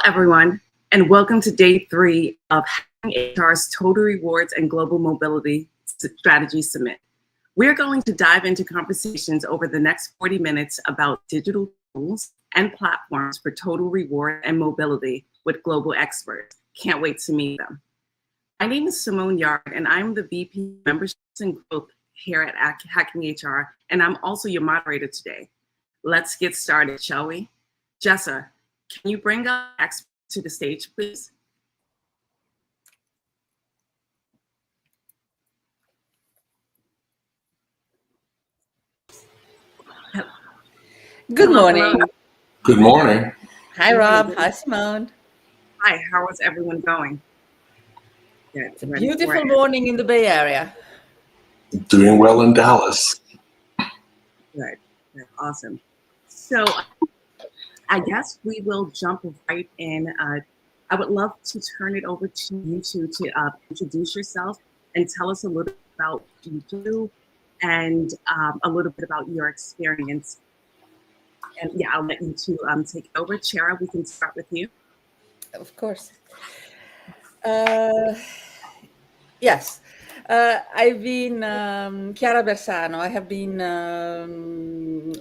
everyone, and welcome to day 3 of Hacking HR's Total Rewards and Global Mobility Strategy Summit. We're going to dive into conversations over the next 40 minutes about digital tools and platforms for total reward and mobility with global experts. Can't wait to meet them. My name is Simone Yard, and I'm the VP Memberships and Growth here at Hacking HR, and I'm also your moderator today. Let's get started, shall we? Jessa, can you bring up experts to the stage, please? Good morning. Good morning. Hi, Rob. Hi, Simone. Hi, how is everyone going? It's a beautiful morning in the Bay Area. Doing well in Dallas. Good. Awesome. So I guess we will jump right in. I would love to turn it over to you two to introduce yourself and tell us a little bit about what you do and a little bit about your experience. And yeah, I'll let you two take it over. Chiara, we can start with you. Of course. Yes. I've been Chiara Bersano. I have been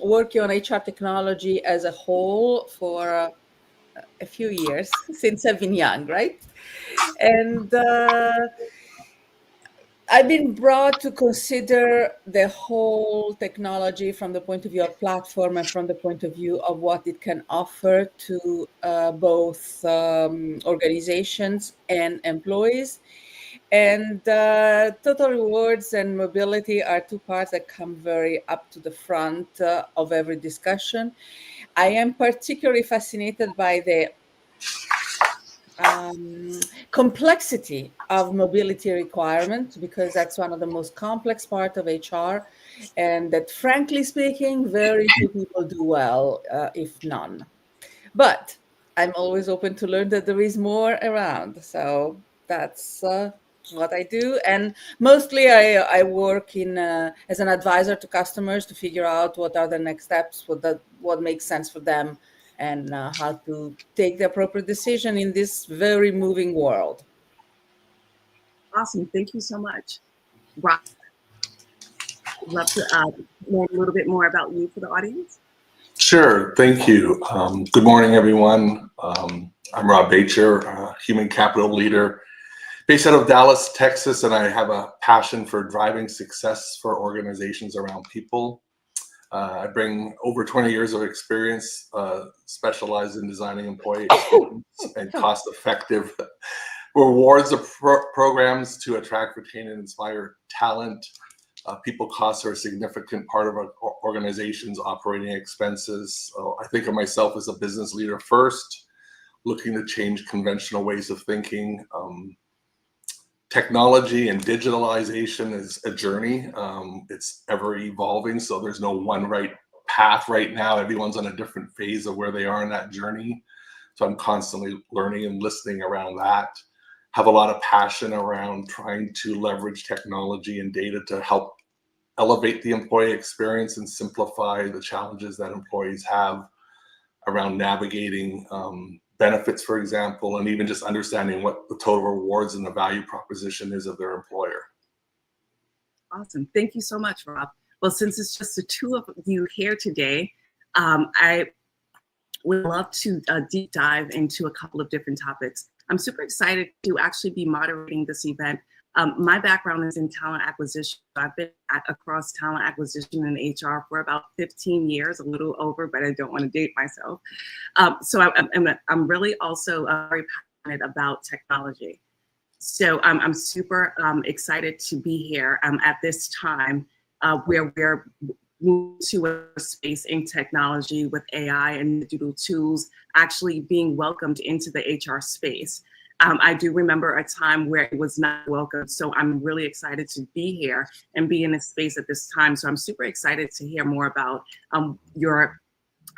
working on HR technology as a whole for a few years, since I've been young, right? And I've been brought to consider the whole technology from the point of view of platform and from the point of view of what it can offer to both organizations and employees. And total rewards and mobility are two parts that come very up to the front of every discussion. I am particularly fascinated by the complexity of mobility requirements, because that's one of the most complex part of HR, and that, frankly speaking, very few people do well, if none. But I'm always open to learn that there is more around. So that's what I do. And mostly I work in as an advisor to customers to figure out what are the next steps, what makes sense for them, and how to take the appropriate decision in this very moving world. Awesome. Thank you so much. Rob, I'd love to learn a little bit more about you for the audience. Sure. Thank you. Good morning, everyone. I'm Rob Bacher, human capital leader based out of Dallas, Texas, and I have a passion for driving success for organizations around people. I bring over 20 years of experience, specialized in designing employee experience and cost-effective rewards of programs to attract, retain, and inspire talent. People costs are a significant part of our organization's operating expenses. So I think of myself as a business leader first, looking to change conventional ways of thinking. Technology and digitalization is a journey. It's ever evolving, so there's no one right path right now. Everyone's on a different phase of where they are in that journey. So I'm constantly learning and listening around that. Have a lot of passion around trying to leverage technology and data to help elevate the employee experience and simplify the challenges that employees have around navigating benefits, for example, and even just understanding what the total rewards and the value proposition is of their employer. Awesome. Thank you so much, Rob. Well, since it's just the two of you here today, I would love to deep dive into a couple of different topics. I'm super excited to actually be moderating this event. My background is in talent acquisition. I've been across talent acquisition and HR for about 15 years, a little over, but I don't want to date myself. So I'm really also very passionate about technology. So I'm super excited to be here at this time where we're moving to a space in technology with AI and digital tools actually being welcomed into the HR space. I do remember a time where it was not welcome. So I'm really excited to be here and be in this space at this time. So I'm super excited to hear more about your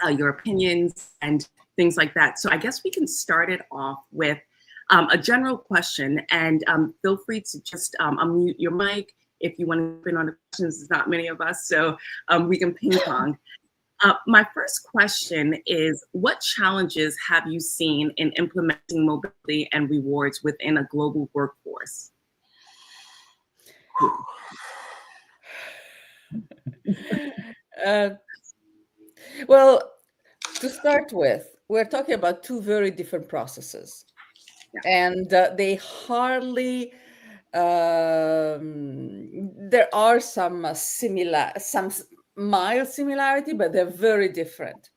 opinions and things like that. So I guess we can start it off with a general question, and feel free to just unmute your mic if you want to put on the questions. There's not many of us, so we can ping pong. My first question is, what challenges have you seen in implementing mobility and rewards within a global workforce? Uh, well, to start with, we're talking about two very different processes, Yeah. and they hardly. There are some mild similarity, but they're very different.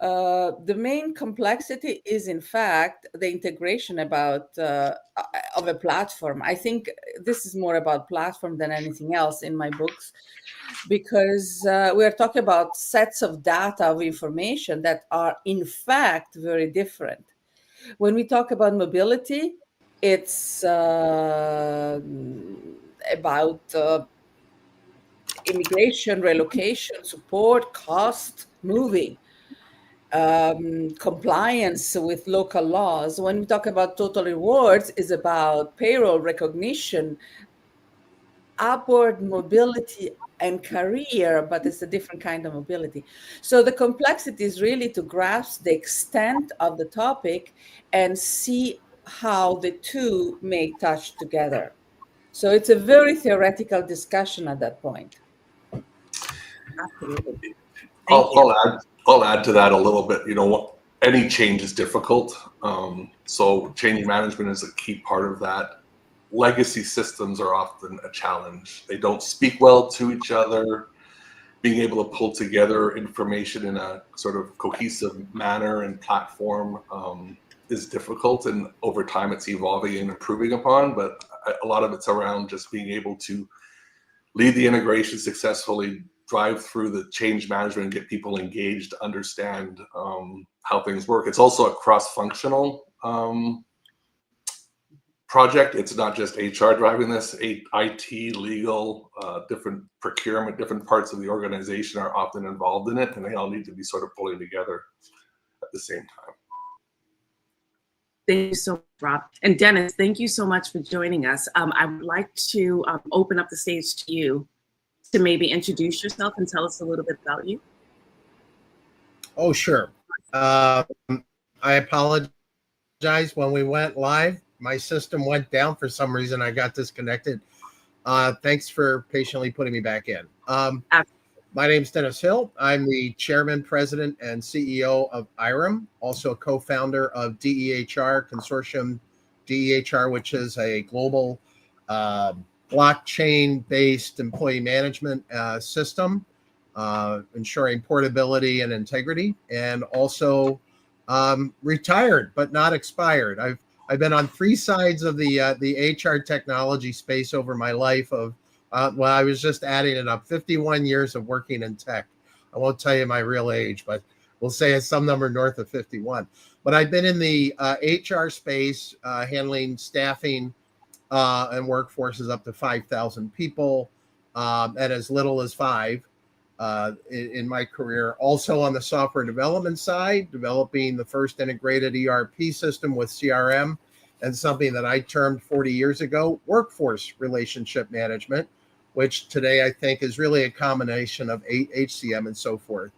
The main complexity is, in fact, the integration of a platform. I think this is more about platform than anything else in my books, because we are talking about sets of data of information that are, in fact, very different. When we talk about mobility, it's about immigration, relocation, support, cost, moving, compliance with local laws. When we talk about total rewards, is about payroll recognition, upward mobility and career, but it's a different kind of mobility. So the complexity is really to grasp the extent of the topic and see how the two may touch together. So it's a very theoretical discussion at that point. Absolutely. Thank I'll, you. I'll add to that a little bit. Any change is difficult. So change management is a key part of that. Legacy systems are often a challenge. They don't speak well to each other. Being able to pull together information in a sort of cohesive manner and platform is difficult. And over time, it's evolving and improving upon. But a lot of it's around just being able to lead the integration successfully, drive through the change management, and get people engaged, understand how things work. It's also a cross-functional project. It's not just HR driving this. IT, legal, different procurement, different parts of the organization are often involved in it, and they all need to be sort of pulling together at the same time. Thank you so much, Rob. And Dennis, thank you so much for joining us. I would like to open up the stage to you to maybe introduce yourself and tell us a little bit about you. Oh, sure. I apologize. When we went live, my system went down for some reason. I got disconnected. Thanks for patiently putting me back in. My name's Dennis Hill. I'm the chairman, president, and CEO of IREM, also a co-founder of DEHR Consortium DEHR, which is a global blockchain-based employee management system, ensuring portability and integrity, and also retired but not expired. I've been on three sides of the HR technology space over my life of, well, I was just adding it up, 51 years of working in tech. I won't tell you my real age, but we'll say it's some number north of 51. But I've been in the HR space, handling staffing and workforces up to 5,000 people, and as little as 5 in my career. Also on the software development side, developing the first integrated ERP system with CRM, and something that I termed 40 years ago, workforce relationship management, which today I think is really a combination of HCM and so forth.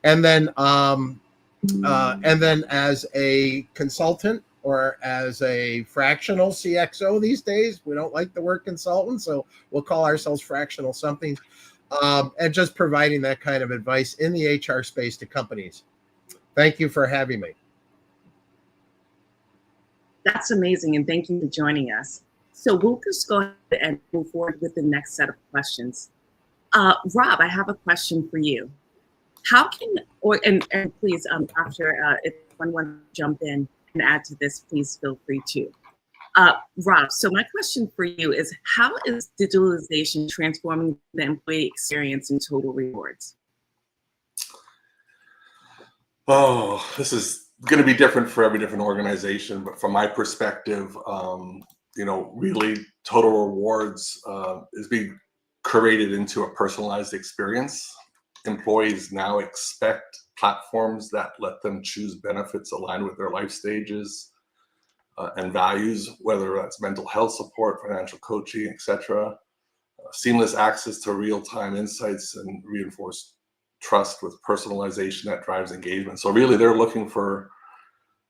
And then as a consultant or as a fractional CXO these days, we don't like the word consultant, so we'll call ourselves fractional something, and just providing that kind of advice in the HR space to companies. Thank you for having me. That's amazing, and thank you for joining us. So we'll just go ahead and move forward with the next set of questions. Rob, I have a question for you. How can, and please, after if anyone wants to jump in and add to this, please feel free to. Rob, so my question for you is, how is digitalization transforming the employee experience in Total Rewards? Oh, this is going to be different for every different organization, but from my perspective, really Total Rewards is being curated into a personalized experience. Employees now expect platforms that let them choose benefits aligned with their life stages and values, whether that's mental health support, financial coaching, etc. Seamless access to real-time insights and reinforced trust, with personalization that drives engagement. So really, they're looking for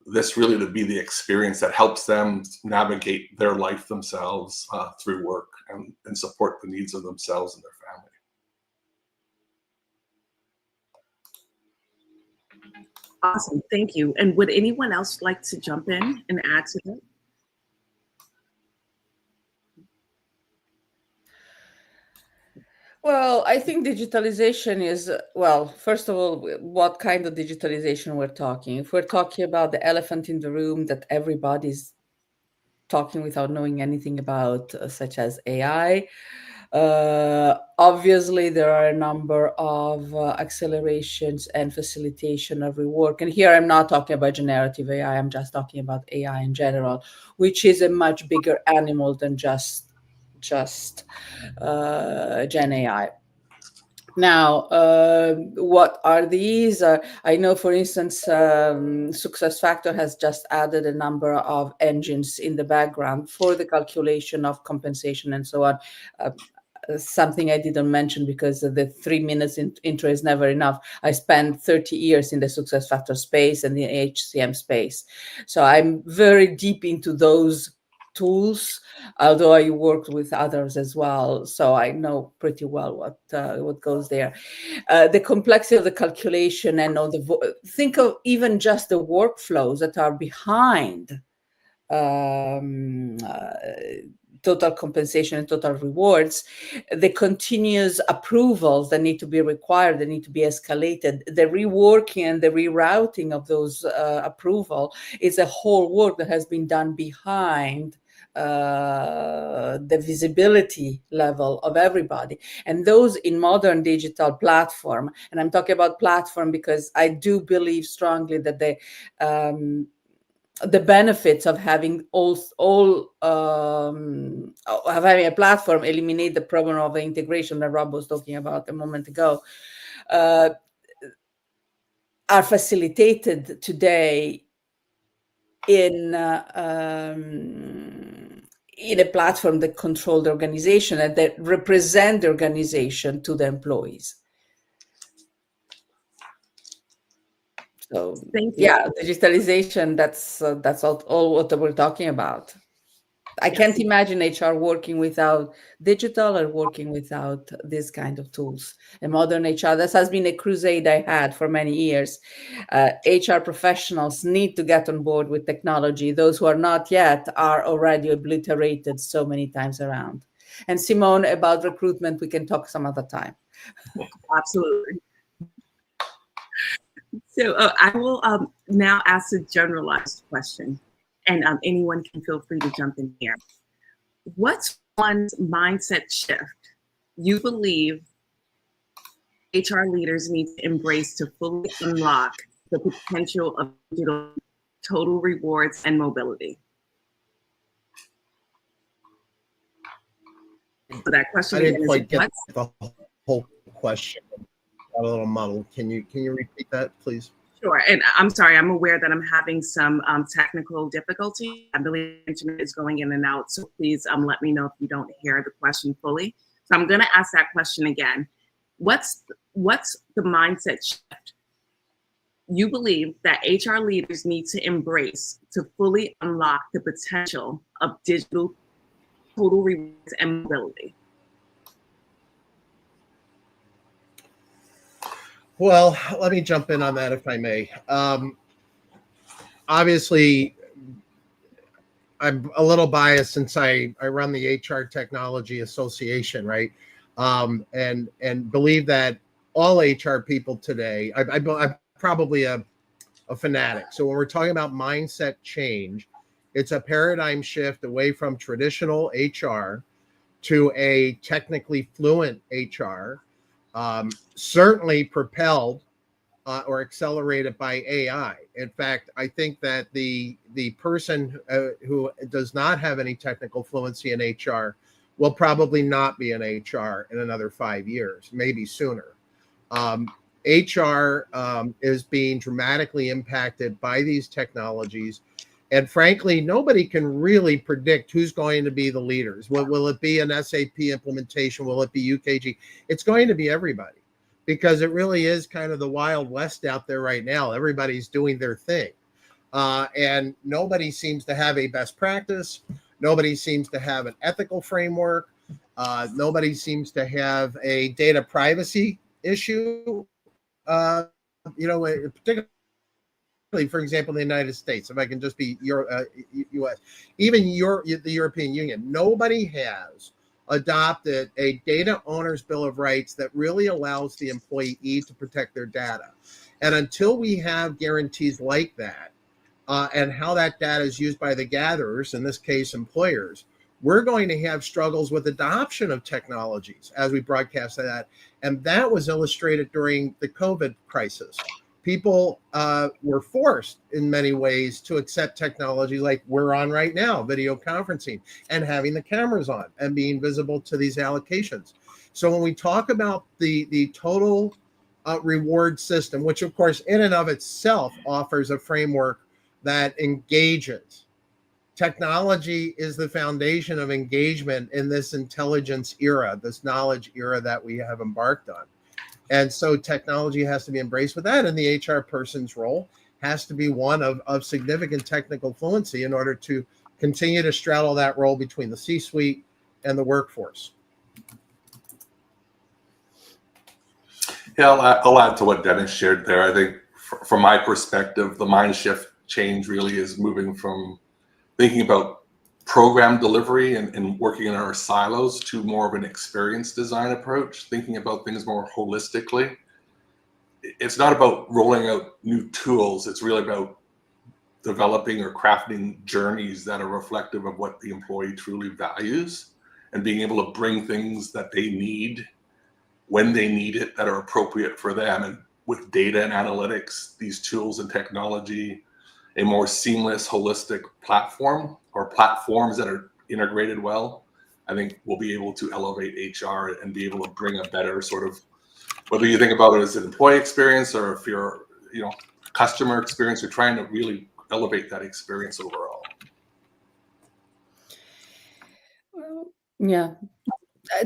this really to be the experience that helps them navigate their life themselves through work and support the needs of themselves and their family. Awesome, thank you. And would anyone else like to jump in and add to that? Well, I think digitalization is, well, first of all, what kind of digitalization we're talking. If we're talking about the elephant in the room that everybody's talking without knowing anything about, such as AI, obviously there are a number of accelerations and facilitation of rework. And here I'm not talking about generative AI, I'm just talking about AI in general, which is a much bigger animal than just Gen AI. Now, what are these? I know, for instance, SuccessFactors has just added a number of engines in the background for the calculation of compensation and so on. Something I didn't mention because the 3 minutes intro is never enough. I spent 30 years in the SuccessFactors space and the HCM space. So I'm very deep into those tools, although I worked with others as well, so I know pretty well what goes there. The complexity of the calculation and all think of even just the workflows that are behind total compensation and total rewards, the continuous approvals that need to be required, that need to be escalated, the reworking and the rerouting of those approval is a whole work that has been done behind the visibility level of everybody. And those in modern digital platform, and I'm talking about platform because I do believe strongly that the benefits of having having a platform eliminate the problem of the integration that Rob was talking about a moment ago, are facilitated today in a platform that control the organization and that represent the organization to the employees. So Thank you. yeah, digitalization, that's all what we're talking about. I can't imagine HR working without digital or working without this kind of tools. And modern HR, this has been a crusade I had for many years. HR professionals need to get on board with technology. Those who are not yet are already obliterated so many times around. And Simone, about recruitment, we can talk some other time. Absolutely. So I will now ask a generalized question, and anyone can feel free to jump in here. What's one mindset shift you believe HR leaders need to embrace to fully unlock the potential of digital total rewards and mobility? So that question I didn't quite get what? the whole question. A little muddled. Can you repeat that, please? Sure, and I'm sorry, I'm aware that I'm having some technical difficulty. I believe internet is going in and out, so please let me know if you don't hear the question fully. So I'm gonna ask that question again. What's the mindset shift you believe that HR leaders need to embrace to fully unlock the potential of digital total rewards and mobility? Well, let me jump in on that if I may. Obviously, I'm a little biased since I run the HR Technology Association, right? And believe that all HR people today, I'm probably a fanatic. So when we're talking about mindset change, it's a paradigm shift away from traditional HR to a technically fluent HR. Certainly propelled or accelerated by AI. In fact, I think that the person who does not have any technical fluency in HR will probably not be in HR in another 5 years, maybe sooner. HR is being dramatically impacted by these technologies. And frankly, nobody can really predict who's going to be the leaders. Will it be an SAP implementation? Will it be UKG? It's going to be everybody. because it really is kind of the Wild West out there right now. Everybody's doing their thing. And nobody seems to have a best practice. Nobody seems to have an ethical framework. Nobody seems to have a data privacy issue. Particularly, for example, in the United States, if I can just be U.S., even the European Union, nobody has adopted a data owner's bill of rights that really allows the employee to protect their data. And until we have guarantees like that, and how that data is used by the gatherers, in this case, employers, we're going to have struggles with adoption of technologies as we broadcast that. And that was illustrated during the COVID crisis. People were forced in many ways to accept technology like we're on right now, video conferencing, and having the cameras on and being visible to these allocations. So when we talk about the total reward system, which of course in and of itself offers a framework that engages, technology is the foundation of engagement in this intelligence era, this knowledge era that we have embarked on. And so technology has to be embraced with that. And the HR person's role has to be one of significant technical fluency in order to continue to straddle that role between the C-suite and the workforce. Yeah, I'll add to what Dennis shared there. I think from my perspective, the mind shift change really is moving from thinking about program delivery and working in our silos to more of an experience design approach, thinking about things more holistically. It's not about rolling out new tools. It's really about developing or crafting journeys that are reflective of what the employee truly values and being able to bring things that they need when they need it that are appropriate for them. And with data and analytics, these tools and technology, a more seamless, holistic platform or platforms that are integrated well, I think we'll be able to elevate HR and be able to bring a better sort of, whether you think about it as an employee experience or if you're, customer experience, you're trying to really elevate that experience overall. Well, yeah.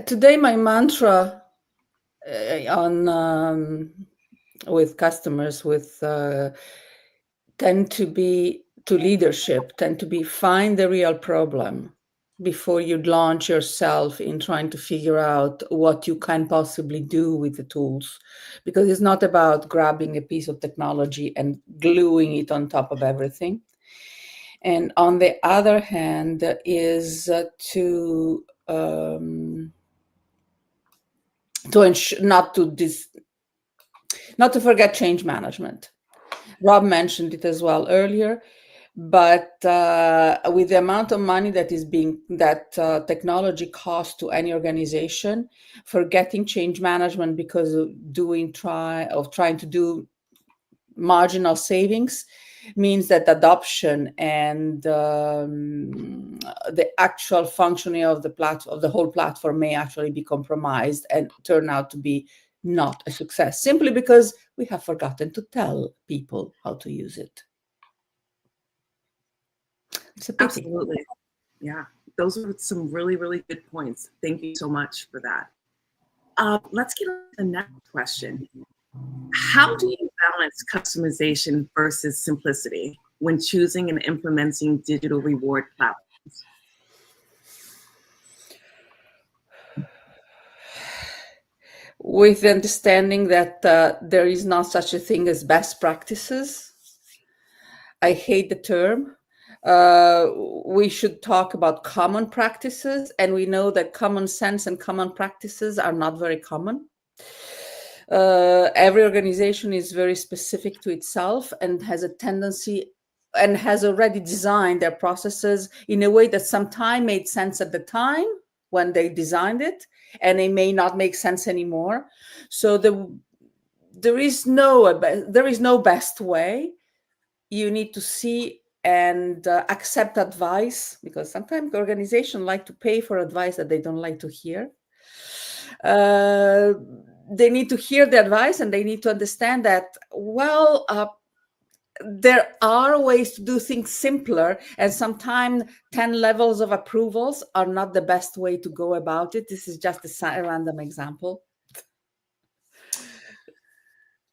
Today, my mantra with customers tend to be find the real problem before you launch yourself in trying to figure out what you can possibly do with the tools, because it's not about grabbing a piece of technology and gluing it on top of everything. And on the other hand is to ensure not to forget change management. Rob mentioned it as well earlier, but with the amount of money that technology costs to any organization, forgetting change management because of trying to do marginal savings means that adoption and the actual functioning of the whole platform may actually be compromised and turn out to be not a success, simply because we have forgotten to tell people how to use it. It's a pity. Absolutely. Yeah, those are some really, really good points. Thank you so much for that. Let's get on to the next question. How do you balance customization versus simplicity when choosing and implementing digital reward platforms? With the understanding that there is not such a thing as best practices. I hate the term. We should talk about common practices, and we know that common sense and common practices are not very common. Every organization is very specific to itself and has a tendency and has already designed their processes in a way that sometimes made sense at the time when they designed it, and it may not make sense anymore. So there is no best way. You need to see and accept advice, because sometimes organizations like to pay for advice that they don't like to hear. They need to hear the advice, and they need to understand that, there are ways to do things simpler, and sometimes 10 levels of approvals are not the best way to go about it. This is just a random example.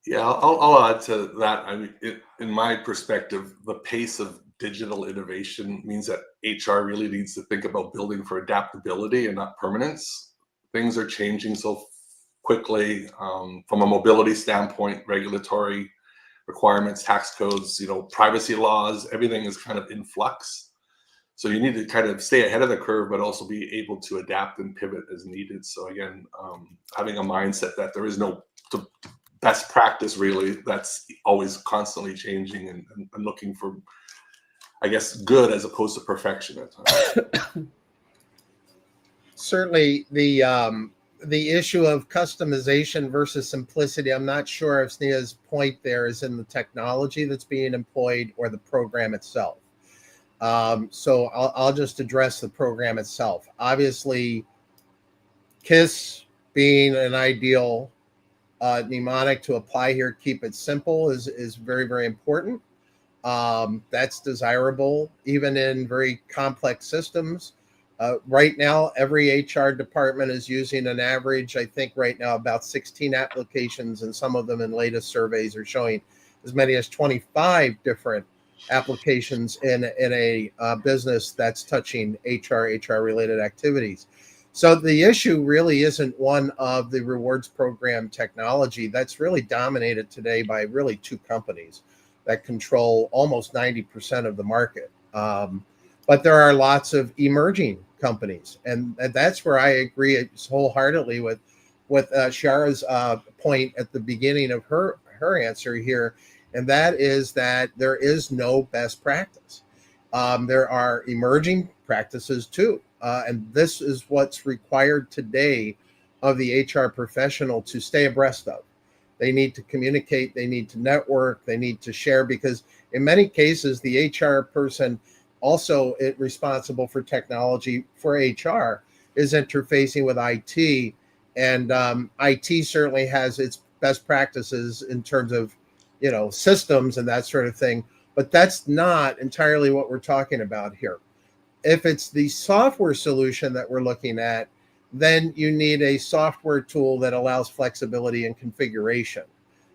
Yeah, I'll add to that. I mean, in my perspective, the pace of digital innovation means that HR really needs to think about building for adaptability and not permanence. Things are changing so quickly from a mobility standpoint, regulatory requirements, tax codes, privacy laws, everything is kind of in flux. So you need to kind of stay ahead of the curve, but also be able to adapt and pivot as needed. So again, having a mindset that there is no best practice really, that's always constantly changing and looking for, I guess, good as opposed to perfection at times. Certainly, the issue of customization versus simplicity. I'm not sure if Sneha's point there is in the technology that's being employed or the program itself. So I'll just address the program itself. Obviously, KISS being an ideal mnemonic to apply here, keep it simple, is very, very important. That's desirable even in very complex systems. Right now, every HR department is using an average, I think right now, about 16 applications, and some of them in latest surveys are showing as many as 25 different applications in a business that's touching HR related activities. So the issue really isn't one of the rewards program technology. That's really dominated today by really two companies that control almost 90% of the market. But there are lots of emerging companies, and that's where I agree wholeheartedly with Shara's point at the beginning of her answer here, and that is that there is no best practice. There are emerging practices too, and this is what's required today of the HR professional to stay abreast of. They need to communicate, they need to network, they need to share, because in many cases, the HR person also responsible for technology for HR is interfacing with IT. And IT certainly has its best practices in terms of, systems and that sort of thing. But that's not entirely what we're talking about here. If it's the software solution that we're looking at, then you need a software tool that allows flexibility and configuration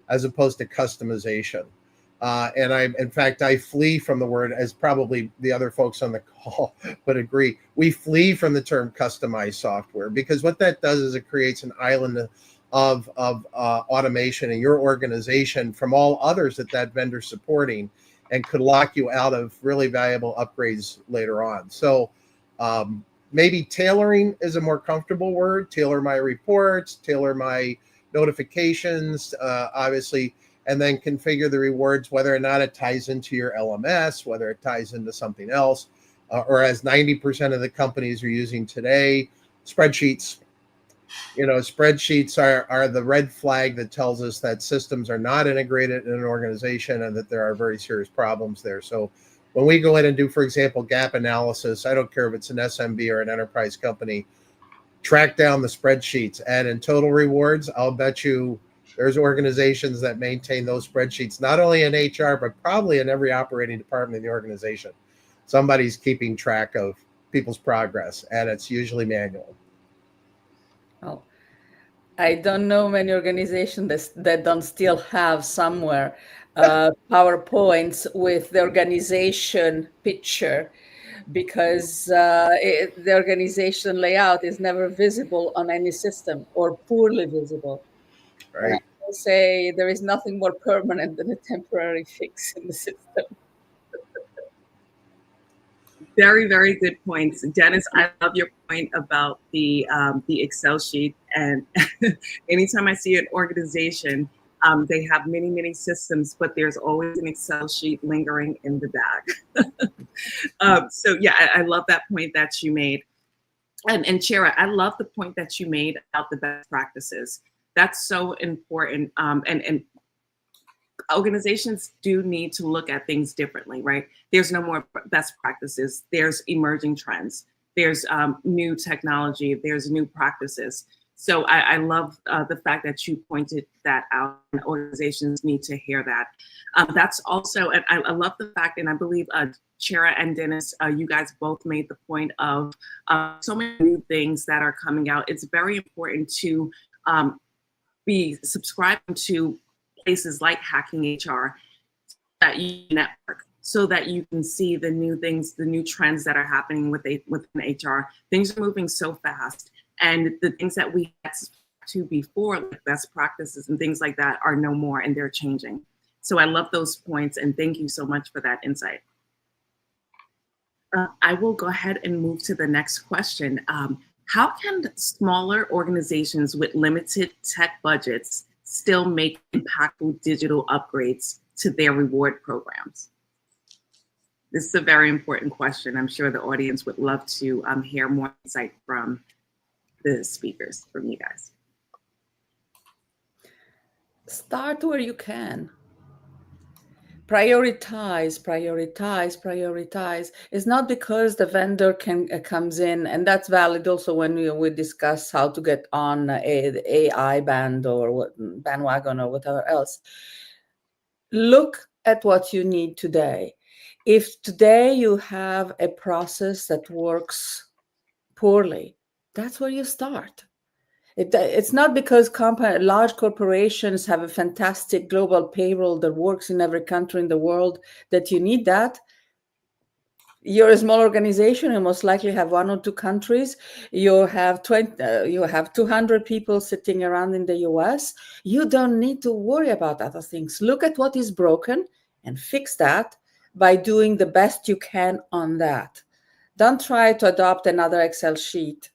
as opposed to customization. And I flee from the word, as probably the other folks on the call would agree. We flee from the term customized software, because what that does is it creates an island of automation in your organization from all others that vendor's supporting, and could lock you out of really valuable upgrades later on. So maybe tailoring is a more comfortable word. Tailor my reports, tailor my notifications, obviously, and then configure the rewards, whether or not it ties into your LMS, whether it ties into something else, or as 90% of the companies are using today, spreadsheets. Spreadsheets are the red flag that tells us that systems are not integrated in an organization and that there are very serious problems there. So when we go in and do, for example, gap analysis, I don't care if it's an SMB or an enterprise company, track down the spreadsheets. And in Total Rewards, I'll bet you there's organizations that maintain those spreadsheets, not only in HR, but probably in every operating department in the organization. Somebody's keeping track of people's progress, and it's usually manual. Well, I don't know many organizations that don't still have somewhere PowerPoints with the organization picture, because the organization layout is never visible on any system, or poorly visible. Right. I will say there is nothing more permanent than a temporary fix in the system. Very, very good points, Dennis. I love your point about the Excel sheet. And anytime I see an organization, they have many, many systems, but there's always an Excel sheet lingering in the bag. So yeah, I love that point that you made. And Shara, I love the point that you made about the best practices. That's so important. And organizations do need to look at things differently, right? There's no more best practices. There's emerging trends. There's new technology. There's new practices. So I love the fact that you pointed that out, and organizations need to hear that. That's also, and I love the fact, and I believe Shara and Dennis, you guys both made the point of so many new things that are coming out. It's very important to be subscribing to places like Hacking HR that you network, so that you can see the new things, the new trends that are happening within HR. Things are moving so fast, and the things that we had to before, like best practices and things like that, are no more, and they're changing. So I love those points, and thank you so much for that insight. I will go ahead and move to the next question. How can smaller organizations with limited tech budgets still make impactful digital upgrades to their reward programs? This is a very important question. I'm sure the audience would love to hear more insight from the speakers, from you guys. Start where you can. Prioritize, prioritize, prioritize. It's not because the vendor comes in, and that's valid also when we discuss how to get on the AI bandwagon or whatever else. Look at what you need today. If today you have a process that works poorly, that's where you start. It's not because large corporations have a fantastic global payroll that works in every country in the world that you need that. You're a small organization, you most likely have 1 or 2 countries. You have 200 people sitting around in the US. You don't need to worry about other things. Look at what is broken and fix that by doing the best you can on that. Don't try to adopt another Excel sheet.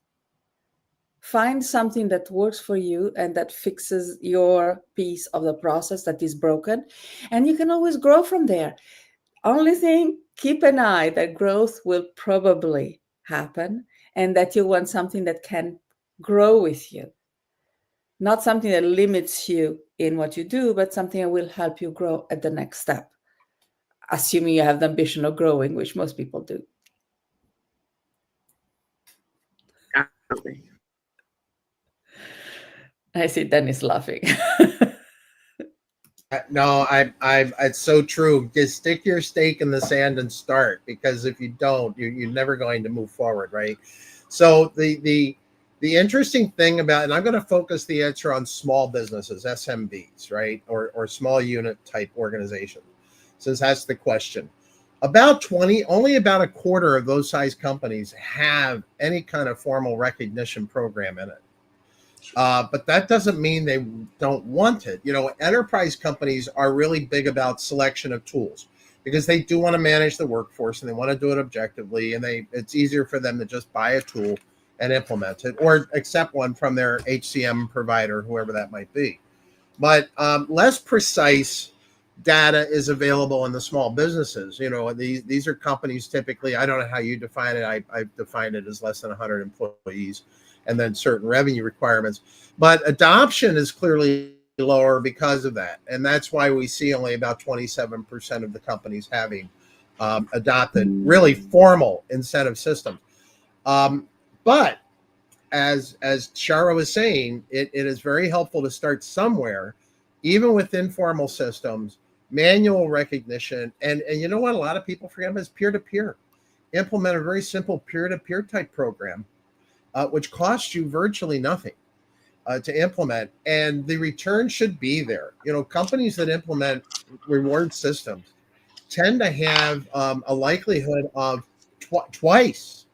Find something that works for you and that fixes your piece of the process that is broken, and you can always grow from there. Only thing, keep an eye that growth will probably happen and that you want something that can grow with you. Not something that limits you in what you do, but something that will help you grow at the next step, assuming you have the ambition of growing, which most people do. Absolutely. I see Dennis laughing. No, it's so true. Just stick your stake in the sand and start, because if you don't, you're never going to move forward, right? So the interesting thing about, and I'm going to focus the answer on small businesses, SMBs, right, or small unit type organizations, since that's the question. Only about a quarter of those size companies have any kind of formal recognition program in it. But that doesn't mean they don't want it. Enterprise companies are really big about selection of tools, because they do want to manage the workforce and they want to do it objectively. And it's easier for them to just buy a tool and implement it, or accept one from their HCM provider, whoever that might be. But less precise data is available in the small businesses. These are companies typically, I don't know how you define it. I've defined it as less than 100 employees, and then certain revenue requirements. But adoption is clearly lower because of that. And that's why we see only about 27% of the companies having adopted really formal incentive systems. But as Shara was saying, it is very helpful to start somewhere, even with informal systems, manual recognition. And you know what a lot of people forget about is peer-to-peer. Implement a very simple peer-to-peer type program, which costs you virtually nothing to implement, and the return should be there. Companies that implement reward systems tend to have a likelihood of twice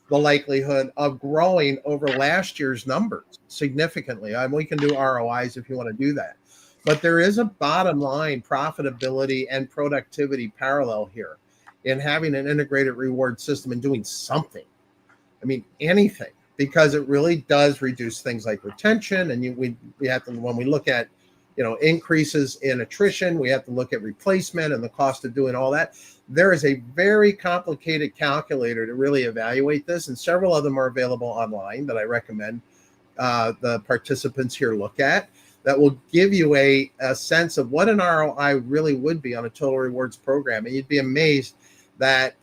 the likelihood of growing over last year's numbers significantly. We can do ROIs if you want to do that, but there is a bottom line profitability and productivity parallel here in having an integrated reward system and doing something. Anything, because it really does reduce things like retention. And we have to, when we look at, increases in attrition, we have to look at replacement and the cost of doing all that. There is a very complicated calculator to really evaluate this, and several of them are available online that I recommend the participants here look at, that will give you a sense of what an ROI really would be on a total rewards program. And you'd be amazed that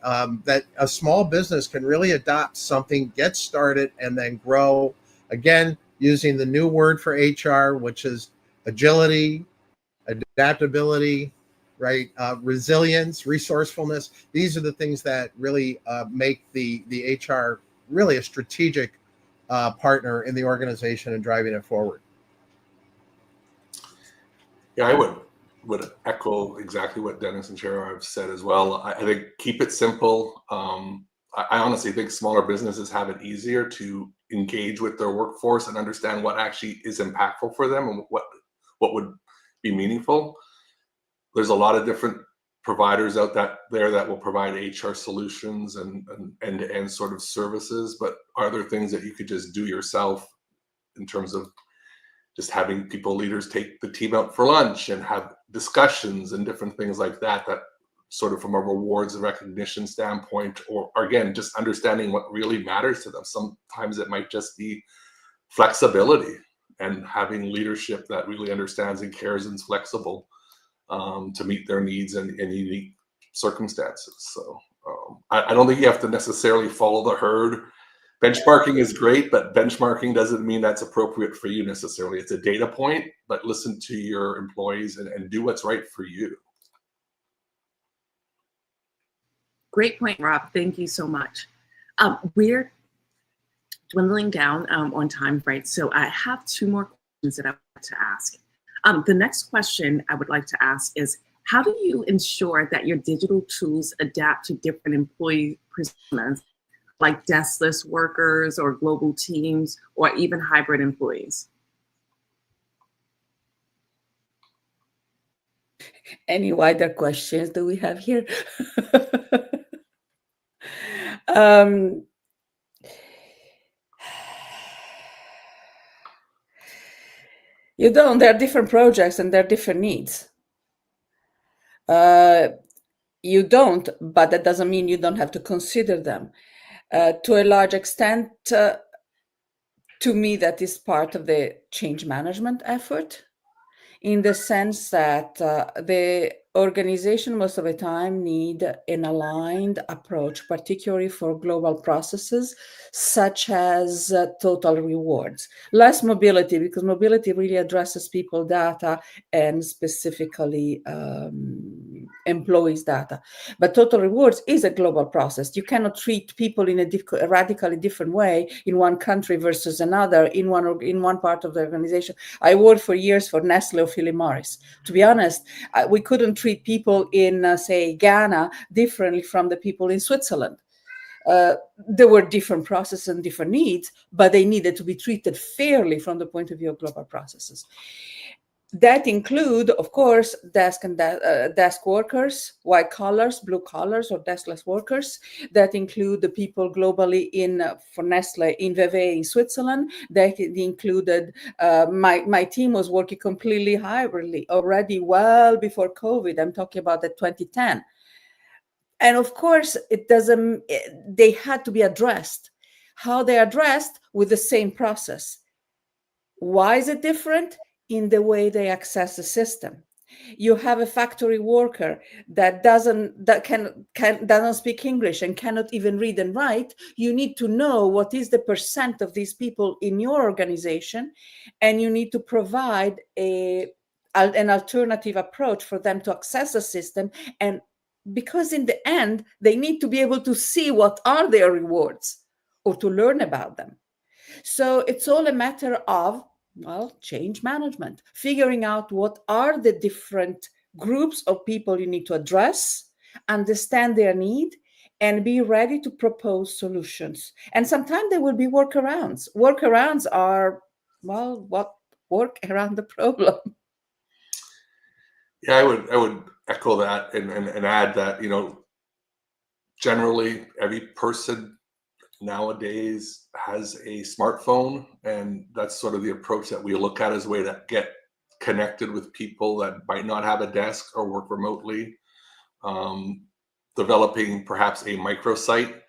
a small business can really adopt something, get started, and then grow. Again, using the new word for HR, which is agility, adaptability, right? Resilience, resourcefulness. These are the things that really make the HR really a strategic partner in the organization and driving it forward. Yeah, I would echo exactly what Dennis and Shara have said as well. I think keep it simple. I honestly think smaller businesses have it easier to engage with their workforce and understand what actually is impactful for them and what would be meaningful. There's a lot of different providers out there that will provide HR solutions and end-to-end sort of services, but are there things that you could just do yourself in terms of just having leaders take the team out for lunch and have discussions and different things like that sort of from a rewards and recognition standpoint, or again, just understanding what really matters to them. Sometimes it might just be flexibility and having leadership that really understands and cares and is flexible to meet their needs and unique circumstances. So I don't think you have to necessarily follow the herd. Benchmarking is great, but benchmarking doesn't mean that's appropriate for you necessarily. It's a data point, but listen to your employees and do what's right for you. Great point, Rob. Thank you so much. We're dwindling down on time, right? So I have two more questions that I want to ask. The next question I would like to ask is, how do you ensure that your digital tools adapt to different employee personas, like deskless workers or global teams, or even hybrid employees? Any wider questions do we have here? You don't. There are different projects and there are different needs. You don't, but that doesn't mean you don't have to consider them. To a large extent, to me, that is part of the change management effort, in the sense that the organization most of the time need an aligned approach, particularly for global processes such as total rewards. Less mobility, because mobility really addresses people data and specifically employees data. But total rewards is a global process. You cannot treat people in a radically different way in one country versus another in one part of the organization. I worked for years for Nestle or Philip Morris. To be honest, we couldn't treat people in, say, Ghana differently from the people in Switzerland. There were different processes and different needs, but they needed to be treated fairly from the point of view of global processes. That include, of course, desk workers, white collars, blue collars, or deskless workers. That include the people globally for Nestle in Vevey in Switzerland. That included, my team was working completely hybridly already well before COVID. I'm talking about the 2010. And of course, they had to be addressed. How they addressed with the same process. Why is it different? In the way they access the system. You have a factory worker that doesn't speak English and cannot even read and write. You need to know what is the percent of these people in your organization, and you need to provide an alternative approach for them to access the system. And because in the end, they need to be able to see what are their rewards or to learn about them. So it's all a matter of change management, figuring out what are the different groups of people you need to address, understand their need, and be ready to propose solutions. And sometimes there will be workarounds. Workarounds are, what work around the problem. Yeah, I would echo that and add that, generally every person nowadays has a smartphone, and that's sort of the approach that we look at as a way to get connected with people that might not have a desk or work remotely. Developing perhaps a microsite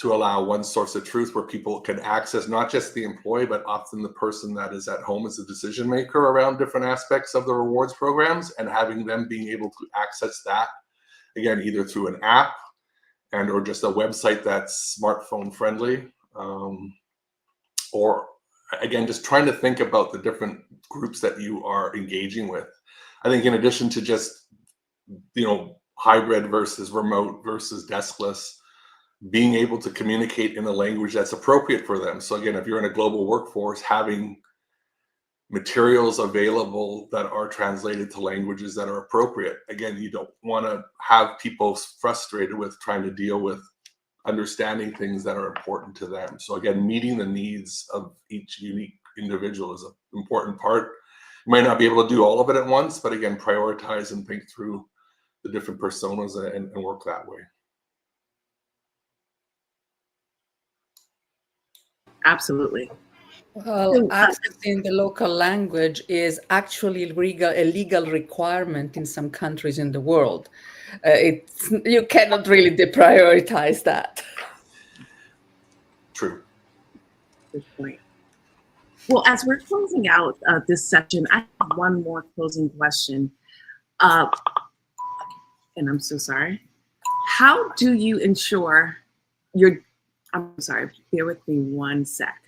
to allow one source of truth where people can access not just the employee, but often the person that is at home as a decision maker around different aspects of the rewards programs, and having them being able to access that, again, either through an app or just a website that's smartphone friendly, or again, just trying to think about the different groups that you are engaging with. I think in addition to just, hybrid versus remote versus deskless, being able to communicate in a language that's appropriate for them. So again, if you're in a global workforce, having materials available that are translated to languages that are appropriate. Again, you don't want to have people frustrated with trying to deal with understanding things that are important to them. So again, meeting the needs of each unique individual is an important part. You might not be able to do all of it at once, but again, prioritize and think through the different personas and work that way. Absolutely. Well, accessing the local language is actually a legal requirement in some countries in the world. You cannot really deprioritize that. True. Good point. Well, as we're closing out this session, I have one more closing question. And I'm so sorry. How do you ensure I'm sorry, bear with me one sec.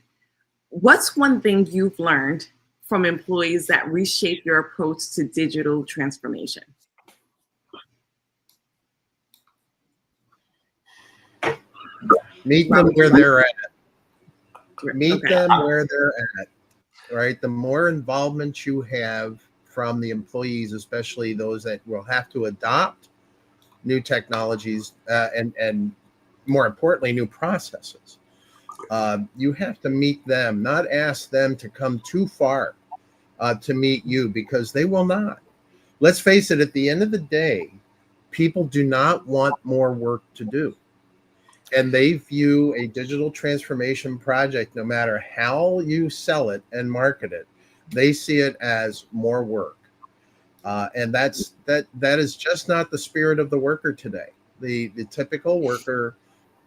What's one thing you've learned from employees that reshape your approach to digital transformation? Meet them where they're at. Meet Okay. them where they're at, right? The more involvement you have from the employees, especially those that will have to adopt new technologies and more importantly, new processes. You have to meet them, not ask them to come too far to meet you, because they will not. Let's face it, at the end of the day, people do not want more work to do. And they view a digital transformation project, no matter how you sell it and market it, they see it as more work. And that is just not the spirit of the worker today. The typical worker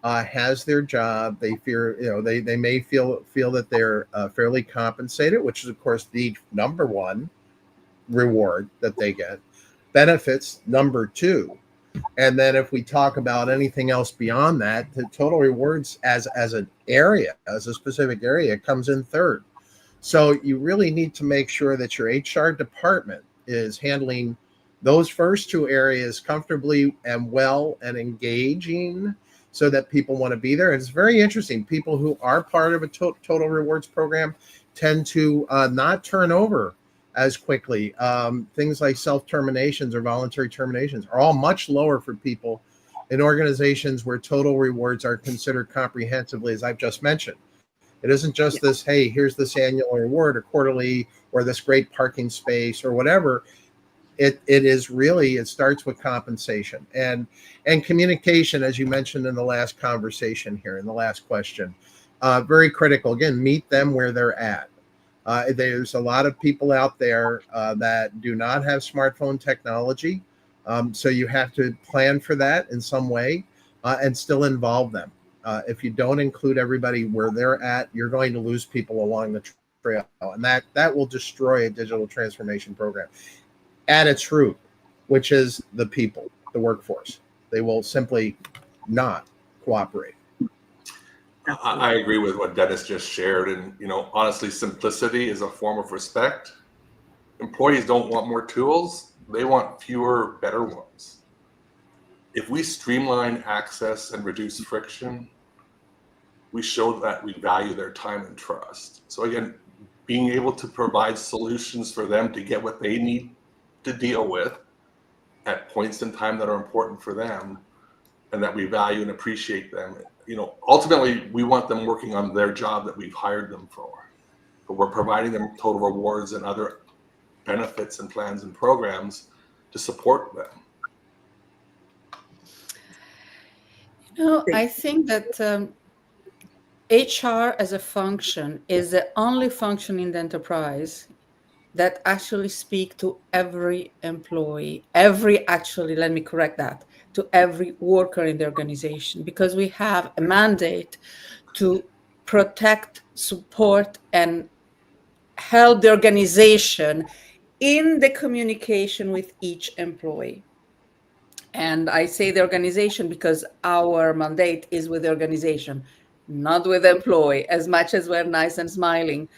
has their job. They fear, they may feel that they're fairly compensated, which is of course the number one reward that they get. Benefits, number two. And then if we talk about anything else beyond that, the total rewards as an area, as a specific area, comes in third. So you really need to make sure that your HR department is handling those first two areas comfortably and well and engaging, so that people want to be there. And it's very interesting. People who are part of a total rewards program tend to not turn over as quickly. Things like self-terminations or voluntary terminations are all much lower for people in organizations where total rewards are considered comprehensively, as I've just mentioned. It isn't just this, hey, here's this annual reward or quarterly or this great parking space or whatever. It is really, it starts with compensation and communication, as you mentioned in the last conversation here, in the last question. Very critical. Again, meet them where they're at. There's a lot of people out there that do not have smartphone technology. So you have to plan for that in some way and still involve them. If you don't include everybody where they're at, you're going to lose people along the trail. And that will destroy a digital transformation program at its root, which is the people, the workforce. They will simply not cooperate. I agree with what Dennis just shared. And, honestly, simplicity is a form of respect. Employees don't want more tools. They want fewer, better ones. If we streamline access and reduce friction, we show that we value their time and trust. So again, being able to provide solutions for them to get what they need to deal with at points in time that are important for them, and that we value and appreciate them. Ultimately, we want them working on their job that we've hired them for, but we're providing them total rewards and other benefits and plans and programs to support them. I think that HR as a function is the only function in the enterprise that actually speak to every employee, let me correct that, to every worker in the organization, because we have a mandate to protect, support, and help the organization in the communication with each employee. And I say the organization because our mandate is with the organization, not with the employee. As much as we're nice and smiling,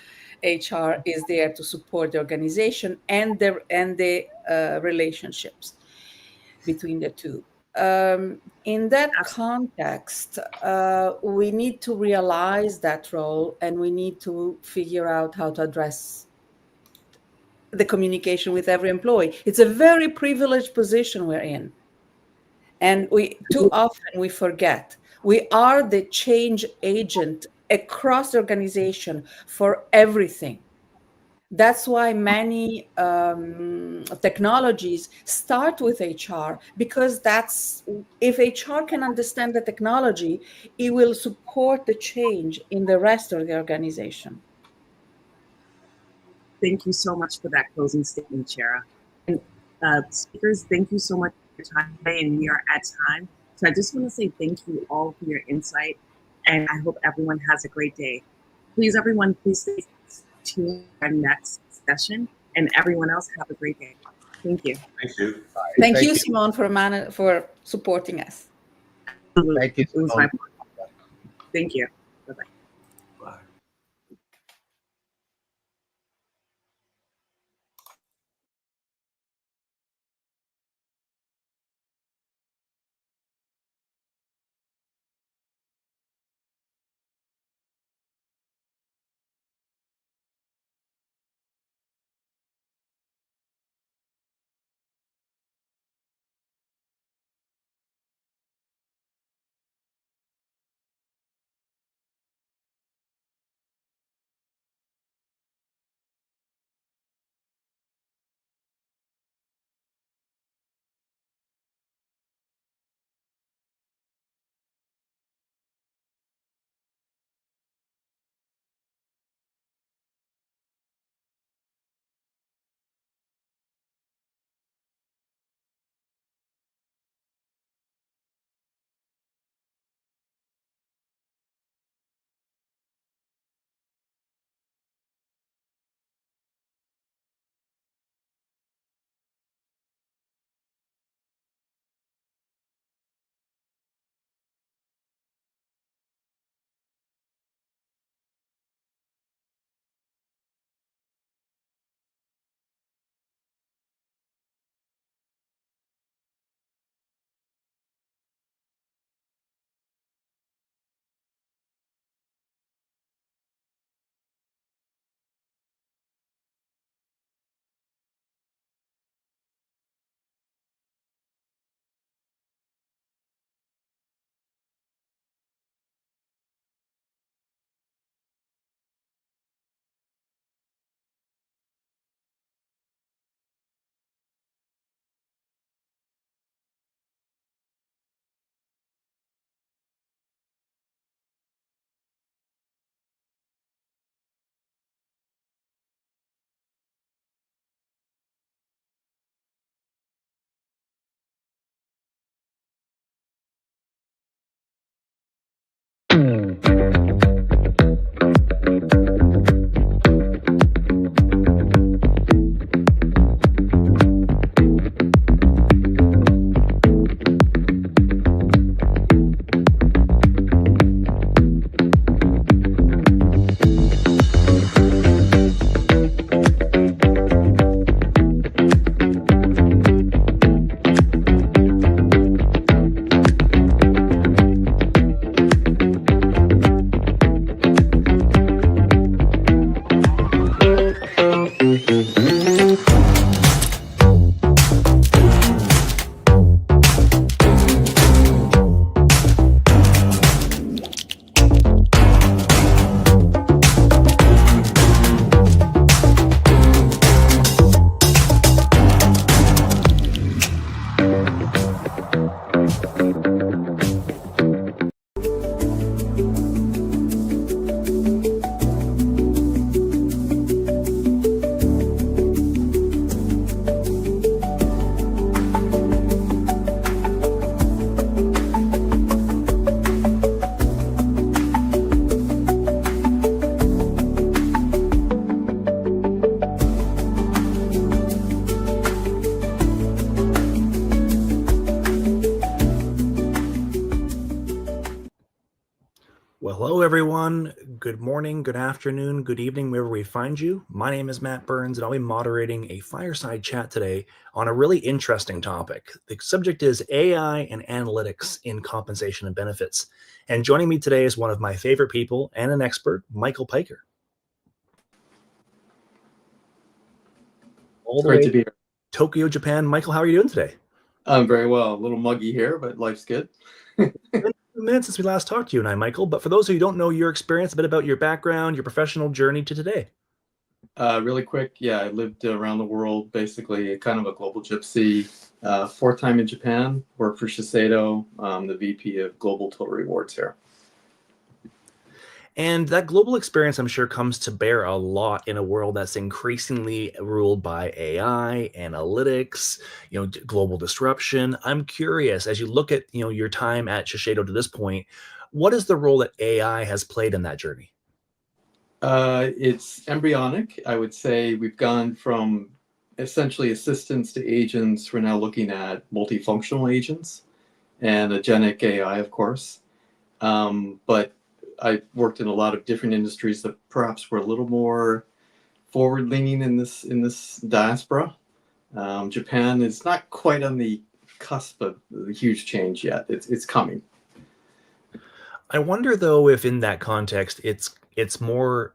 HR is there to support the organization and the relationships between the two. In that context, we need to realize that role, and we need to figure out how to address the communication with every employee. It's a very privileged position we're in. And too often we forget. We are the change agent across the organization for everything. That's why many technologies start with HR, because if HR can understand the technology, it will support the change in the rest of the organization. Thank you so much for that closing statement, Shara. And speakers, thank you so much for your time today, and we are at time. So I just want to say thank you all for your insight, and I hope everyone has a great day. Please, everyone, please stay tuned for our next session, and everyone else have a great day. Thank you. Thank you. Thank you, Simone, for supporting us. Thank you, It was Simone. my pleasure. Thank you. Bye-bye. Bye. Well, hello, everyone. Good morning, good afternoon, good evening, wherever we find you. My name is Matt Burns, and I'll be moderating a fireside chat today on a really interesting topic. The subject is AI and analytics in compensation and benefits. And joining me today is one of my favorite people and an expert, Michael Piker. all It's the great way to be here. Tokyo, Japan. Michael, how are you doing today? I'm very well. A little muggy here, but life's good. It's been a few minutes since we last talked to you and I, Michael, but for those who don't know your experience, a bit about your background, your professional journey to today. Really quick, yeah, I lived around the world, basically kind of a global gypsy. 4th time in Japan, worked for Shiseido, the VP of Global Total Rewards here. And that global experience, I'm sure, comes to bear a lot in a world that's increasingly ruled by AI, analytics, global disruption. I'm curious, as you look at, your time at Shiseido to this point, what is the role that AI has played in that journey? It's embryonic. I would say we've gone from essentially assistants to agents. We're now looking at multifunctional agents and agentic AI, of course. But I worked in a lot of different industries that perhaps were a little more forward-leaning in this diaspora. Japan is not quite on the cusp of the huge change yet. It's coming. I wonder, though, if in that context, it's more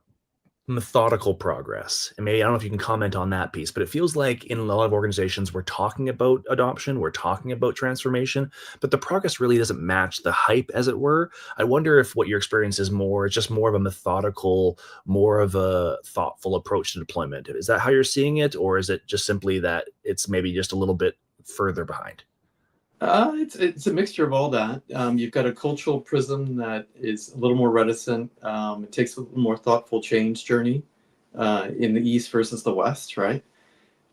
methodical progress. And maybe I don't know if you can comment on that piece, but it feels like in a lot of organizations, we're talking about adoption, we're talking about transformation, but the progress really doesn't match the hype, as it were. I wonder if what your experience is just more of a methodical, more of a thoughtful approach to deployment. Is that how you're seeing it? Or is it just simply that it's maybe just a little bit further behind? It's a mixture of all that. You've got a cultural prism that is a little more reticent. It takes a little more thoughtful change journey in the East versus the West, right?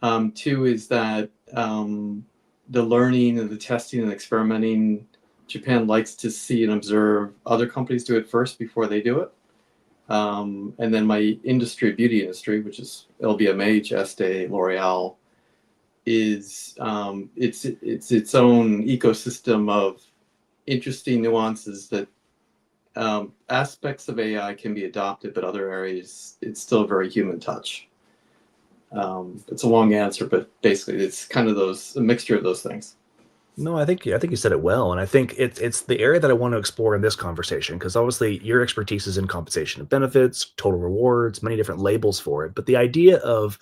2 is that the learning and the testing and experimenting, Japan likes to see and observe other companies do it first before they do it. And then my industry, beauty industry, which is LVMH, Estee, L'Oreal, is it's its own ecosystem of interesting nuances that aspects of AI can be adopted, but other areas it's still a very human touch. It's a long answer, but basically it's kind of a mixture of those things. No, I think you said it well, and I think it's the area that I want to explore in this conversation, because obviously your expertise is in compensation and benefits, total rewards, many different labels for it. But the idea of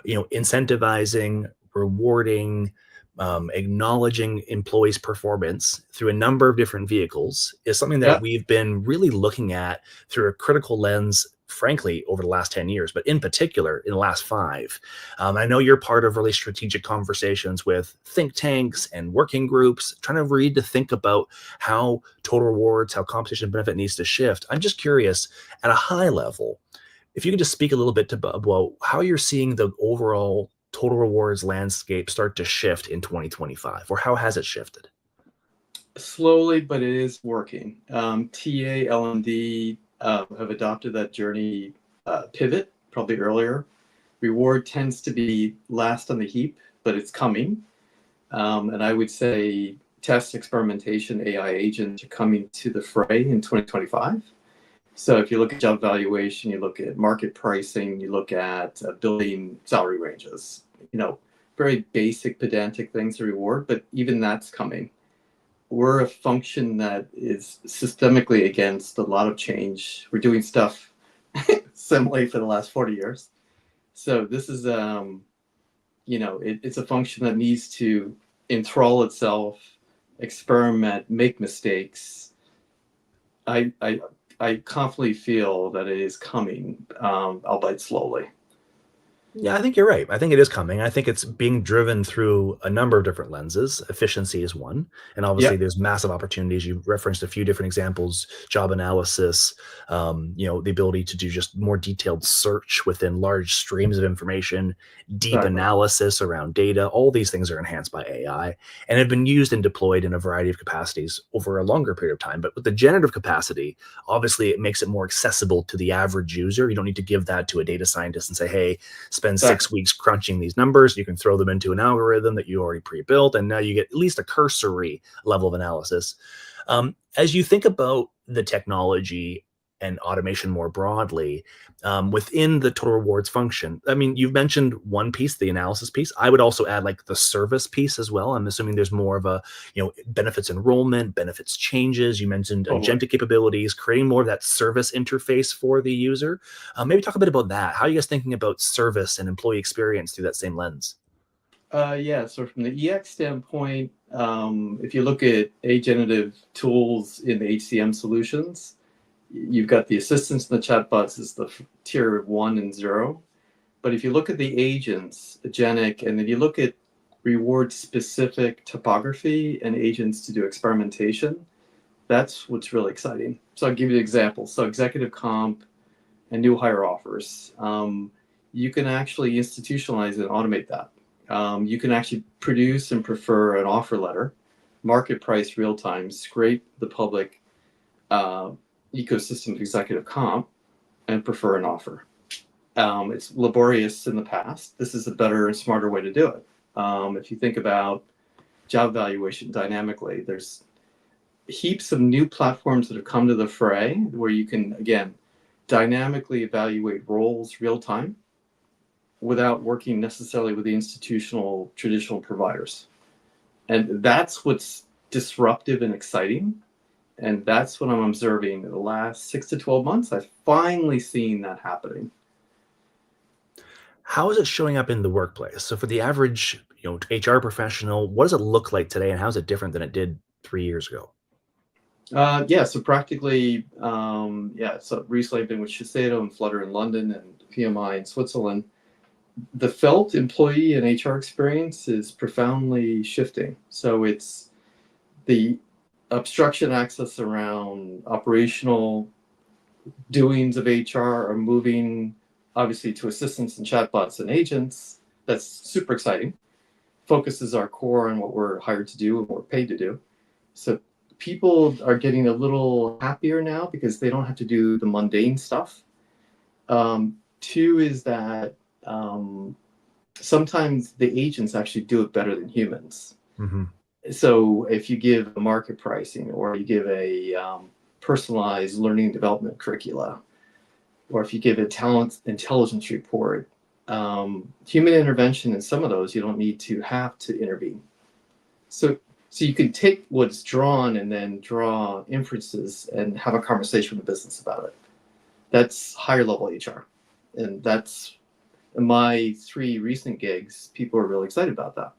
incentivizing, rewarding, acknowledging employees' performance through a number of different vehicles is something that we've been really looking at through a critical lens, frankly, over the last 10 years, but in particular in the last 5. I know you're part of really strategic conversations with think tanks and working groups, trying to think about how total rewards, how compensation and benefit needs to shift. I'm just curious, at a high level, if you could just speak a little bit about how you're seeing the overall total rewards landscape start to shift in 2025, or how has it shifted? Slowly, but it is working. TA, L&D have adopted that journey pivot probably earlier. Reward tends to be last on the heap, but it's coming. And I would say test, experimentation, AI agents are coming to the fray in 2025. So if you look at job valuation, you look at market pricing, you look at building salary ranges, very basic pedantic things to reward, but even that's coming. We're a function that is systemically against a lot of change. We're doing stuff similarly for the last 40 years. So this is, it's a function that needs to enthrall itself, experiment, make mistakes. I confidently feel that it is coming, albeit slowly. Yeah, I think you're right. I think it is coming. I think it's being driven through a number of different lenses. Efficiency is one. And obviously there's massive opportunities. You referenced a few different examples, job analysis, the ability to do just more detailed search within large streams of information, deep analysis around data. All these things are enhanced by AI and have been used and deployed in a variety of capacities over a longer period of time. But with the generative capacity, obviously it makes it more accessible to the average user. You don't need to give that to a data scientist and say, hey, spend 6 weeks crunching these numbers. You can throw them into an algorithm that you already pre-built, and now you get at least a cursory level of analysis. As you think about the technology and automation more broadly within the total rewards function. I mean, you've mentioned one piece, the analysis piece. I would also add like the service piece as well. I'm assuming there's more of a, benefits enrollment, benefits changes. You mentioned agentic capabilities, creating more of that service interface for the user. Maybe talk a bit about that. How are you guys thinking about service and employee experience through that same lens? Yeah, so from the EX standpoint, if you look at agentive tools in the HCM solutions, you've got the assistants and the chatbots as the tier 1 and 0. But if you look at the agents, agentic, and then you look at reward-specific topography and agents to do experimentation, that's what's really exciting. So I'll give you an example. So executive comp and new hire offers, you can actually institutionalize and automate that. You can actually produce and prefer an offer letter, market price real time, scrape the public ecosystem of executive comp, and prefer an offer. It's laborious in the past. This is a better and smarter way to do it. If you think about job valuation dynamically, there's heaps of new platforms that have come to the fray where you can, again, dynamically evaluate roles real time without working necessarily with the institutional traditional providers. And that's what's disruptive and exciting. And that's what I'm observing in the last 6 to 12 months. I've finally seen that happening. How is it showing up in the workplace? So for the average, HR professional, what does it look like today, and how is it different than it did 3 years ago? So practically, so recently I've been with Shiseido and Flutter in London and PMI in Switzerland. The felt employee and HR experience is profoundly shifting. So it's the obstruction access around operational doings of HR are moving obviously to assistants and chatbots and agents. That's super exciting. Focuses our core on what we're hired to do and what we're paid to do. So people are getting a little happier now because they don't have to do the mundane stuff. Two is that sometimes the agents actually do it better than humans. Mm-hmm. So if you give a market pricing, or you give a personalized learning and development curricula, or if you give a talent intelligence report, human intervention in some of those, you don't need to have to intervene. So you can take what's drawn and then draw inferences and have a conversation with the business about it. That's higher level HR. And that's in my 3 recent gigs, people are really excited about that.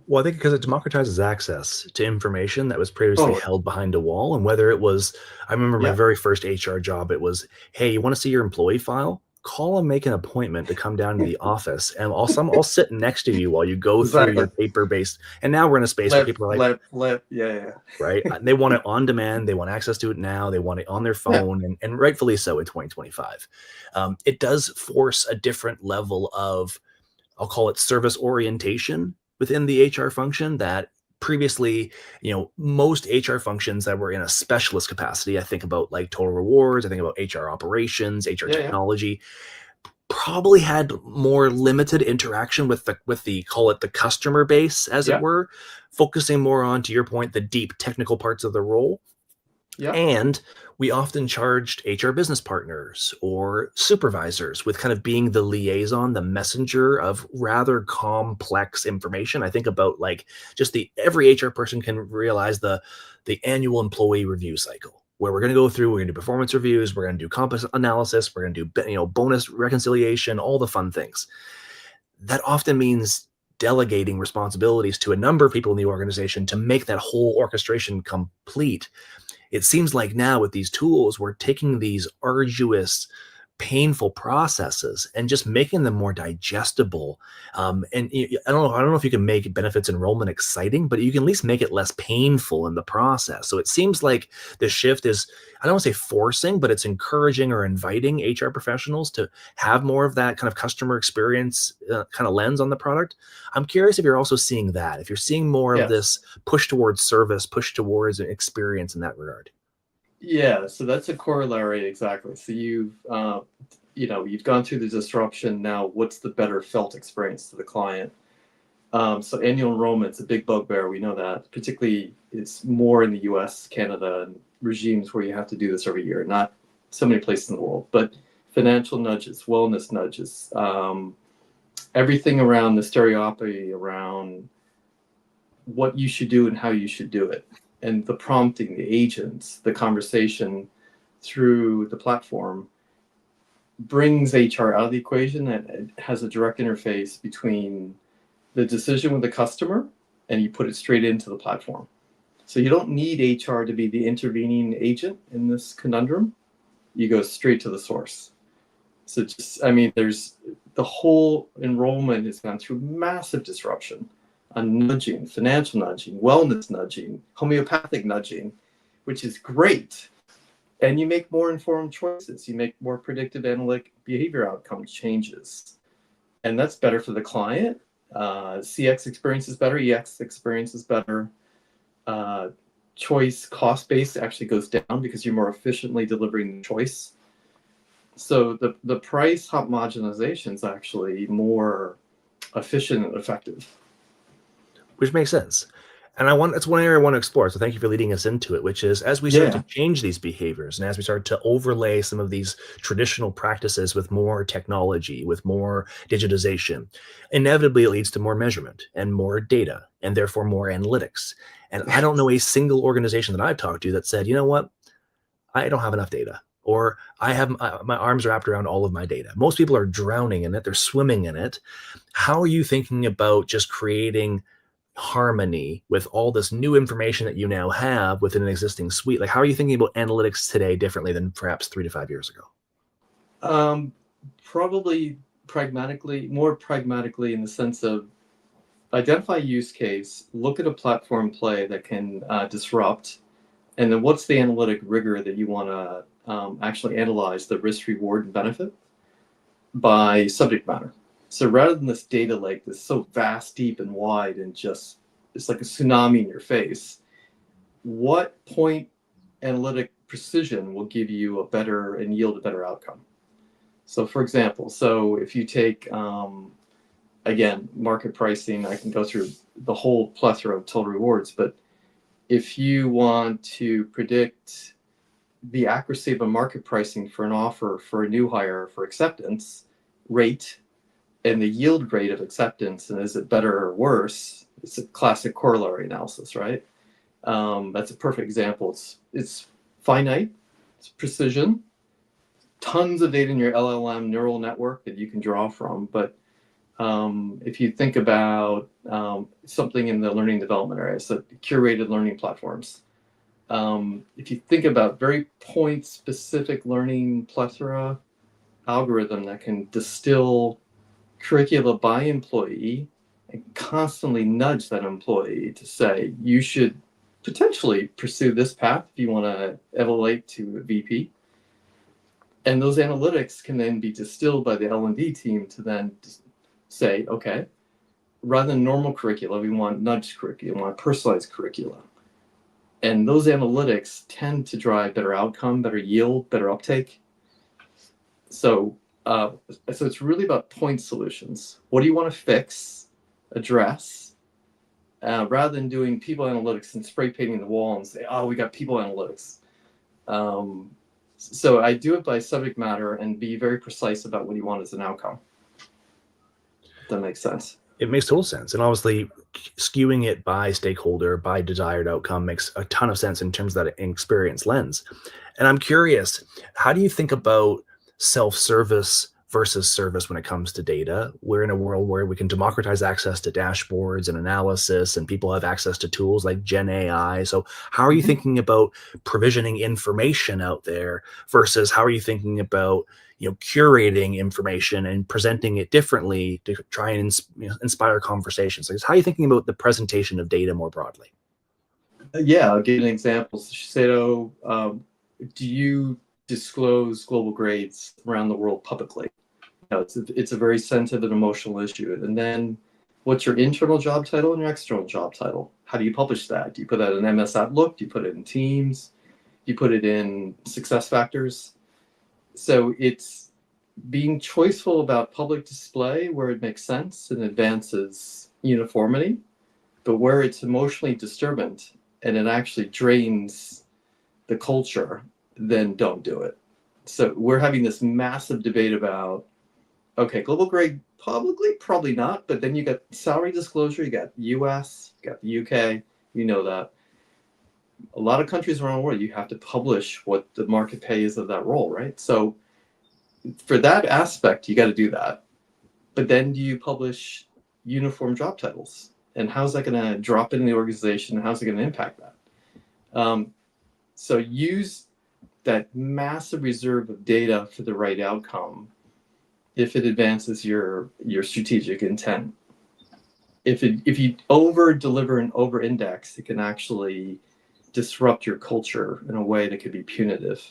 Well, I think because it democratizes access to information that was previously held behind a wall. And whether it was, I remember my very first HR job, it was, hey, you want to see your employee file? Call and make an appointment to come down to the office, and I'll sit next to you while you go through your paper-based. And now we're in a space where people are like, right? They want it on demand. They want access to it now. They want it on their phone, and rightfully so in 2025. It does force a different level of, I'll call it service orientation within the HR function that previously, most HR functions that were in a specialist capacity, I think about like total rewards, I think about HR operations, HR technology, probably had more limited interaction with the call it the customer base, as it were, focusing more on, to your point, the deep technical parts of the role. And we often charged HR business partners or supervisors with kind of being the liaison, the messenger of rather complex information. I think about like just every HR person can realize the annual employee review cycle, where we're going to go through, we're going to do performance reviews, we're going to do comp analysis, we're going to do bonus reconciliation, all the fun things. That often means delegating responsibilities to a number of people in the organization to make that whole orchestration complete. It seems like now with these tools, we're taking these arduous, painful processes and just making them more digestible. And I don't know if you can make benefits enrollment exciting, but you can at least make it less painful in the process. So it seems like the shift is, I don't want to say forcing, but it's encouraging or inviting HR professionals to have more of that kind of customer experience kind of lens on the product. I'm curious if you're also seeing that, if you're seeing more of this push towards service, push towards experience in that regard. Yeah, so that's a corollary, exactly. So you've gone through the disruption. Now, what's the better felt experience to the client? So annual enrollment's a big bugbear. We know that. Particularly, it's more in the U.S., Canada, and regimes where you have to do this every year. Not so many places in the world, but financial nudges, wellness nudges, everything around the stereotypy around what you should do and how you should do it, and the prompting, the agents, the conversation through the platform brings HR out of the equation, and it has a direct interface between the decision with the customer and you put it straight into the platform. So you don't need HR to be the intervening agent in this conundrum. You go straight to the source. So just, I mean, there's the whole enrollment has gone through massive disruption on nudging, financial nudging, wellness nudging, homeopathic nudging, which is great. And you make more informed choices. You make more predictive analytic behavior outcome changes. And that's better for the client. CX experience is better, EX experience is better. Choice cost base actually goes down because you're more efficiently delivering the choice. So the price homogenization is actually more efficient and effective. Which makes sense. And it's one area I want to explore. So thank you for leading us into it, which is as we start to change these behaviors and as we start to overlay some of these traditional practices with more technology, with more digitization, inevitably it leads to more measurement and more data and therefore more analytics. And I don't know a single organization that I've talked to that said, you know what, I don't have enough data, or I have my arms wrapped around all of my data. Most people are drowning in it. They're swimming in it. How are you thinking about just creating harmony with all this new information that you now have within an existing suite? Like, how are you thinking about analytics today differently than perhaps 3 to 5 years ago? Probably more pragmatically in the sense of identify use case, look at a platform play that can disrupt, and then what's the analytic rigor that you want to actually analyze the risk, reward, and benefit by subject matter. So rather than this data lake that's so vast, deep, and wide, and just it's like a tsunami in your face, what point analytic precision will give you a better and yield a better outcome? So for example, if you take, again, market pricing, I can go through the whole plethora of total rewards, but if you want to predict the accuracy of a market pricing for an offer for a new hire for acceptance rate, and the yield rate of acceptance, and is it better or worse? It's a classic corollary analysis, right? That's a perfect example. It's finite, it's precision, tons of data in your LLM neural network that you can draw from. But if you think about something in the learning development area, so curated learning platforms, if you think about very point-specific learning plethora algorithm that can distill curricula by employee and constantly nudge that employee to say, you should potentially pursue this path if you want to elevate to a VP. And those analytics can then be distilled by the L&D team to then say, okay, rather than normal curricula, we want nudged curricula, we want personalized curricula. And those analytics tend to drive better outcome, better yield, better uptake. So it's really about point solutions. What do you want to fix, address, rather than doing people analytics and spray painting the wall and say, oh, we got people analytics. So I do it by subject matter and be very precise about what you want as an outcome. If that makes sense. It makes total sense. And obviously skewing it by stakeholder, by desired outcome makes a ton of sense in terms of that experience lens. And I'm curious, how do you think about self-service versus service when it comes to data? We're in a world where we can democratize access to dashboards and analysis, and people have access to tools like Gen AI. So how are you thinking about provisioning information out there versus how are you thinking about curating information and presenting it differently to try and inspire conversations? Like, how are you thinking about the presentation of data more broadly? Yeah, I'll give you an example. Shiseido, do you disclose global grades around the world publicly? It's a very sensitive and emotional issue. And then what's your internal job title and your external job title? How do you publish that? Do you put that in MS Outlook? Do you put it in Teams? Do you put it in SuccessFactors? So it's being choiceful about public display where it makes sense and advances uniformity, but where it's emotionally disturbant and it actually drains the culture, then don't do it. So we're having this massive debate about, okay, global grade publicly, probably not, but then you got salary disclosure, you got US, you got the UK, you know that. A lot of countries around the world, you have to publish what the market pay is of that role, right? So for that aspect, you got to do that. But then do you publish uniform job titles? And how's that going to drop in the organization? How's it going to impact that? So use that massive reserve of data for the right outcome if it advances your strategic intent. If you over deliver and over index, it can actually disrupt your culture in a way that could be punitive.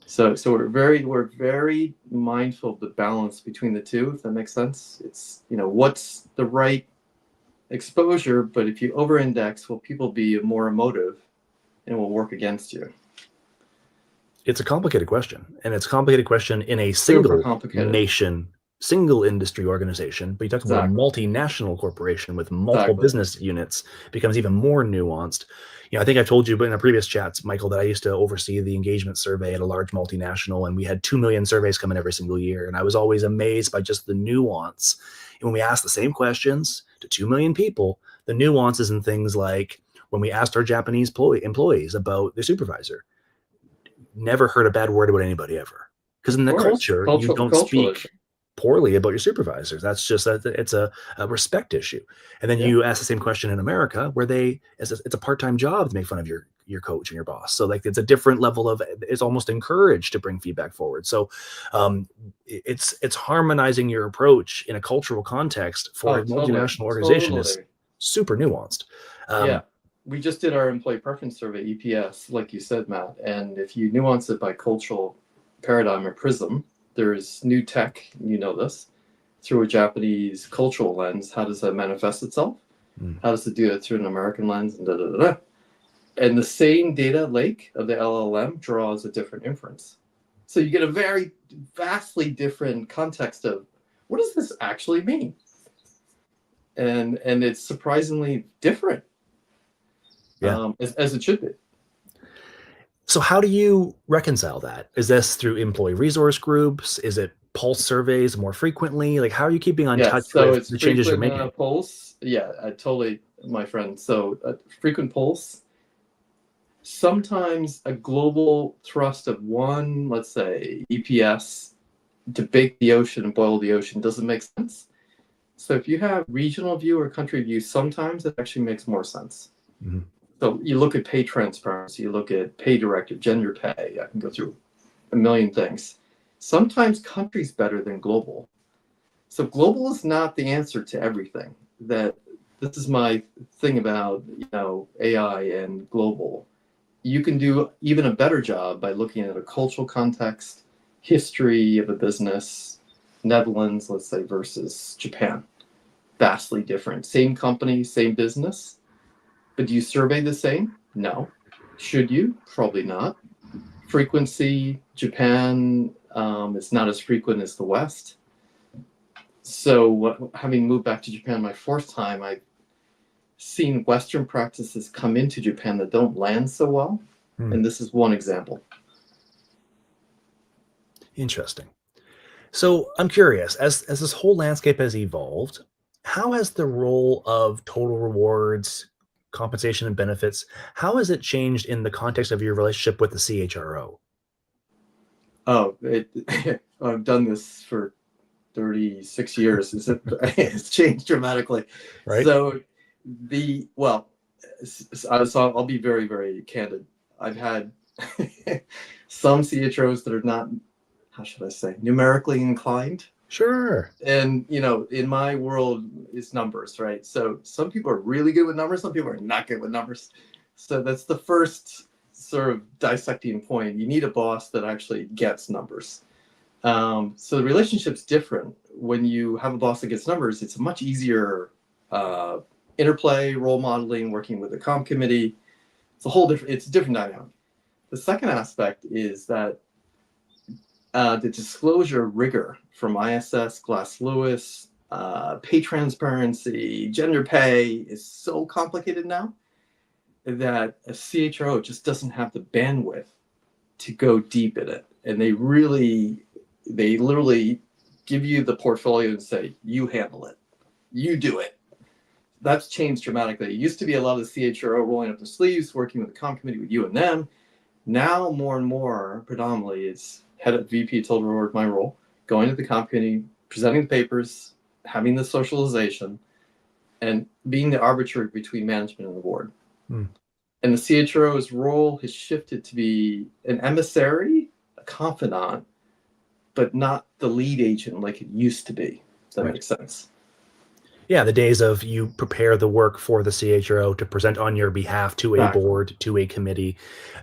So we're very mindful of the balance between the two, if that makes sense. It's, what's the right exposure, but if you over index, will people be more emotive and will work against you? It's a complicated question, and it's a complicated question in a single nation, single industry organization. But you talk about a multinational corporation with multiple business units, becomes even more nuanced. I think I've told you in our previous chats, Michael, that I used to oversee the engagement survey at a large multinational, and we had 2 million surveys come in every single year. And I was always amazed by just the nuance. And when we asked the same questions to 2 million people, the nuances in things like when we asked our Japanese employees about their supervisor, never heard a bad word about anybody ever. Because in the culture, you don't speak poorly about your supervisors. That's just it's a respect issue. And then you ask the same question in America, where it's a part-time job to make fun of your coach and your boss. So like it's a different level of, it's almost encouraged to bring feedback forward. So it's harmonizing your approach in a cultural context for a multinational organization is super nuanced. We just did our employee preference survey, EPS, like you said, Matt. And if you nuance it by cultural paradigm or prism, there's new tech, you know this, through a Japanese cultural lens. How does that manifest itself? How does it do it through an American lens? And And the same data lake of the LLM draws a different inference. So you get a very vastly different context of what does this actually mean? And it's surprisingly different, as it should be. So how do you reconcile that? Is this through employee resource groups? Is it pulse surveys more frequently? Like, how are you keeping on touch with the changes you're making? Pulse, totally, my friend. So frequent pulse. Sometimes a global thrust of one, let's say, EPS to bake the ocean and boil the ocean doesn't make sense. So if you have regional view or country view, sometimes it actually makes more sense. Mm-hmm. So you look at pay transparency, you look at pay directive, gender pay. I can go through a million things. Sometimes country's better than global. So global is not the answer to everything. This is my thing about AI and global. You can do even a better job by looking at a cultural context, history of a business, Netherlands, let's say, versus Japan. Vastly different. Same company, same business. But do you survey the same? No. Should you? Probably not. Frequency, Japan is not as frequent as the West. So having moved back to Japan my fourth time, I've seen Western practices come into Japan that don't land so well. And this is one example. Interesting. So I'm curious, as this whole landscape has evolved, how has the role of total rewards, compensation and benefits, how has it changed in the context of your relationship with the CHRO? I've done this for 36 years. It's changed dramatically. Right. So I'll be very, very candid. I've had some CHROs that are not, how should I say, numerically inclined. Sure. And, in my world, it's numbers, right? So some people are really good with numbers. Some people are not good with numbers. So that's the first sort of dissecting point. You need a boss that actually gets numbers. So the relationship's different. When you have a boss that gets numbers, it's a much easier interplay, role modeling, working with the comp committee. It's a different dynamic. The second aspect is that the disclosure rigor from ISS, Glass Lewis, pay transparency, gender pay is so complicated now that a CHRO just doesn't have the bandwidth to go deep in it. And they literally give you the portfolio and say, you handle it, you do it. That's changed dramatically. It used to be a lot of the CHRO rolling up their sleeves, working with the comp committee, with you and them. Now, more and more, predominantly, it's head of VP total reward, my role, going to the comp committee, presenting the papers, having the socialization, and being the arbiter between management and the board. And the CHRO's role has shifted to be an emissary, a confidant, but not the lead agent like it used to be. If that makes sense. Yeah, the days of you prepare the work for the CHRO to present on your behalf to a board, to a committee.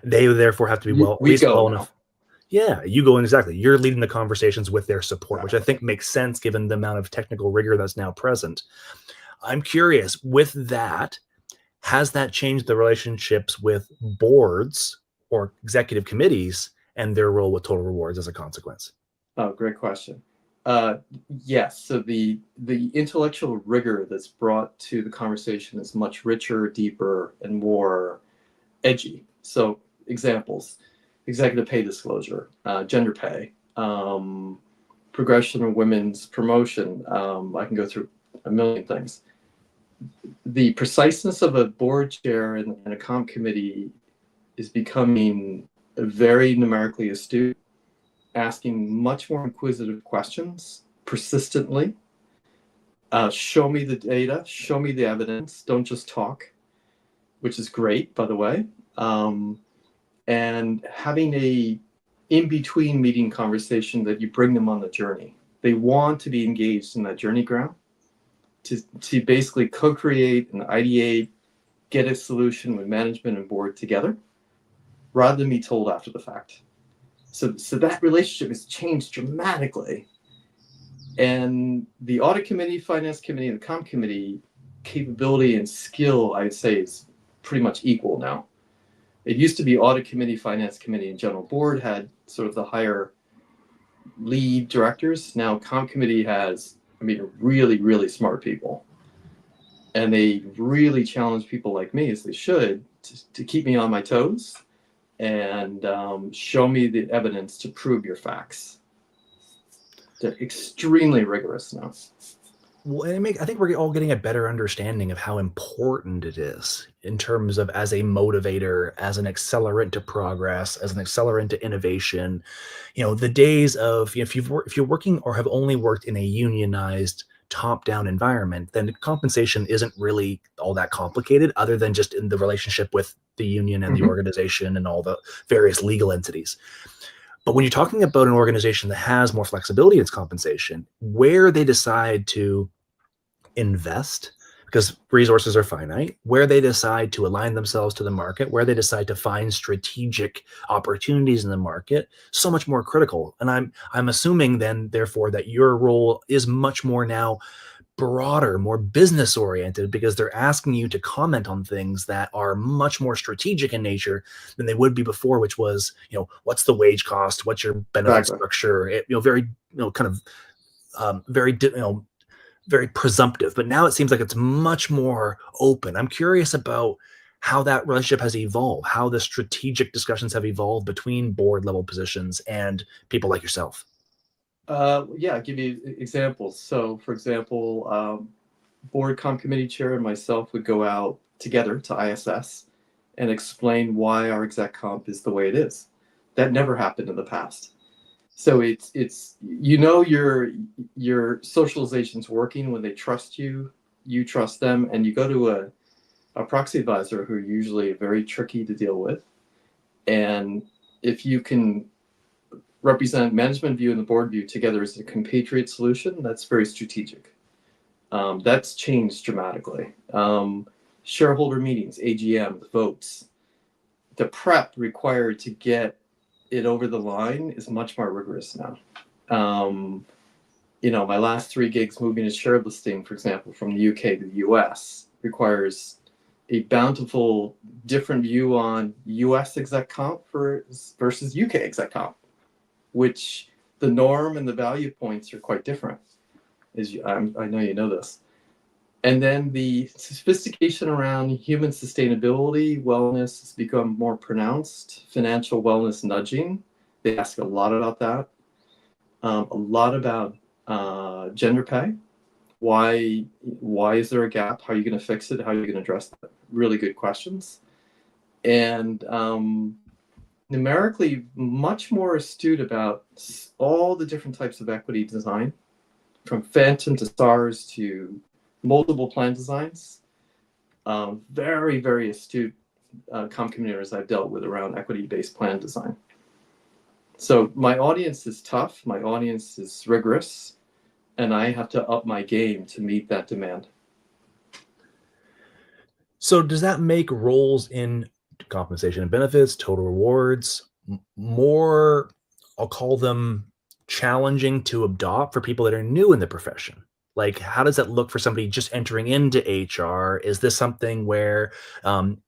They therefore have to be well enough. Yeah, you go in exactly. You're leading the conversations with their support, which I think makes sense given the amount of technical rigor that's now present. I'm curious, with that, has that changed the relationships with boards or executive committees and their role with total rewards as a consequence? Oh, great question. Yes. So the intellectual rigor that's brought to the conversation is much richer, deeper, and more edgy. So examples: executive pay disclosure, gender pay, progression of women's promotion. I can go through a million things. The preciseness of a board chair and a comp committee is becoming very numerically astute, asking much more inquisitive questions persistently. Show me the data, show me the evidence, don't just talk, which is great, by the way. And having a in-between meeting conversation that you bring them on the journey. They want to be engaged in that journey ground to basically co-create and ideate, get a solution with management and board together, rather than be told after the fact. So that relationship has changed dramatically. And the audit committee, finance committee, and the comp committee capability and skill, I'd say, is pretty much equal now. It used to be audit committee, finance committee, and general board had sort of the higher lead directors. Now comp committee has, really, really smart people. And they really challenge people like me, as they should, to keep me on my toes and show me the evidence to prove your facts. They're extremely rigorous now. Well, and I think we're all getting a better understanding of how important it is in terms of as a motivator, as an accelerant to progress, as an accelerant to innovation. The days of, if you're working or have only worked in a unionized top-down environment, then compensation isn't really all that complicated, other than just in the relationship with the union and the organization and all the various legal entities. But when you're talking about an organization that has more flexibility in its compensation, where they decide to invest, because resources are finite, where they decide to align themselves to the market, where they decide to find strategic opportunities in the market, so much more critical. And I'm assuming then, therefore, that your role is much more now broader, more business oriented, because they're asking you to comment on things that are much more strategic in nature than they would be before, which was, what's the wage cost, what's your benefit structure, very, very presumptive. But now it seems like it's much more open. I'm curious about how that relationship has evolved, how the strategic discussions have evolved between board level positions and people like yourself. I'll give you examples. So, for example, board comp committee chair and myself would go out together to ISS and explain why our exec comp is the way it is. That never happened in the past. So it's your socialization's working when they trust you, you trust them, and you go to a proxy advisor who are usually very tricky to deal with. And if you can represent management view and the board view together as a compatriot solution, that's very strategic. That's changed dramatically. Shareholder meetings, AGM, votes, the prep required to get it over the line is much more rigorous now. My last 3 gigs moving a share listing, for example, from the UK to the US requires a bountiful different view on US exec comp versus UK exec comp, which the norm and the value points are quite different. I know you know this. And then the sophistication around human sustainability, wellness has become more pronounced. Financial wellness nudging, they ask a lot about that. A lot about gender pay. Why is there a gap? How are you going to fix it? How are you going to address that? Really good questions. And numerically, much more astute about all the different types of equity design, from phantom to stars to multiple plan designs. Very, very astute communicators I've dealt with around equity-based plan design. So my audience is tough, my audience is rigorous, and I have to up my game to meet that demand. So does that make roles in compensation and benefits, total rewards, more, I'll call them, challenging to adopt for people that are new in the profession? Like, how does that look for somebody just entering into HR? Is this something where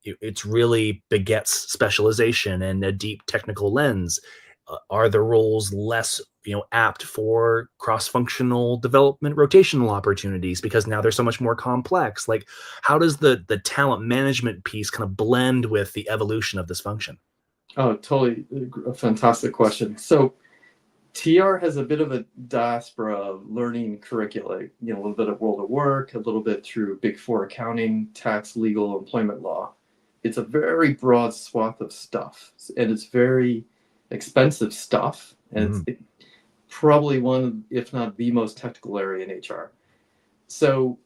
it's really begets specialization and a deep technical lens? Are the roles less, apt for cross-functional development, rotational opportunities because now they're so much more complex? Like, how does the talent management piece kind of blend with the evolution of this function? Oh, totally. A fantastic question. So TR has a bit of a diaspora of learning curricula, a little bit of world of work, a little bit through Big Four accounting, tax, legal, employment law. It's a very broad swath of stuff, and it's very expensive stuff, and it's probably one, if not the most technical area in HR. So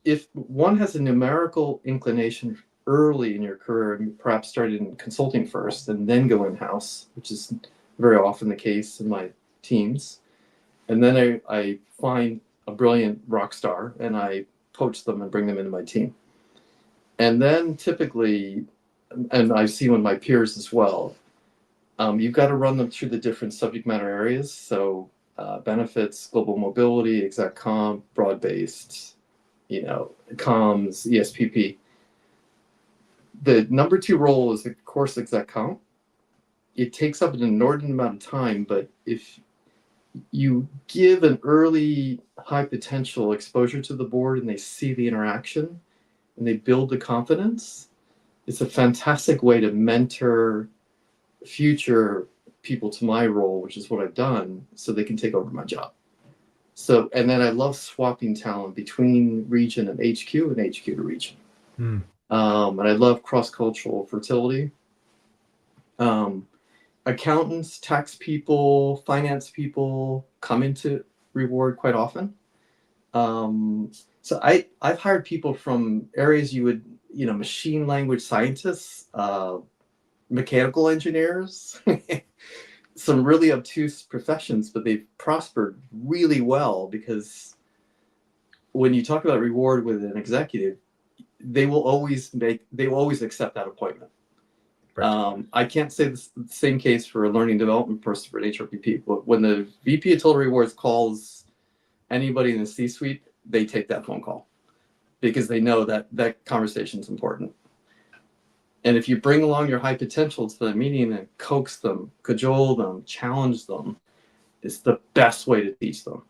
if one has a numerical inclination early in your career, and perhaps started in consulting first and then go in-house, which is very often the case in my teams, and then I find a brilliant rock star and I poach them and bring them into my team. And then typically, and I've seen with my peers as well, you've got to run them through the different subject matter areas. So benefits, global mobility, exec comp, broad-based, comms, ESPP. The number 2 role is, of course, exec comp. It takes up an inordinate amount of time, but if you give an early high potential exposure to the board and they see the interaction and they build the confidence, it's a fantastic way to mentor future people to my role, which is what I've done, so they can take over my job. So, and then I love swapping talent between region and HQ and HQ to region. And I love cross-cultural fertility. Accountants, tax people, finance people come into Reward quite often. So I've hired people from areas you would, machine language scientists, mechanical engineers, some really obtuse professions, but they've prospered really well because when you talk about Reward with an executive, they will always accept that appointment. Right. I can't say the same case for a learning development person for an HRBP, but when the VP of Total Rewards calls anybody in the C-suite, they take that phone call because they know that that conversation is important. And if you bring along your high potential to the meeting and coax them, cajole them, challenge them, it's the best way to teach them.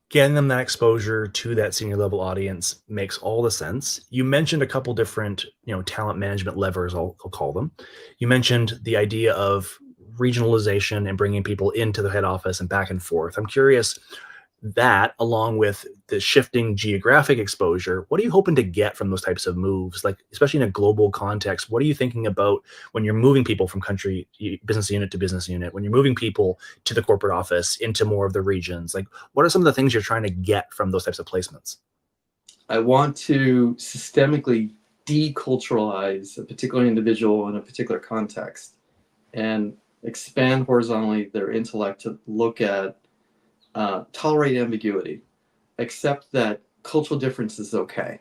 Getting them that exposure to that senior level audience makes all the sense. You mentioned a couple different, talent management levers, I'll call them. You mentioned the idea of regionalization and bringing people into the head office and back and forth. I'm curious, that along with the shifting geographic exposure, what are you hoping to get from those types of moves? Like, especially in a global context, what are you thinking about when you're moving people from country, business unit to business unit, when you're moving people to the corporate office into more of the regions? Like, what are some of the things you're trying to get from those types of placements? I want to systemically deculturalize a particular individual in a particular context and expand horizontally their intellect to look at tolerate ambiguity, accept that cultural difference is okay,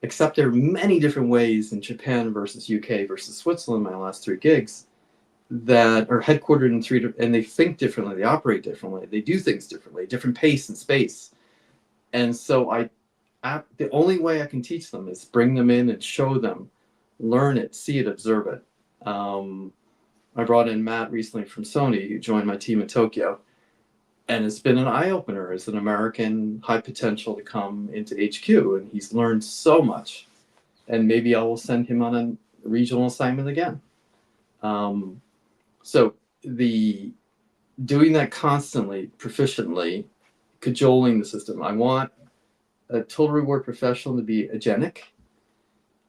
accept there are many different ways in Japan versus UK versus Switzerland, my last 3 gigs, that are headquartered in 3, and they think differently, they operate differently, they do things differently, different pace and space. And so the only way I can teach them is bring them in and show them, learn it, see it, observe it. I brought in Matt recently from Sony, who joined my team in Tokyo. And it's been an eye-opener as an American high potential to come into HQ, and he's learned so much. And maybe I will send him on a regional assignment again. So the doing that constantly, proficiently, cajoling the system. I want a total reward professional to be agentic.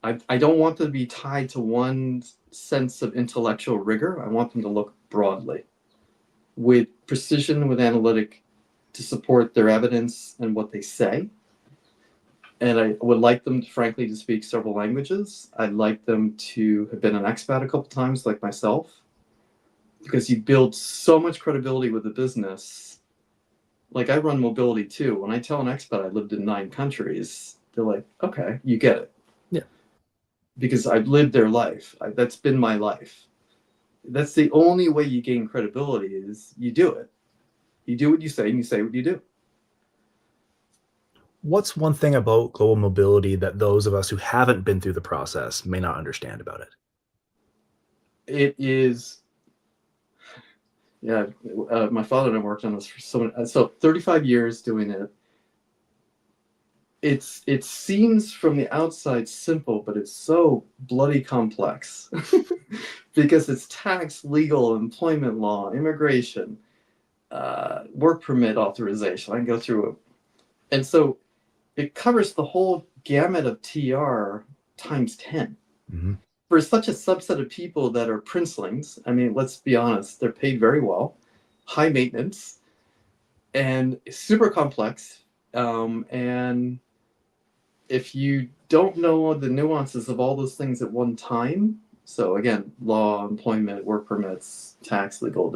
I don't want them to be tied to one sense of intellectual rigor. I want them to look broadly with precision, with analytic to support their evidence and what they say. And I would like them, frankly, to speak several languages. I'd like them to have been an expat a couple times, like myself, because you build so much credibility with the business. Like I run mobility too. When I tell an expat I lived in 9 countries, they're like, okay, you get it. Yeah. Because I've lived their life. That's been my life. That's the only way you gain credibility is you do it. You do what you say and you say what you do. What's one thing about global mobility that those of us who haven't been through the process may not understand about it? It is, yeah, my father and I worked on this for so 35 years doing it. It seems from the outside simple, but it's so bloody complex because it's tax, legal, employment law, immigration, work permit authorization. I can go through it. And so it covers the whole gamut of TR times 10. Mm-hmm. For such a subset of people that are princelings. I mean, let's be honest, they're paid very well, high maintenance, and super complex. And if you don't know the nuances of all those things at one time, so again, law, employment, work permits, tax, legal,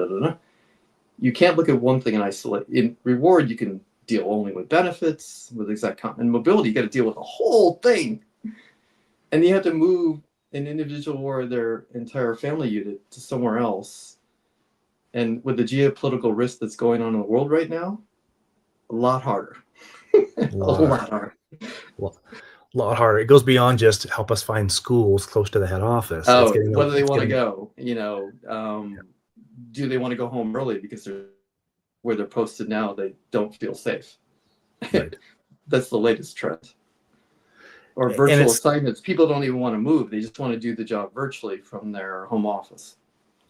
you can't look at one thing and isolate. In reward, you can deal only with benefits, with exact in mobility, you got to deal with the whole thing. And you have to move an individual or their entire family unit to somewhere else. And with the geopolitical risk that's going on in the world right now, a lot harder. A lot harder. A lot harder. It goes beyond just help us find schools close to the head office. Oh, whether they want to go, do they want to go home early because where they're posted now, they don't feel safe. Right. That's the latest trend. Or virtual assignments. People don't even want to move. They just want to do the job virtually from their home office.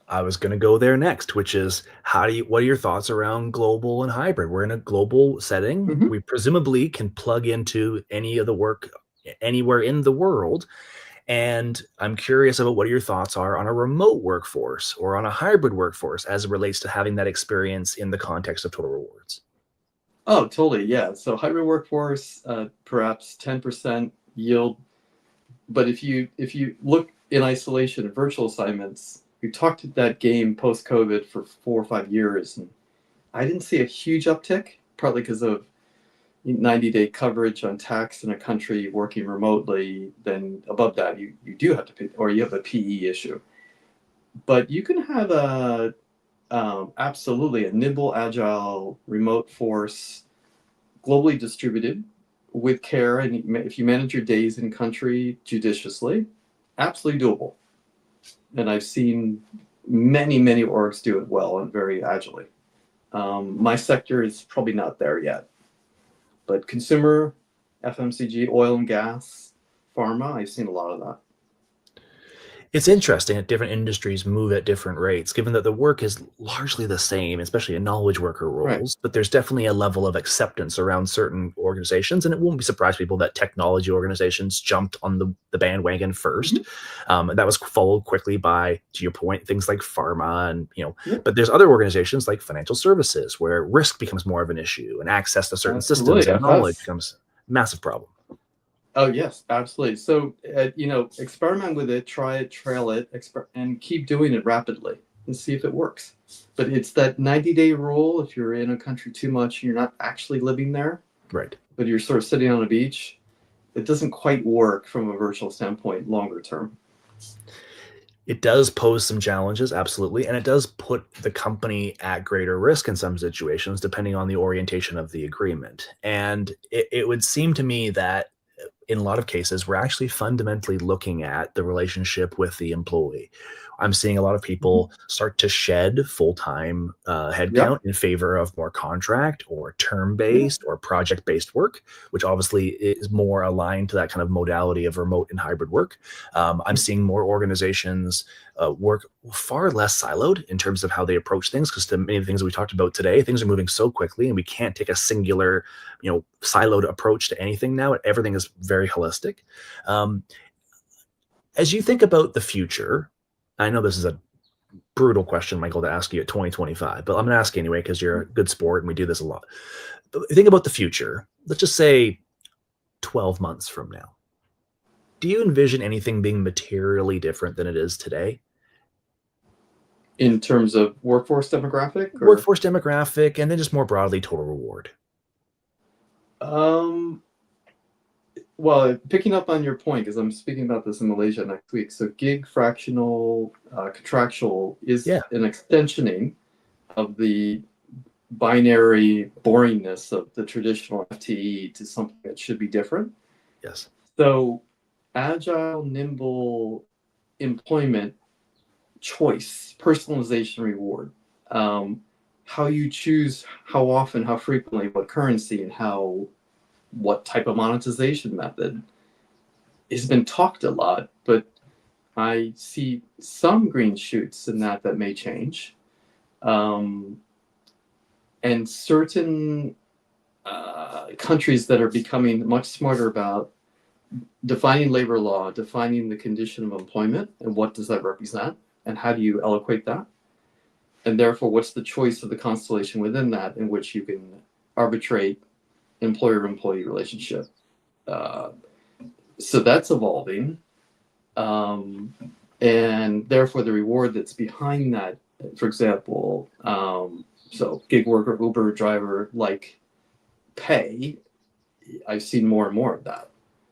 I was going to go there next, which is what are your thoughts around global and hybrid? We're in a global setting. Mm-hmm. We presumably can plug into any of the work anywhere in the world. And I'm curious about what your thoughts are on a remote workforce or on a hybrid workforce as it relates to having that experience in the context of total rewards. Oh, totally. Yeah. So hybrid workforce, perhaps 10% yield. But if you look in isolation at virtual assignments, we talked at that game post-COVID for 4 or 5 years, and I didn't see a huge uptick, partly because of 90-day coverage on tax in a country working remotely. Then above that, you do have to pay, or you have a PE issue. But you can have absolutely a nimble, agile, remote force, globally distributed with care. And if you manage your days in country judiciously, absolutely doable. And I've seen many, many orgs do it well and very agilely. My sector is probably not there yet. But consumer, FMCG, oil and gas, pharma, I've seen a lot of that. It's interesting that different industries move at different rates, given that the work is largely the same, especially in knowledge worker roles, right. But there's definitely a level of acceptance around certain organizations. And it won't be surprised people that technology organizations jumped on the bandwagon first. Mm-hmm. That was followed quickly by, to your point, things like pharma and, but there's other organizations like financial services where risk becomes more of an issue and access to certain systems and knowledge becomes a massive problem. Oh, yes, absolutely. So, experiment with it, try it, trail it, and keep doing it rapidly and see if it works. But it's that 90-day rule. If you're in a country too much, you're not actually living there. Right. But you're sort of sitting on a beach. It doesn't quite work from a virtual standpoint longer term. It does pose some challenges, absolutely. And it does put the company at greater risk in some situations, depending on the orientation of the agreement. And it would seem to me that in a lot of cases, we're actually fundamentally looking at the relationship with the employee. I'm seeing a lot of people start to shed full-time headcount in favor of more contract or term-based or project-based work, which obviously is more aligned to that kind of modality of remote and hybrid work. I'm seeing more organizations work far less siloed in terms of how they approach things, because to many of the things that we talked about today, things are moving so quickly and we can't take a singular, siloed approach to anything now. Everything is very holistic. As you think about the future, I know this is a brutal question, Michael, to ask you at 2025, but I'm going to ask anyway because you're a good sport and we do this a lot. But think about the future. Let's just say 12 months from now. Do you envision anything being materially different than it is today? In terms of workforce demographic? Or? Workforce demographic, and then just more broadly, total reward. Well, picking up on your point, because I'm speaking about this in Malaysia next week. So gig, fractional, contractual is an extensioning of the binary boringness of the traditional FTE to something that should be different. Yes. So agile, nimble employment choice, personalization, reward, how you choose, how often, how frequently, what currency, and what type of monetization method has been talked a lot, but I see some green shoots in that may change. And certain countries that are becoming much smarter about defining labor law, defining the condition of employment, and what does that represent, and how do you allocate that? And therefore, what's the choice of the constellation within that in which you can arbitrate employer-employee relationship? So that's evolving. And therefore, the reward that's behind that, for example, so gig worker, Uber driver, like pay, I've seen more and more of that.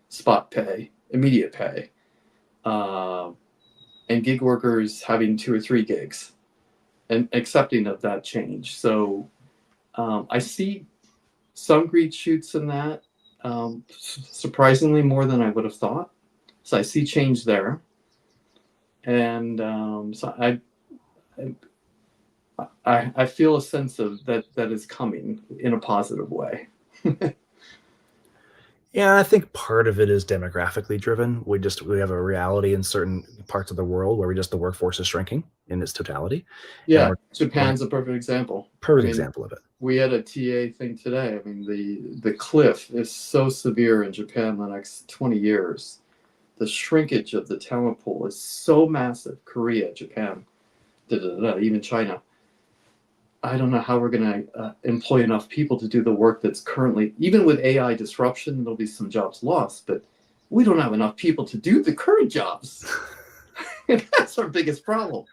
Spot pay, immediate pay, and gig workers having 2 or 3 gigs and accepting of that change. So I see some green shoots in that, surprisingly more than I would have thought. So I see change there. And so I feel a sense of that is coming in a positive way. Yeah, I think part of it is demographically driven. We have a reality in certain parts of the world where the workforce is shrinking in its totality. Yeah, Japan's a perfect example. Example of it. We had a TA thing today. I mean, the cliff is so severe in Japan the next 20 years. The shrinkage of the talent pool is so massive. Korea, Japan, even China. I don't know how we're going to employ enough people to do the work that's currently, even with AI disruption, there'll be some jobs lost, but we don't have enough people to do the current jobs. And that's our biggest problem.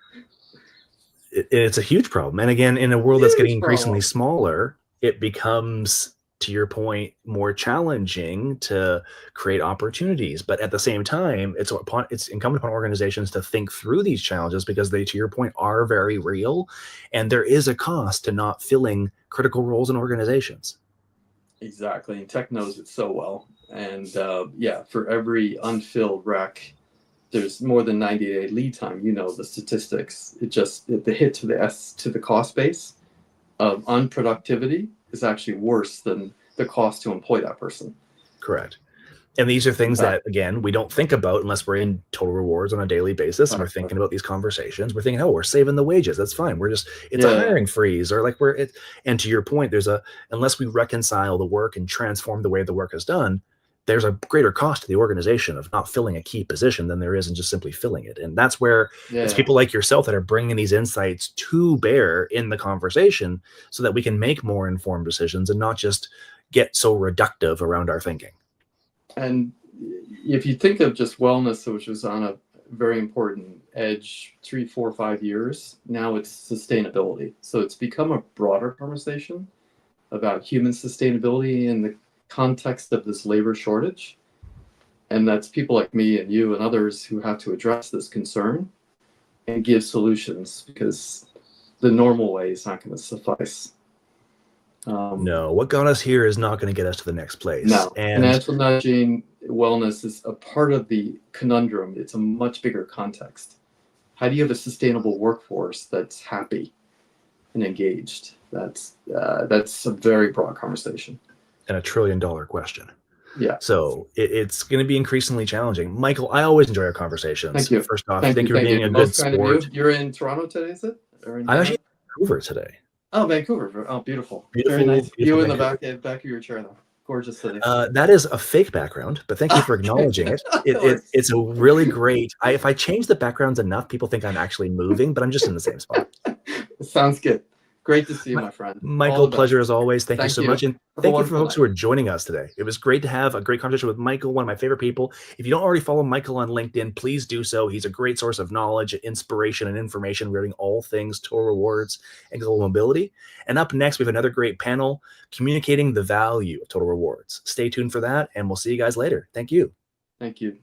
It's a huge problem. And again, in a world that's getting increasingly smaller, it becomes, to your point, more challenging to create opportunities. But at the same time, it's incumbent upon organizations to think through these challenges because they, to your point, are very real. And there is a cost to not filling critical roles in organizations. Exactly. And tech knows it so well. And for every unfilled rec, there's more than 90-day lead time. The statistics. The hit to the cost base of unproductivity is actually worse than the cost to employ that person. Correct. And these are things that, again, we don't think about unless we're in total rewards on a daily basis and we're thinking about these conversations. We're thinking, we're saving the wages. That's fine. It's a hiring freeze, or and to your point, unless we reconcile the work and transform the way the work is done, there's a greater cost to the organization of not filling a key position than there is in just simply filling it. And that's where it's people like yourself that are bringing these insights to bear in the conversation so that we can make more informed decisions and not just get so reductive around our thinking. And if you think of just wellness, which was on a very important edge 3, 4, 5 years, now it's sustainability. So it's become a broader conversation about human sustainability in the context of this labor shortage. And that's people like me and you and others who have to address this concern and give solutions, because the normal way is not going to suffice. No, what got us here is not going to get us to the next place. No, financial nudging, wellness is a part of the conundrum. It's a much bigger context. How do you have a sustainable workforce that's happy and engaged? That's a very broad conversation. And $1 trillion question. Yeah. So it's going to be increasingly challenging. Michael, I always enjoy our conversations. Thank you. First off, Thank thank you you. for being a good Most kind of you. sport. You're in Toronto today, is it? Or in I'm actually Canada? in Vancouver today. Oh, Vancouver. Oh, beautiful. Beautiful, Very nice. beautiful You in the Vancouver. back of your chair, though. Gorgeous city. That is a fake background, but thank you for acknowledging it. It's a really great. If I change the backgrounds enough, people think I'm actually moving, but I'm just in the same spot. Sounds good. Great to see you, my friend. Michael, pleasure as always. Thank you so much. And Have a thank you for wonderful folks night. who are joining us today. It was great to have a great conversation with Michael, one of my favorite people. If you don't already follow Michael on LinkedIn, please do so. He's a great source of knowledge, inspiration, and information regarding all things total rewards and global mobility. And up next, we have another great panel communicating the value of total rewards. Stay tuned for that, and we'll see you guys later. Thank you. Thank you.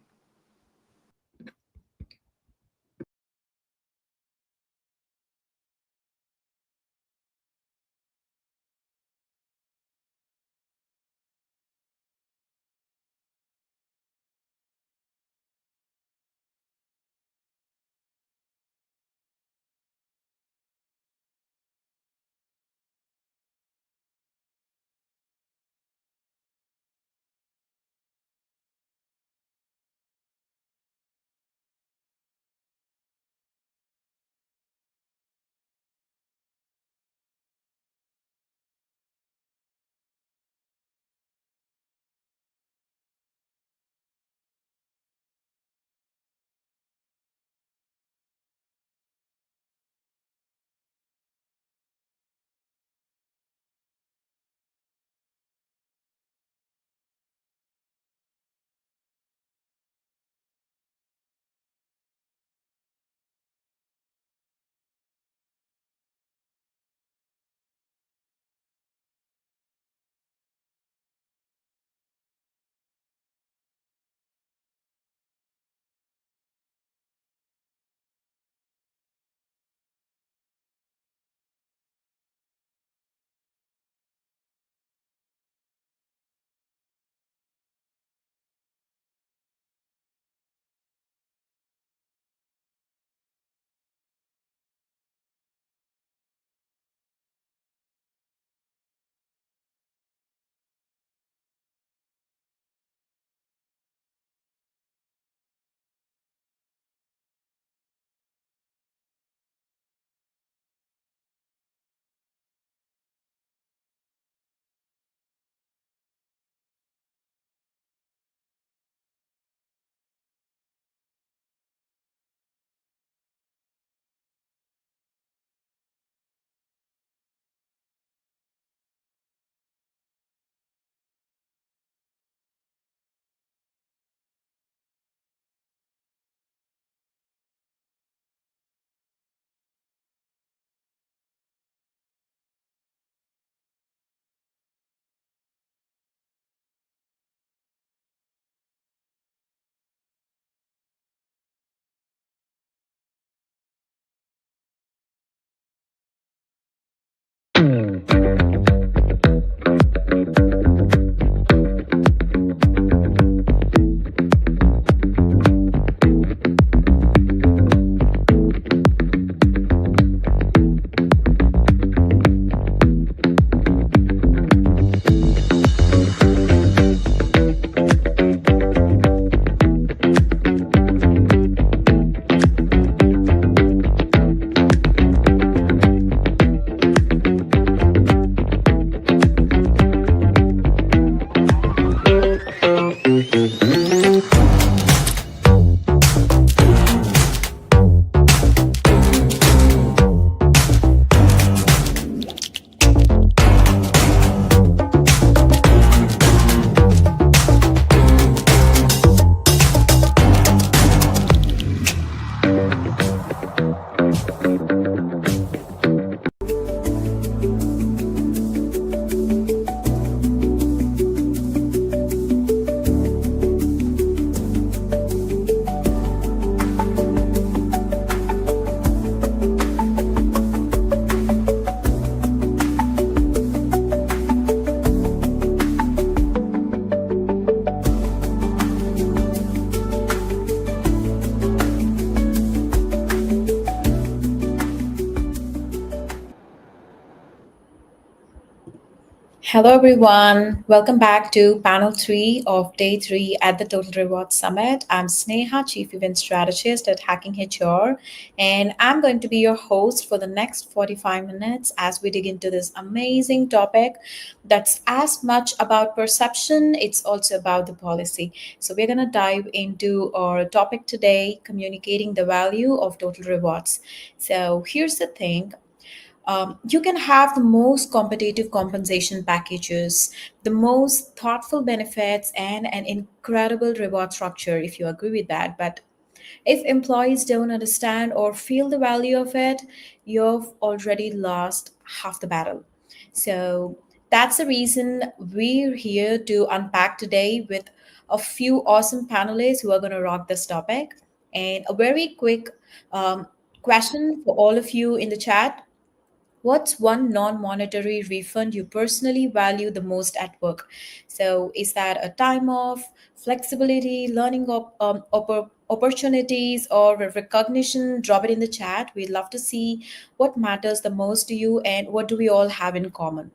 Hello, everyone. Welcome back to panel 3 of day 3 at the Total Rewards Summit. I'm Sneha, Chief Event Strategist at Hacking HR, and I'm going to be your host for the next 45 minutes as we dig into this amazing topic that's as much about perception, it's also about the policy. So, we're going to dive into our topic today communicating the value of total rewards. So, here's the thing, you can have the most competitive compensation packages, the most thoughtful benefits, and an incredible reward structure if you agree with that. But if employees don't understand or feel the value of it, you've already lost half the battle. So that's the reason we're here to unpack today with a few awesome panelists who are going to rock this topic. And a very quick question for all of you in the chat. What's one non monetary refund you personally value the most at work? So, is that a time off, flexibility, learning opportunities, or a recognition? Drop it in the chat. We'd love to see what matters the most to you and what do we all have in common.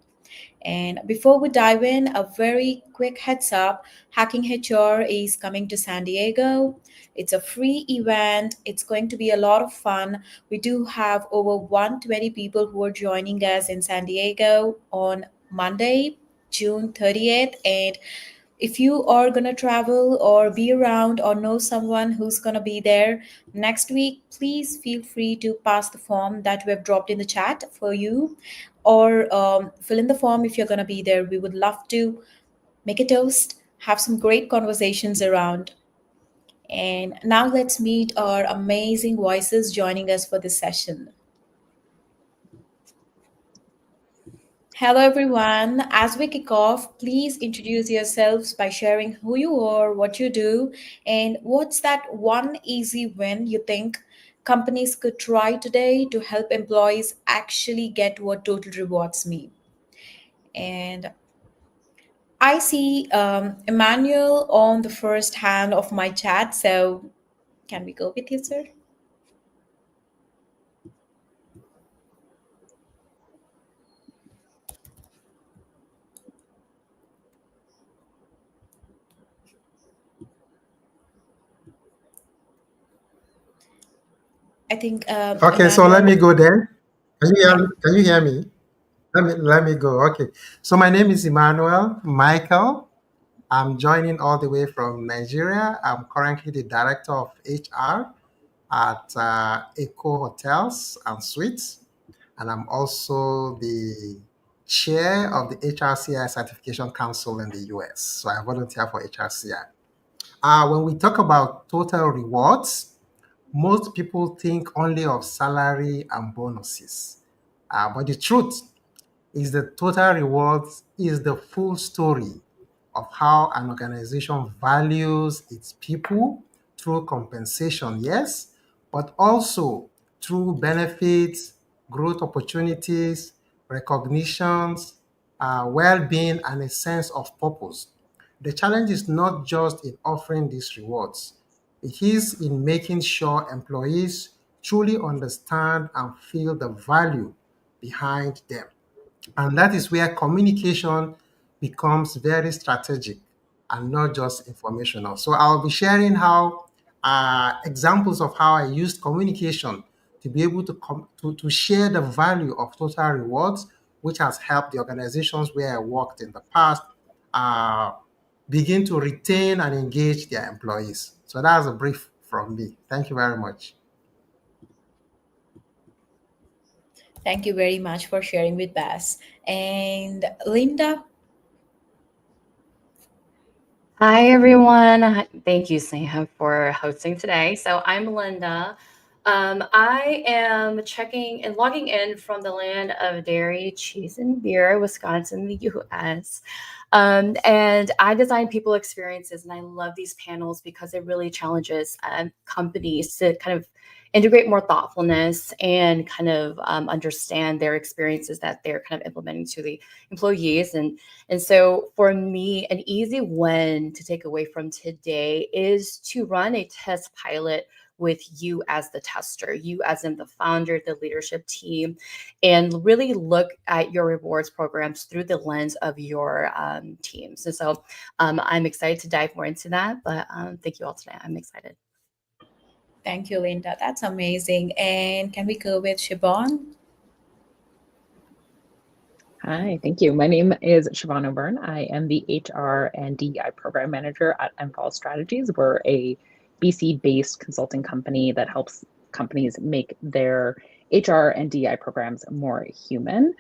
And before we dive in, a very quick heads up, Hacking HR is coming to San Diego. It's a free event. It's going to be a lot of fun. We do have over 120 people who are joining us in San Diego on Monday, June 30th. And if you are going to travel or be around or know someone who's going to be there next week, please feel free to pass the form that we have dropped in the chat for you, or fill in the form if you're going to be there. We would love to make a toast, have some great conversations around. And now let's meet our amazing voices joining us for this session. Hello, everyone. As we kick off, please introduce yourselves by sharing who you are, what you do, and what's that one easy win you think companies could try today to help employees actually get what total rewards mean. And I see Emmanuel on the first hand of my chat. So can we go with you, sir? I think Okay, so let me Emmanuel. go then. Yeah. Can you hear me? Let me go. Okay. So my name is Emmanuel Michael. I'm joining all the way from Nigeria. I'm currently the director of HR at Eco Hotels and Suites, and I'm also the chair of the HRCI Certification Council in the US. So I volunteer for HRCI. When we talk about total rewards, most people think only of salary and bonuses. But the truth is the total rewards is the full story of how an organization values its people through compensation, yes, but also through benefits, growth opportunities, recognitions, well-being, and a sense of purpose. The challenge is not just in offering these rewards, it is in making sure employees truly understand and feel the value behind them. And that is where communication becomes very strategic and not just informational. So I'll be sharing how examples of how I used communication to be able to share the value of total rewards, which has helped the organizations where I worked in the past uh, begin to retain and engage their employees. So that's a brief from me. Thank you very much. Thank you very much for sharing with us. And Linda, Hi, everyone. Thank you, Sneha, for hosting today. So I'm Linda. I am checking and logging in from the land of dairy, cheese, and beer, Wisconsin, the US. And I design people experiences, and I love these panels because it really challenges companies to kind of integrate more thoughtfulness and kind of understand their experiences that they're kind of implementing to the employees. And so for me, an easy win to take away from today is to run a test pilot with you as the tester, you as in the founder, the leadership team, and really look at your rewards programs through the lens of your teams. And so I'm excited to dive more into that, but thank you all today. I'm excited. Thank you, Linda. That's amazing. And can we go with Siobhan? Hi, thank you. My name is Siobhan O'Byrne. I am the HR and DEI program manager at MFAL Strategies. We're a BC-based consulting company that helps companies make their HR and DEI programs more human.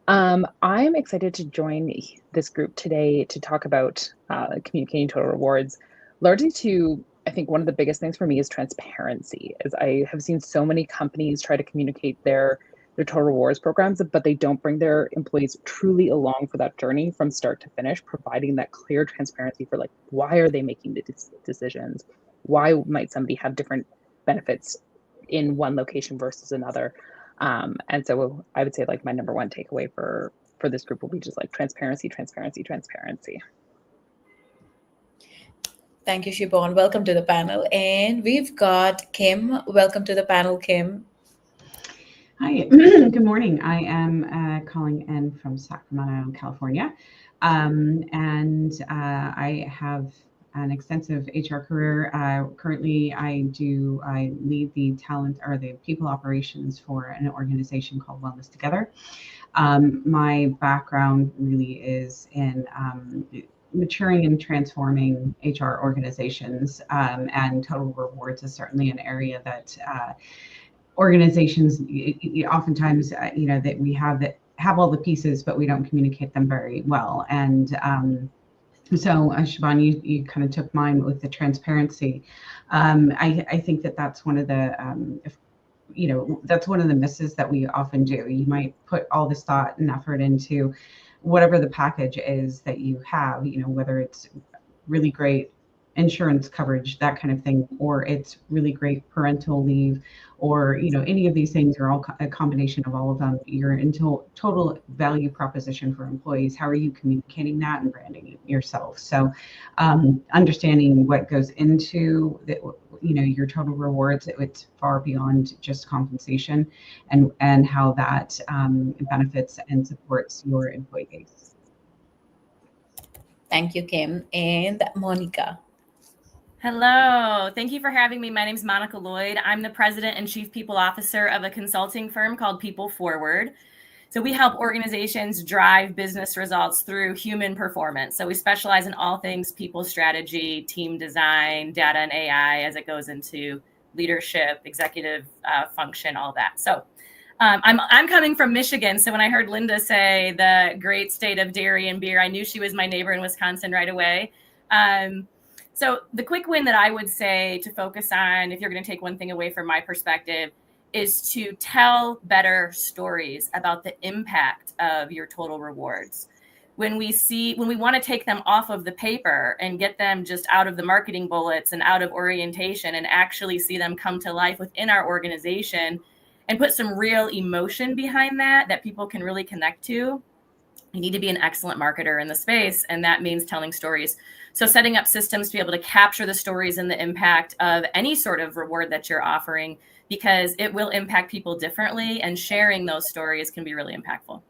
I'm excited to join this group today to talk about communicating total rewards, largely to, I think one of the biggest things for me is transparency, as I have seen so many companies try to communicate their total rewards programs, but they don't bring their employees truly along for that journey from start to finish, providing that clear transparency for like, why are they making the decisions? Why might somebody have different benefits in one location versus another? And so I would say like my number one takeaway for this group will be just like transparency, transparency, transparency. Thank you, Siobhan. Welcome to the panel. And we've got Kim. Welcome to the panel, Kim. Hi, good morning. I am calling in from Sacramento, California, and I have an extensive HR career. Currently, I lead the talent or the people operations for an organization called Wellness Together. My background really is in maturing and transforming HR organizations, and total rewards is certainly an area that organizations oftentimes that we have all the pieces, but we don't communicate them very well. And so Siobhan, you kind of took mine with the transparency. I think that's one of the that's one of the misses that we often do. You might put all this thought and effort into whatever the package is that you have, whether it's really great insurance coverage, that kind of thing, or it's really great parental leave, or any of these things are all a combination of all of them. You're into total value proposition for employees. How are you communicating that and branding yourself? So understanding what goes into your total rewards, it's far beyond just compensation, and how that benefits and supports your employee base. Thank you, Kim. And Monica. Hello, thank you for having me. My name is Monica Lloyd. I'm the president and chief people officer of a consulting firm called People Forward. So we help organizations drive business results through human performance. So we specialize in all things people strategy, team design, data and AI as it goes into leadership, executive function, all that. So I'm coming from Michigan. So when I heard Linda say the great state of dairy and beer, I knew she was my neighbor in Wisconsin right away. So the quick win that I would say to focus on, if you're going to take one thing away from my perspective, is to tell better stories about the impact of your total rewards. When we want to take them off of the paper and get them just out of the marketing bullets and out of orientation and actually see them come to life within our organization and put some real emotion behind that people can really connect to, you need to be an excellent marketer in the space, and that means telling stories. So setting up systems to be able to capture the stories and the impact of any sort of reward that you're offering, because it will impact people differently, and sharing those stories can be really impactful.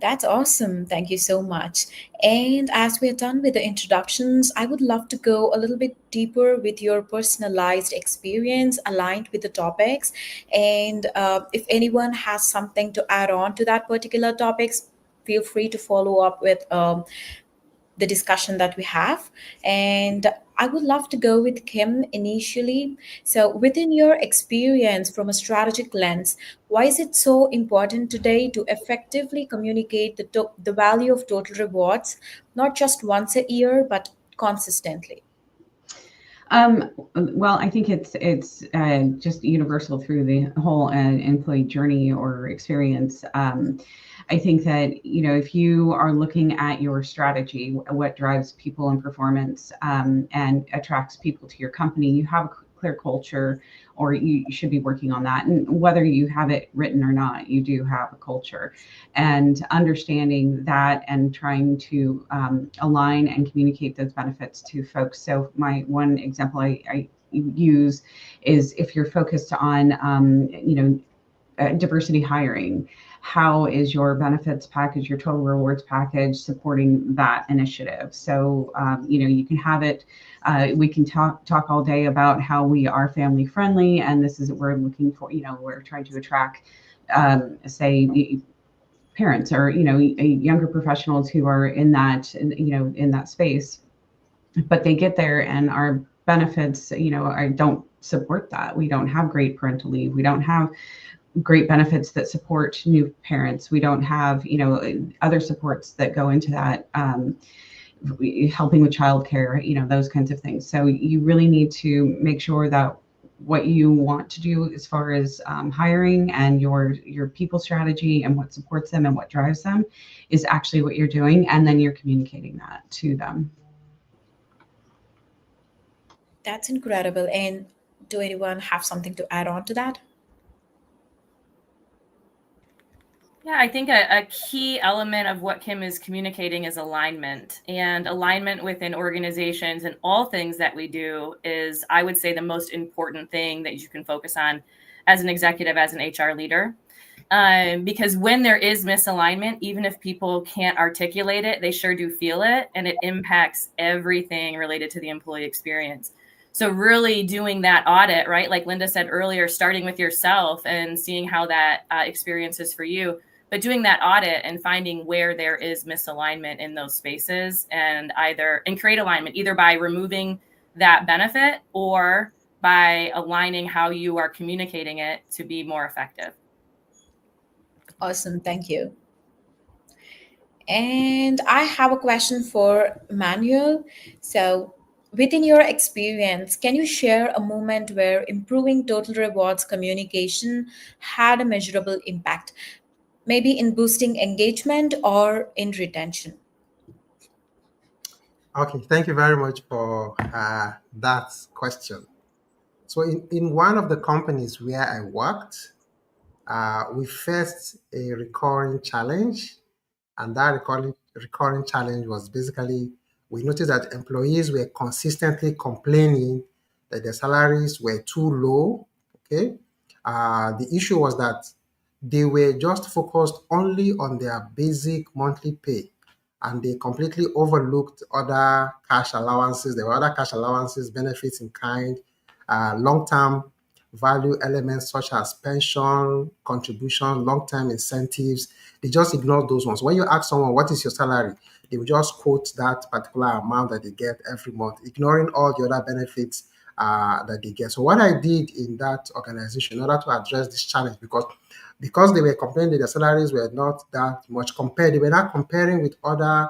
That's awesome. Thank you so much. And as we're done with the introductions, I would love to go a little bit deeper with your personalized experience aligned with the topics. And if anyone has something to add on to that particular topics, feel free to follow up with the discussion that we have. And I would love to go with Kim initially. So within your experience from a strategic lens, why is it so important today to effectively communicate the value of total rewards, not just once a year, but consistently? Well, I think it's just universal through the whole employee journey or experience. I think that, if you are looking at your strategy, what drives people and performance and attracts people to your company, you have a clear culture, or you should be working on that. And whether you have it written or not, you do have a culture. And understanding that and trying to align and communicate those benefits to folks. So my one example, I use is if you're focused on, diversity hiring, how is your benefits package, your total rewards package supporting that initiative? So, you can have it, we can talk all day about how we are family friendly, and this is what we're looking for, we're trying to attract, say, parents or, younger professionals who are in that, in that space, but they get there and our benefits, don't support that. We don't have great parental leave. We don't have great benefits that support new parents. We don't have, other supports that go into that, helping with childcare, those kinds of things. So you really need to make sure that what you want to do as far as hiring and your people strategy and what supports them and what drives them is actually what you're doing, and then you're communicating that to them. That's incredible. And do anyone have something to add on to that? Yeah, I think a key element of what Kim is communicating is alignment. And alignment within organizations and all things that we do is, I would say, the most important thing that you can focus on as an executive, as an HR leader. Because when there is misalignment, even if people can't articulate it, they sure do feel it, and it impacts everything related to the employee experience. So really doing that audit, right? Like Linda said earlier, starting with yourself and seeing how that experience is for you. But doing that audit and finding where there is misalignment in those spaces and create alignment, either by removing that benefit or by aligning how you are communicating it to be more effective. Awesome. Thank you. And I have a question for Manuel. So within your experience, can you share a moment where improving Total Rewards communication had a measurable impact? Maybe in boosting engagement or in retention? Okay, thank you very much for that question. So in one of the companies where I worked, we faced a recurring challenge, and that recurring challenge was basically, we noticed that employees were consistently complaining that their salaries were too low, okay? The issue was that they were just focused only on their basic monthly pay, and they completely overlooked other cash allowances. There were other cash allowances, benefits in kind, long-term value elements such as pension, contribution, long-term incentives. They just ignored those ones. When you ask someone, what is your salary? They will just quote that particular amount that they get every month, ignoring all the other benefits that they get. So what I did in that organization in order to address this challenge, because they were complaining that their salaries were not that much compared, they were not comparing with other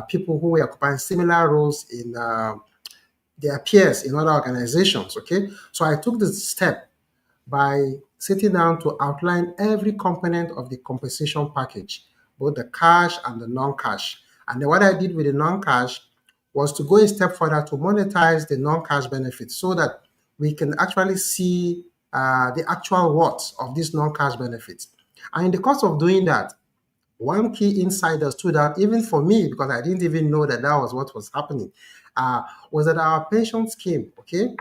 people who were occupying similar roles in their peers in other organizations, okay? So I took this step by sitting down to outline every component of the compensation package, both the cash and the non-cash. And then what I did with the non-cash was to go a step further to monetize the non-cash benefits so that we can actually see the actual worth of these non-cash benefits. And in the course of doing that, one key insight that stood out, even for me, because I didn't even know that that was what was happening, was that our pension scheme, okay,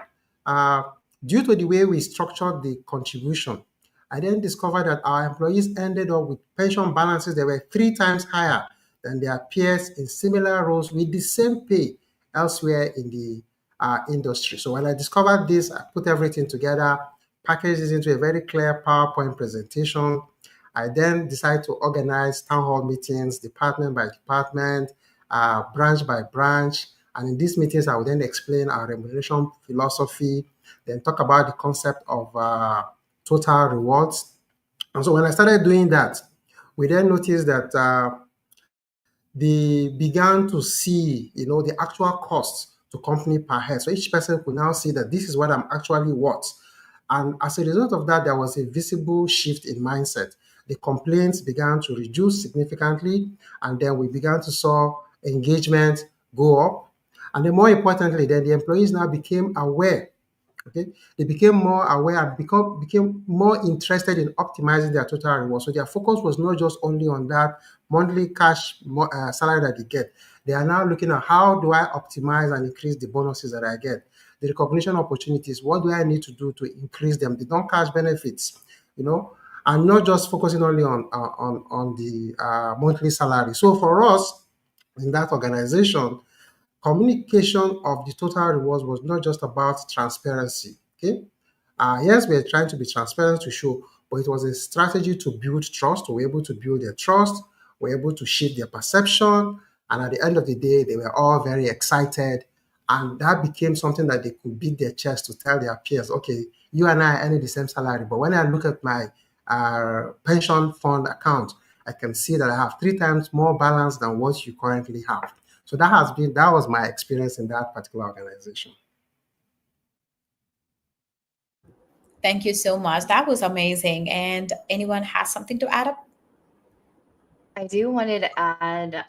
due to the way we structured the contribution, I then discovered that our employees ended up with pension balances that were 3 times higher than their peers in similar roles with the same pay elsewhere in the industry. So when I discovered this, I put everything together, packaged it into a very clear PowerPoint presentation. I then decided to organize town hall meetings, department by department, branch by branch. And in these meetings, I would then explain our remuneration philosophy, then talk about the concept of total rewards. And so when I started doing that, we then noticed that they began to see, the actual costs to company per head. So each person could now see that this is what I'm actually worth. And as a result of that, there was a visible shift in mindset. The complaints began to reduce significantly, and then we began to saw engagement go up. And then more importantly, then the employees now became aware. Okay, they became more aware and became more interested in optimizing their total reward. So their focus was not just only on that monthly cash salary that they get. They are now looking at how do I optimize and increase the bonuses that I get. the recognition opportunities. What do I need to do to increase them? The non-cash benefits, and not just focusing only on the monthly salary. So for us in that organization, communication of the total rewards was not just about transparency. Okay, yes, we're trying to be transparent to show, but it was a strategy to build trust. We were able to build their trust. We were able to shift their perception, and at the end of the day, they were all very excited, and that became something that they could beat their chest to tell their peers, okay, you and I are earning the same salary, but when I look at my pension fund account, I can see that I have 3 times more balance than what you currently have. So that was my experience in that particular organization. Thank you so much. That was amazing. And anyone has something to add up? I do wanted to add,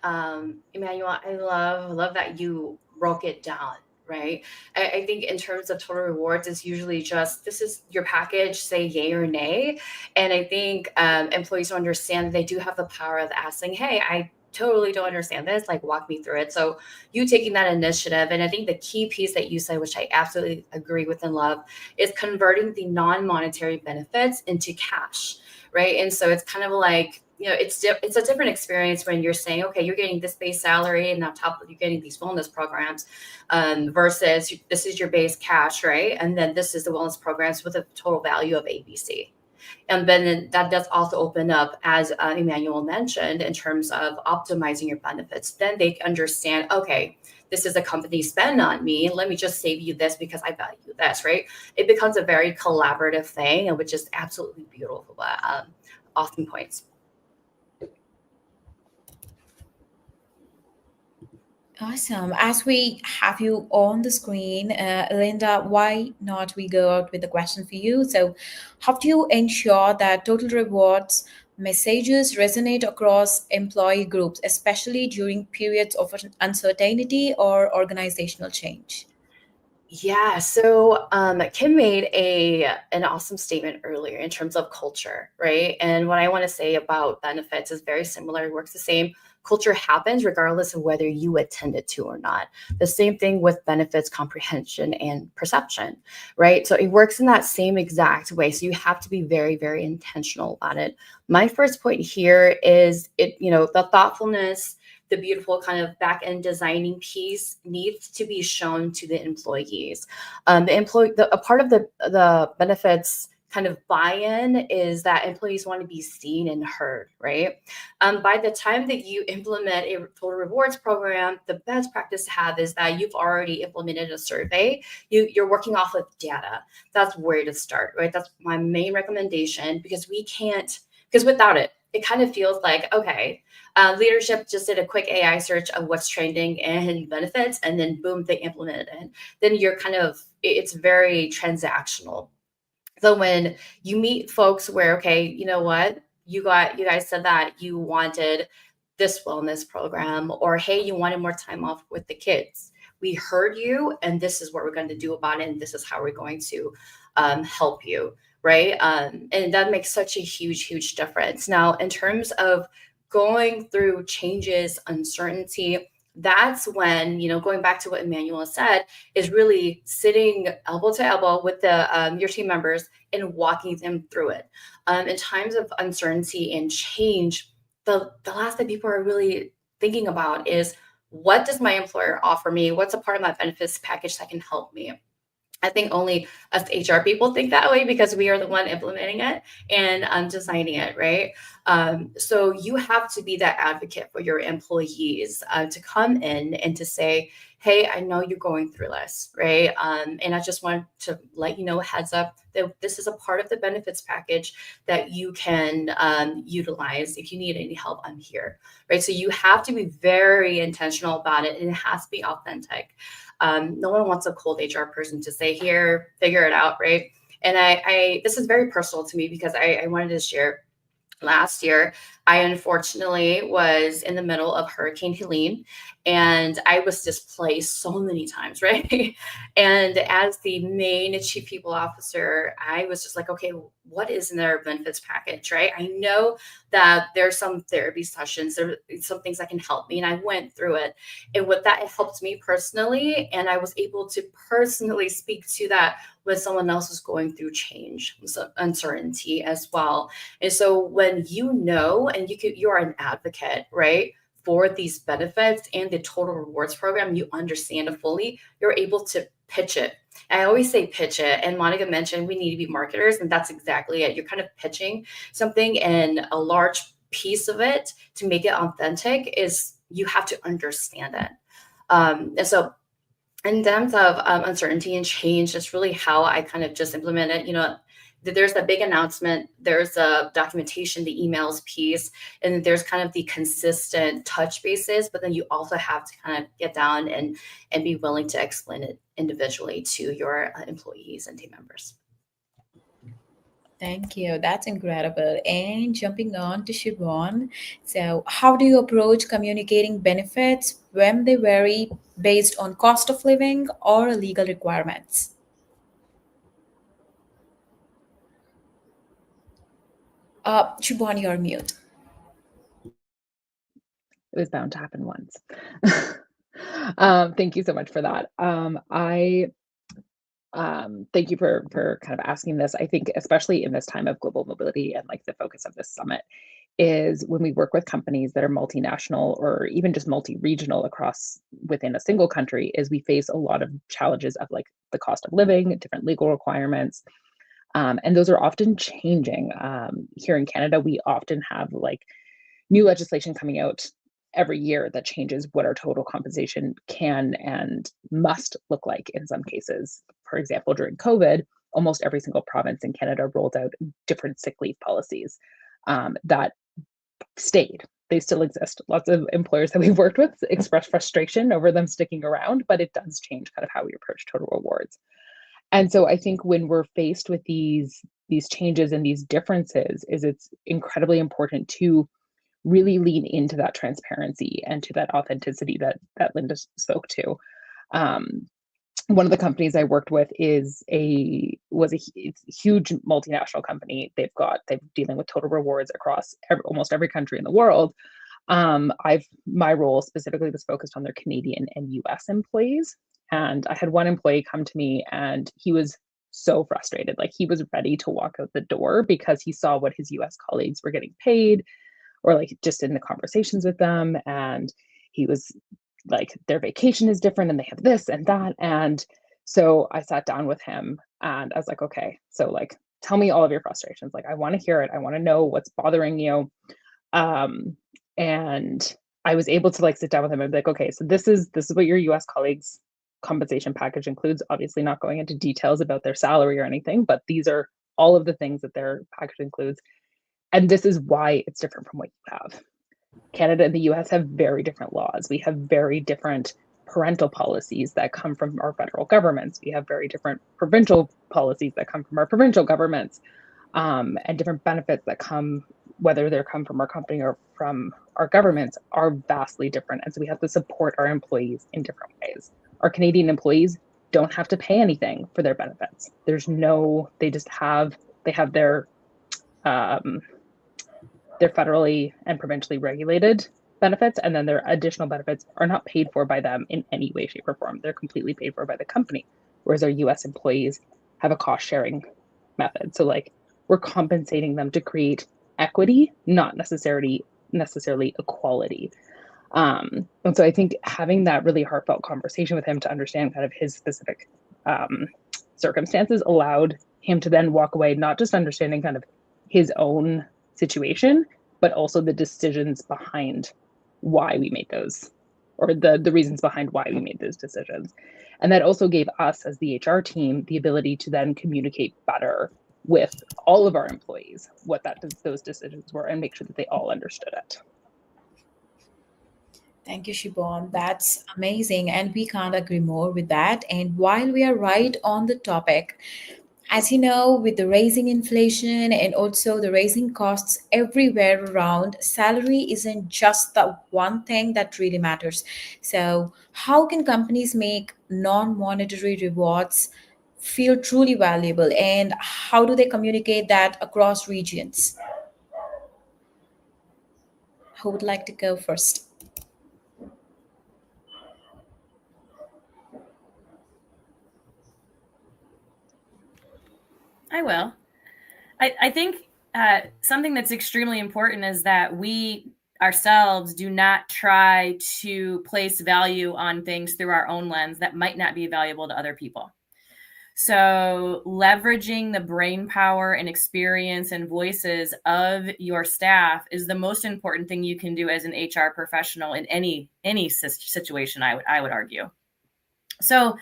Emmanuel, I love that you broke it down, right? I think in terms of total rewards, it's usually just, this is your package, say yay or nay. And I think employees don't understand that they do have the power of asking, hey, I totally don't understand this, like walk me through it. So you taking that initiative, and I think the key piece that you said, which I absolutely agree with and love, is converting the non-monetary benefits into cash, right? And so it's kind of like, it's a different experience when you're saying, okay, you're getting this base salary and on top of you're getting these wellness programs versus this is your base cash, right? And then this is the wellness programs with a total value of ABC. And then that does also open up, as Emmanuel mentioned, in terms of optimizing your benefits. Then they understand, okay, this is a company spend on me. Let me just save you this because I value this, right? It becomes a very collaborative thing, and which is absolutely beautiful. Awesome points. Awesome. As we have you on the screen, Linda, why not we go out with a question for you? So how do you ensure that Total Rewards messages resonate across employee groups, especially during periods of uncertainty or organizational change? Yeah, so Kim made an awesome statement earlier in terms of culture, right? And what I want to say about benefits is very similar. It works the same. Culture happens regardless of whether you attend it to or not. The same thing with benefits comprehension and perception, right? So it works in that same exact way. So you have to be very, very intentional about it. My first point here is the thoughtfulness, the beautiful kind of back-end designing piece needs to be shown to the employees. A part of the benefits kind of buy-in is that employees want to be seen and heard, right? By the time that you implement a total rewards program, the best practice to have is that you've already implemented a survey. You're working off of data. That's where to start, right? That's my main recommendation, because without it, it kind of feels like, okay, leadership just did a quick AI search of what's trending and benefits, and then boom, they implemented it. Then it's very transactional. So when you meet folks where, okay, you know what, you guys said that you wanted this wellness program, or hey, you wanted more time off with the kids. We heard you, and this is what we're going to do about it, and this is how we're going to help you, right? And that makes such a huge, huge difference. Now, in terms of going through changes, uncertainty, that's when, going back to what Emmanuel said, is really sitting elbow to elbow with your team members and walking them through it. In times of uncertainty and change, the last thing people are really thinking about is, what does my employer offer me? What's a part of my benefits package that can help me? I think only us HR people think that way because we are the one implementing it and designing it, right? So you have to be that advocate for your employees to come in and to say, hey, I know you're going through this, right? And I just want to let you know, heads up, that this is a part of the benefits package that you can utilize. If you need any help, I'm here, right? So you have to be very intentional about it, and it has to be authentic. No one wants a cold HR person to say, here, figure it out, right? And this is very personal to me because I wanted to share. Last year, I unfortunately was in the middle of Hurricane Helene, and I was displaced so many times, right? And as the main chief people officer, I was just like, okay, what is in their benefits package, right? I know that there's some therapy sessions, there are some things that can help me, and I went through it. And what that helped me personally, and I was able to personally speak to that when someone else was going through change, so uncertainty as well. And so when you know, and you're an advocate, right, for these benefits and the total rewards program, you understand it fully, you're able to pitch it. I always say pitch it. And Monica mentioned we need to be marketers, and that's exactly it. You're kind of pitching something, and a large piece of it to make it authentic is you have to understand it. And so in terms of uncertainty and change, that's really how I kind of just implement it. There's a big announcement, there's a documentation, the emails piece, and there's kind of the consistent touch bases, but then you also have to kind of get down and be willing to explain it individually to your employees and team members. Thank you. That's incredible. And jumping on to Siobhan. So, how do you approach communicating benefits when they vary based on cost of living or legal requirements? Siobhan, you're mute. It was bound to happen once. Thank you so much for that. Thank you for kind of asking this. I think especially in this time of global mobility, and like the focus of this summit is when we work with companies that are multinational or even just multi-regional across within a single country, is we face a lot of challenges of like the cost of living, different legal requirements. And those are often changing. Here in Canada, we often have like new legislation coming out every year that changes what our total compensation can and must look like in some cases. For example, during COVID, almost every single province in Canada rolled out different sick leave policies that stayed. They still exist. Lots of employers that we've worked with express frustration over them sticking around, but it does change kind of how we approach total rewards. And so I think when we're faced with these changes and these differences, it's incredibly important to really lean into that transparency and to that authenticity that Linda spoke to. One of the companies I worked with was a huge multinational company. They're dealing with total rewards across almost every country in the world. My role specifically was focused on their Canadian and US employees. And I had one employee come to me, and he was so frustrated. Like, he was ready to walk out the door because he saw what his US colleagues were getting paid, or like just in the conversations with them. And he was like, their vacation is different and they have this and that. And so I sat down with him and I was like, okay, so like, tell me all of your frustrations. Like, I want to hear it. I want to know what's bothering you. And I was able to like sit down with him and be like, okay, so this is what your US colleagues compensation package includes. Obviously not going into details about their salary or anything, but these are all of the things that their package includes. And this is why it's different from what you have. Canada and the US have very different laws. We have very different parental policies that come from our federal governments. We have very different provincial policies that come from our provincial governments, and different benefits that come, whether they come from our company or from our governments, are vastly different. And so we have to support our employees in different ways. Our Canadian employees don't have to pay anything for their benefits. They have their federally and provincially regulated benefits, and then their additional benefits are not paid for by them in any way, shape, or form. They're completely paid for by the company, whereas our US employees have a cost sharing method. So like, we're compensating them to create equity, not necessarily equality. And so I think having that really heartfelt conversation with him to understand kind of his specific circumstances allowed him to then walk away, not just understanding kind of his own situation, but also the decisions behind why we made those, or the reasons behind why we made those decisions. And that also gave us as the HR team the ability to then communicate better with all of our employees what those decisions were, and make sure that they all understood it. Thank you, Siobhan. That's amazing. And we can't agree more with that. And while we are right on the topic, As you know, with the rising inflation and also the rising costs everywhere around, salary isn't just the one thing that really matters. So, how can companies make non monetary rewards feel truly valuable, and how do they communicate that across regions? Who would like to go first? I will. I think something that's extremely important is that we ourselves do not try to place value on things through our own lens that might not be valuable to other people. So, leveraging the brain power and experience and voices of your staff is the most important thing you can do as an HR professional in any situation. I would argue. So,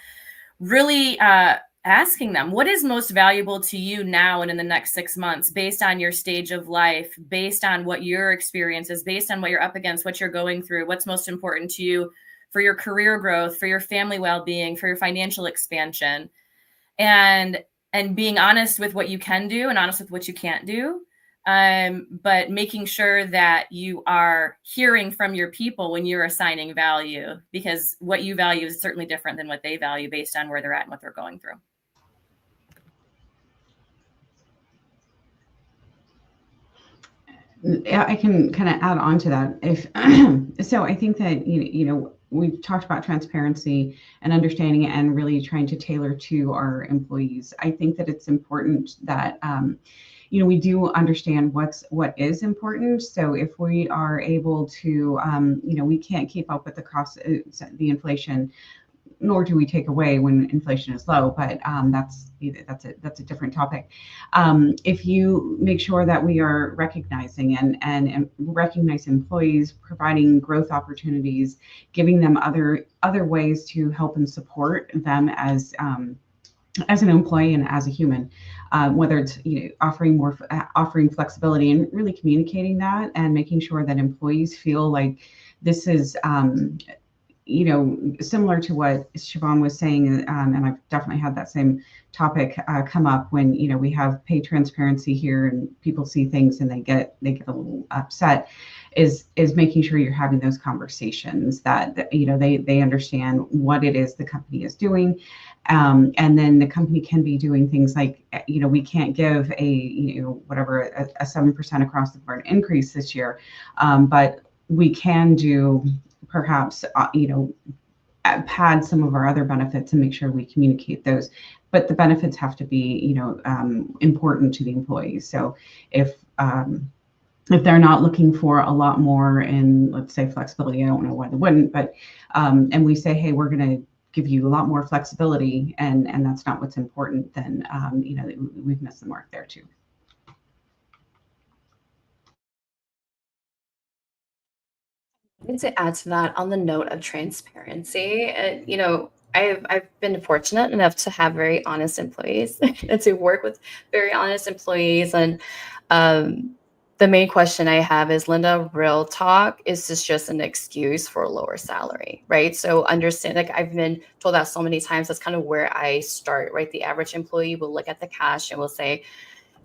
really asking them what is most valuable to you now and in the next 6 months, based on your stage of life, based on what your experience is, based on what you're up against, what you're going through, what's most important to you for your career growth, for your family well-being, for your financial expansion, and being honest with what you can do and honest with what you can't do. But making sure that you are hearing from your people when you're assigning value, because what you value is certainly different than what they value based on where they're at and what they're going through. I can kind of add on to that. If so, I think that we've talked about transparency and understanding it and really trying to tailor to our employees. I think that it's important that we do understand what is important. So if we are able to, we can't keep up with the cost, the inflation, nor do we take away when inflation is low, but that's a different topic. If you make sure that we are recognizing and recognize employees, providing growth opportunities, giving them other ways to help and support them as an employee and as a human, whether it's offering flexibility and really communicating that and making sure that employees feel like this is similar to what Siobhan was saying, and I've definitely had that same topic come up when we have pay transparency here and people see things and they get a little upset. Is making sure you're having those conversations that they understand what it is the company is doing, and then the company can be doing things like we can't give a 7% across the board increase this year, but we can do perhaps pad some of our other benefits and make sure we communicate those, but the benefits have to be important to the employees. So if they're not looking for a lot more in, let's say, flexibility, I don't know why they wouldn't, but and we say, hey, we're going to give you a lot more flexibility, and that's not what's important, then we've missed the mark there too. To add to that, on the note of transparency, I've been fortunate enough to have very honest employees and to work with very honest employees. And the main question I have is, Linda, real talk, is this just an excuse for a lower salary, right? So understand, like I've been told that so many times, that's kind of where I start, right? The average employee will look at the cash and will say,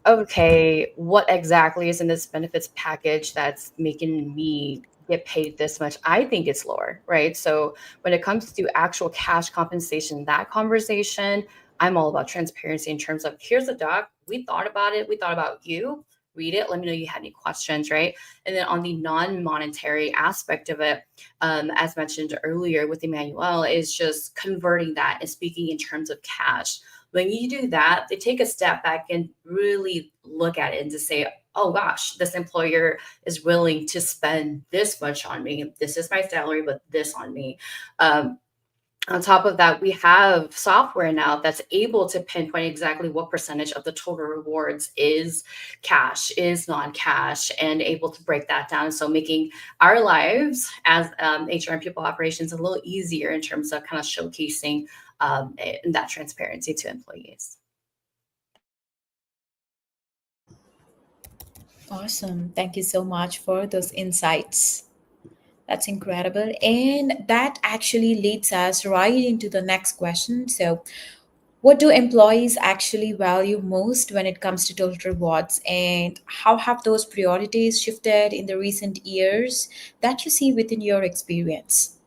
okay, what exactly is in this benefits package that's making me get paid this much? I think it's lower, right? So when it comes to actual cash compensation, that conversation, I'm all about transparency in terms of, here's the doc, we thought about it, we thought about you, read it, let me know you had any questions, right? And then on the non-monetary aspect of it, as mentioned earlier with Emmanuel, is just converting that and speaking in terms of cash. When you do that, they take a step back and really look at it and to say, oh gosh, this employer is willing to spend this much on me. This is my salary, but this on me. On top of that, we have software now that's able to pinpoint exactly what percentage of the total rewards is cash, is non-cash, and able to break that down. So making our lives as HR and people operations a little easier in terms of kind of showcasing that transparency to employees. Awesome. Thank you so much for those insights. That's incredible. And that actually leads us right into the next question. So, What do employees actually value most when it comes to total rewards, and how have those priorities shifted in the recent years that you see within your experience?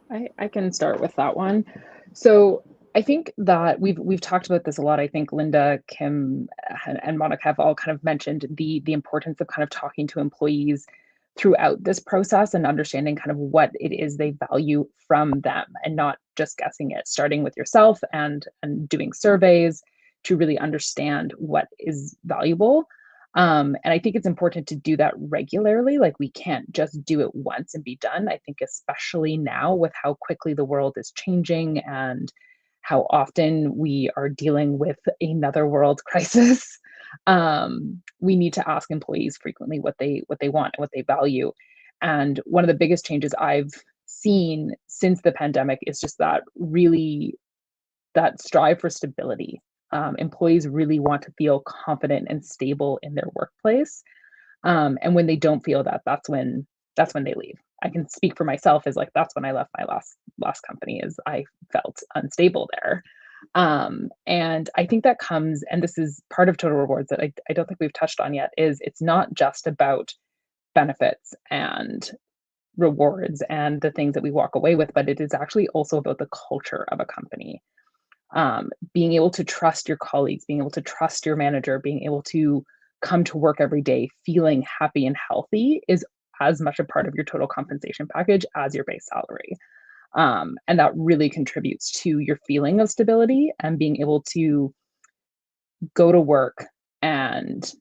I can start with that one. So I think that we've talked about this a lot. I think Linda, Kim, and Monica have all kind of mentioned the importance of kind of talking to employees throughout this process and understanding kind of what it is they value from them, and not just guessing it, starting with yourself and doing surveys to really understand what is valuable. And I think it's important to do that regularly. Like, we can't just do it once and be done. I think especially now with how quickly the world is changing and how often we are dealing with another world crisis, we need to ask employees frequently what they want and what they value. And one of the biggest changes I've seen since the pandemic is just that strive for stability. Employees really want to feel confident and stable in their workplace. And when they don't feel that, that's when they leave. I can speak for myself, as like, that's when I left my last company, is I felt unstable there. And I think that comes, and this is part of total rewards that I don't think we've touched on yet, is it's not just about benefits and rewards and the things that we walk away with, but it is actually also about the culture of a company. Being able to trust your colleagues, being able to trust your manager, being able to come to work every day feeling happy and healthy is as much a part of your total compensation package as your base salary. And that really contributes to your feeling of stability and being able to go to work and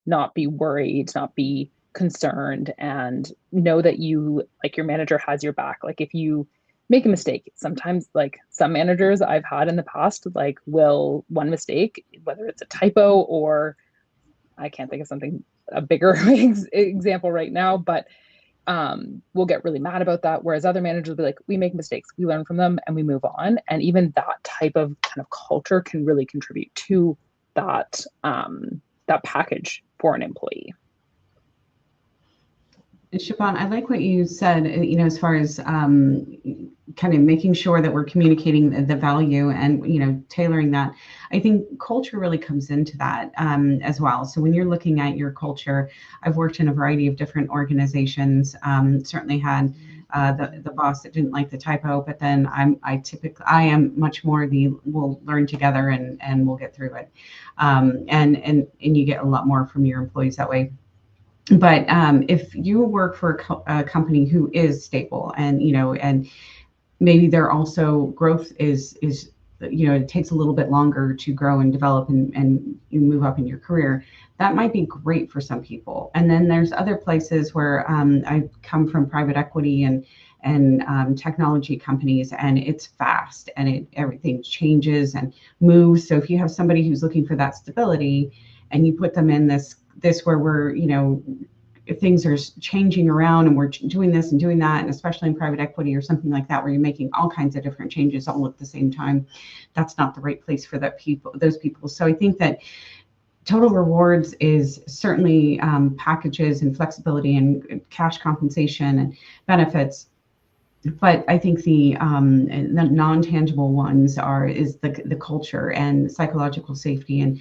not be worried, not be concerned, and know that you, like, your manager has your back. Like, if you make a mistake, sometimes, like, some managers I've had in the past, like, will one mistake, whether it's a typo or I can't think of something, a bigger example right now, but we'll get really mad about that. Whereas other managers will be like, we make mistakes, we learn from them, and we move on. And even that type of kind of culture can really contribute to that that package for an employee. Siobhan, I like what you said, as far as kind of making sure that we're communicating the value and, tailoring that. I think culture really comes into that as well. So when you're looking at your culture, I've worked in a variety of different organizations, certainly had the boss that didn't like the typo, but then I am much more we'll learn together and we'll get through it. And you get a lot more from your employees that way. But if you work for a company who is stable and maybe they're also growth is it takes a little bit longer to grow and develop and you move up in your career, that might be great for some people. And then there's other places where I come from, private equity and technology companies, and it's fast and everything changes and moves. So if you have somebody who's looking for that stability and you put them in this where we're, if things are changing around and we're doing this and doing that, and especially in private equity or something like that, where you're making all kinds of different changes all at the same time, that's not the right place for those people. So I think that total rewards is certainly packages and flexibility and cash compensation and benefits. But I think the non-tangible ones is the culture and psychological safety. And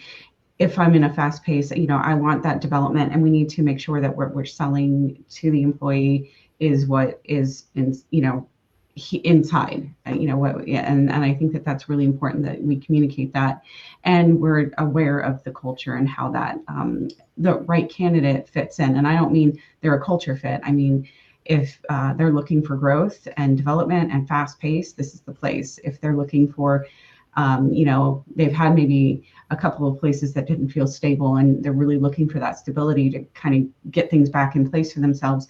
if I'm in a fast pace, I want that development, and we need to make sure that what we're selling to the employee is what is inside, and I think that that's really important, that we communicate that, and we're aware of the culture and how that the right candidate fits in. And I don't mean they're a culture fit. I mean, if they're looking for growth and development and fast pace, this is the place. If they're looking for they've had maybe a couple of places that didn't feel stable and they're really looking for that stability to kind of get things back in place for themselves,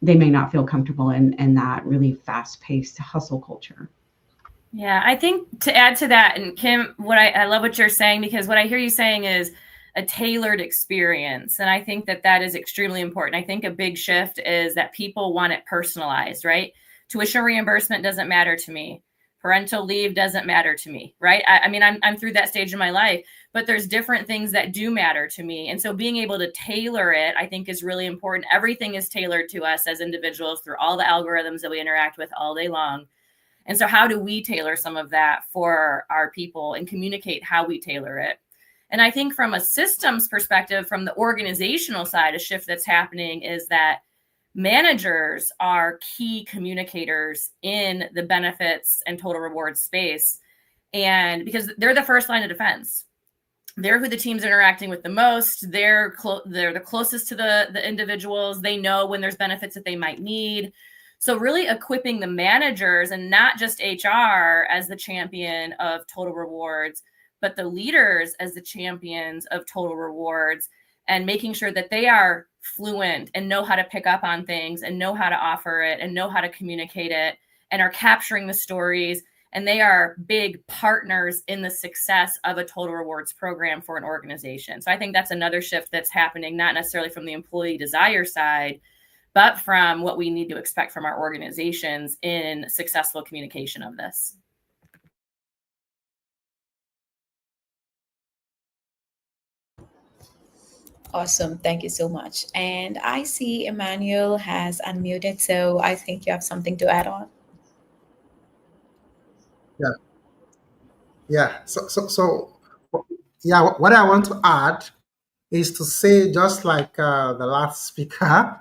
they may not feel comfortable in that really fast-paced hustle culture. Yeah, I think to add to that, and Kim, I love what you're saying, because what I hear you saying is a tailored experience. And I think that is extremely important. I think a big shift is that people want it personalized, right? Tuition reimbursement doesn't matter to me. Parental leave doesn't matter to me, right? I mean, I'm through that stage in my life, but there's different things that do matter to me. And so being able to tailor it, I think, is really important. Everything is tailored to us as individuals through all the algorithms that we interact with all day long. And so how do we tailor some of that for our people and communicate how we tailor it? And I think from a systems perspective, from the organizational side, a shift that's happening is that managers are key communicators in the benefits and total reward space. And because they're the first line of defense, they're who the team's interacting with the most. They're the closest to the individuals. They know when there's benefits that they might need. So really equipping the managers and not just HR as the champion of total rewards, but the leaders as the champions of total rewards, and making sure that they are fluent and know how to pick up on things and know how to offer it and know how to communicate it and are capturing the stories. And they are big partners in the success of a total rewards program for an organization. So I think that's another shift that's happening, not necessarily from the employee desire side, but from what we need to expect from our organizations in successful communication of this. Awesome. Thank you so much. And I see Emmanuel has unmuted, so I think you have something to add on. Yeah. Yeah. So yeah, what I want to add is to say, just like the last speaker,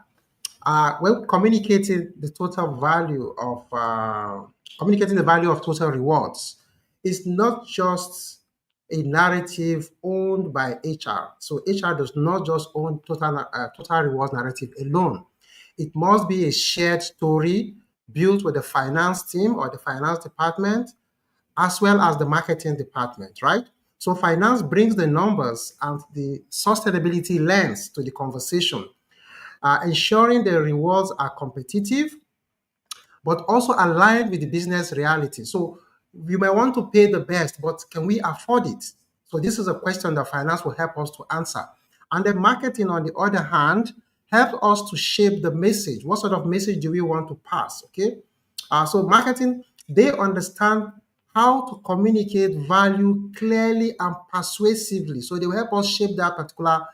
when communicating the total value of communicating the value of total rewards, is not just a narrative owned by HR. So HR does not just own total rewards narrative alone. It must be a shared story built with the finance team or the finance department, as well as the marketing department, right? So finance brings the numbers and the sustainability lens to the conversation, ensuring the rewards are competitive, but also aligned with the business reality. So you may want to pay the best, but can we afford it? So this is a question that finance will help us to answer. And then marketing, on the other hand, help us to shape the message. What sort of message do we want to pass? Okay. So marketing, they understand how to communicate value clearly and persuasively. So they will help us shape that particular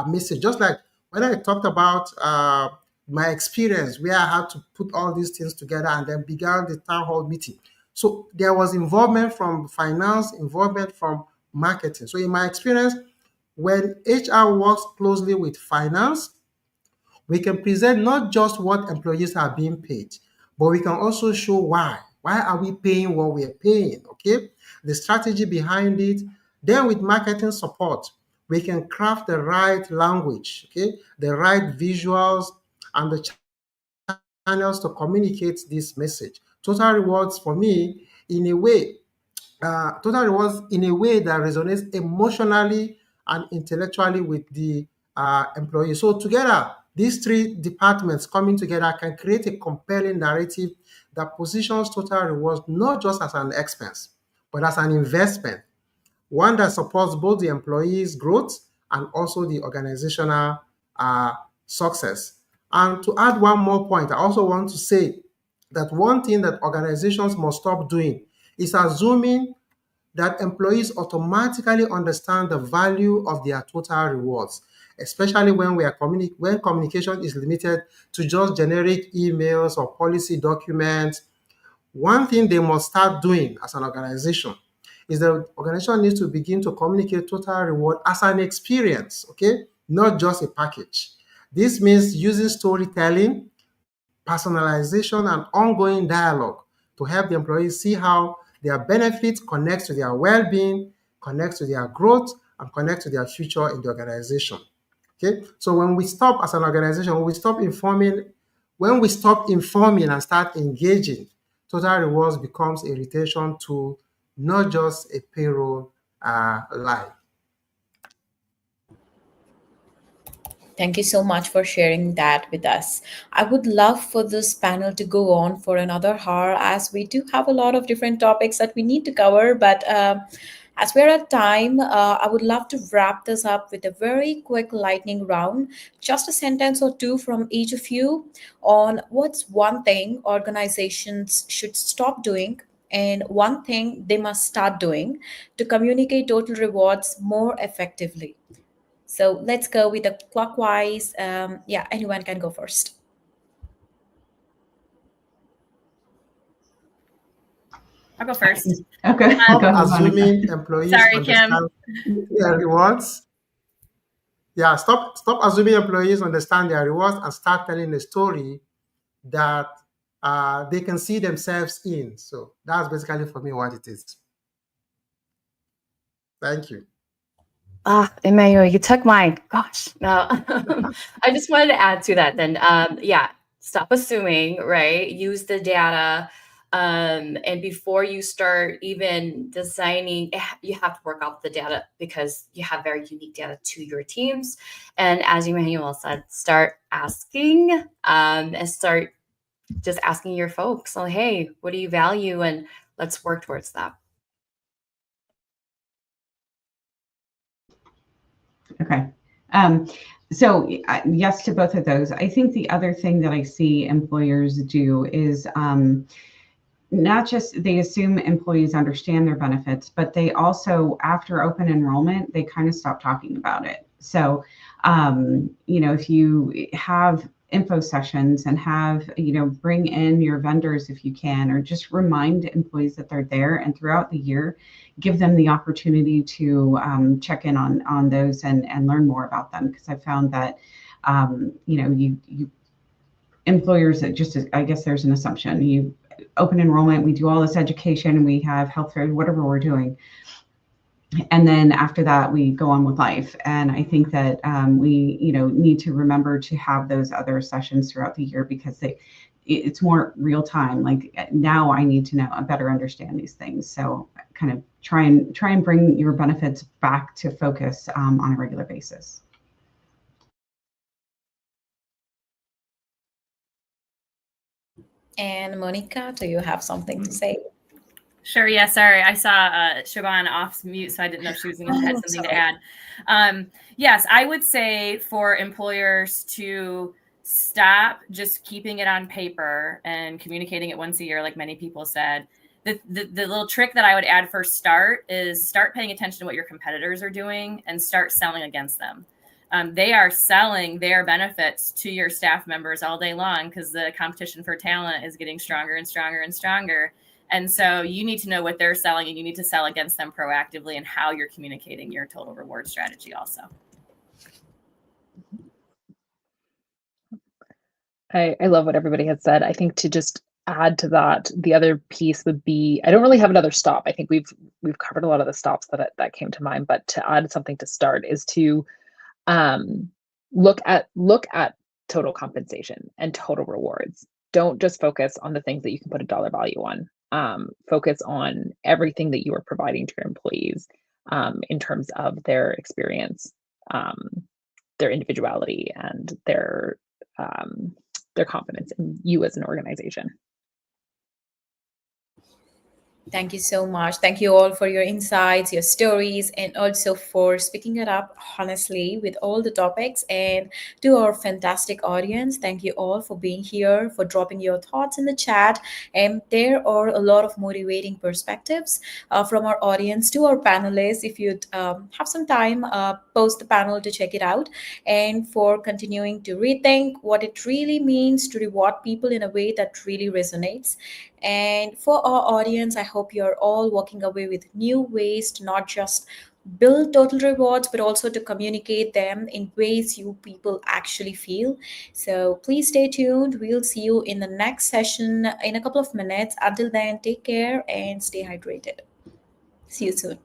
message. Just like when I talked about my experience where I had to put all these things together and then began the town hall meeting. So there was involvement from finance, involvement from marketing. So in my experience, when HR works closely with finance, we can present not just what employees are being paid, but we can also show why. Why are we paying what we are paying? Okay, the strategy behind it. Then with marketing support, we can craft the right language, okay, the right visuals and the channels to communicate this message. Total rewards for me, in a way, total rewards in a way that resonates emotionally and intellectually with the employee. So together, these three departments coming together can create a compelling narrative that positions total rewards not just as an expense, but as an investment, one that supports both the employees' growth and also the organizational success. And to add one more point, I also want to say that one thing that organizations must stop doing is assuming that employees automatically understand the value of their total rewards, especially when when communication is limited to just generic emails or policy documents. One thing they must start doing as an organization is the organization needs to begin to communicate total reward as an experience, okay, not just a package. This means using storytelling, personalization, and ongoing dialogue to help the employees see how their benefits connect to their well-being, connect to their growth, and connect to their future in the organization. Okay, so when we stop as an organization, when we stop informing and start engaging, total rewards becomes a retention tool, not just a payroll line. Thank you so much for sharing that with us. I would love for this panel to go on for another hour, as we do have a lot of different topics that we need to cover. But as we're at time, I would love to wrap this up with a very quick lightning round, just a sentence or two from each of you on what's one thing organizations should stop doing and one thing they must start doing to communicate total rewards more effectively. So let's go with the clockwise. Yeah, anyone can go first. I'll go first. Okay. Stop Go ahead, Monica. assuming employees Sorry, Kim. understand their rewards. Yeah, stop assuming employees understand their rewards and start telling a story that they can see themselves in. So that's basically for me what it is. Thank you. Emmanuel, you took mine. Gosh, no. I just wanted to add to that then. Yeah, stop assuming, right? Use the data. And before you start even designing, you have to work off the data because you have very unique data to your teams. And as Emmanuel said, start asking and start just asking your folks, oh, hey, what do you value? And let's work towards that. Okay. So yes to both of those. I think the other thing that I see employers do is not just they assume employees understand their benefits, but they also, after open enrollment, they kind of stop talking about it. So, if you have info sessions and have, bring in your vendors if you can, or just remind employees that they're there, and throughout the year, give them the opportunity to check in on those and learn more about them. Because I found that, you employers that just, I guess there's an assumption, you open enrollment, we do all this education, we have health fair, whatever we're doing. And then after that, we go on with life. And I think that we, need to remember to have those other sessions throughout the year because it's more real time. Like now I need to know, I better understand these things. So kind of try and bring your benefits back to focus on a regular basis. And Monica, do you have something to say? Sure. Yeah. Sorry. I saw Siobhan off mute, so I didn't know if she was going to add something to add. Yes, I would say for employers to stop just keeping it on paper and communicating it once a year, like many people said. The little trick that I would add for start is start paying attention to what your competitors are doing and start selling against them. They are selling their benefits to your staff members all day long because the competition for talent is getting stronger and stronger and stronger. And so you need to know what they're selling, and you need to sell against them proactively and how you're communicating your total reward strategy also. I love what everybody has said. I think to just add to that, the other piece would be, I don't really have another stop. I think we've covered a lot of the stops that came to mind, but to add something to start is to look at total compensation and total rewards. Don't just focus on the things that you can put a dollar value on. Focus on everything that you are providing to your employees in terms of their experience, their individuality, and their confidence in you as an organization. Thank you so much. Thank you all for your insights, your stories, and also for speaking it up honestly with all the topics. And to our fantastic audience, thank you all for being here, for dropping your thoughts in the chat. And there are a lot of motivating perspectives from our audience to our panelists. If you'd have some time, post the panel to check it out, and for continuing to rethink what it really means to reward people in a way that really resonates. And for our audience, I hope you're all walking away with new ways to not just build total rewards, but also to communicate them in ways you people actually feel. So please stay tuned. We'll see you in the next session in a couple of minutes. Until then, take care and stay hydrated. See you soon.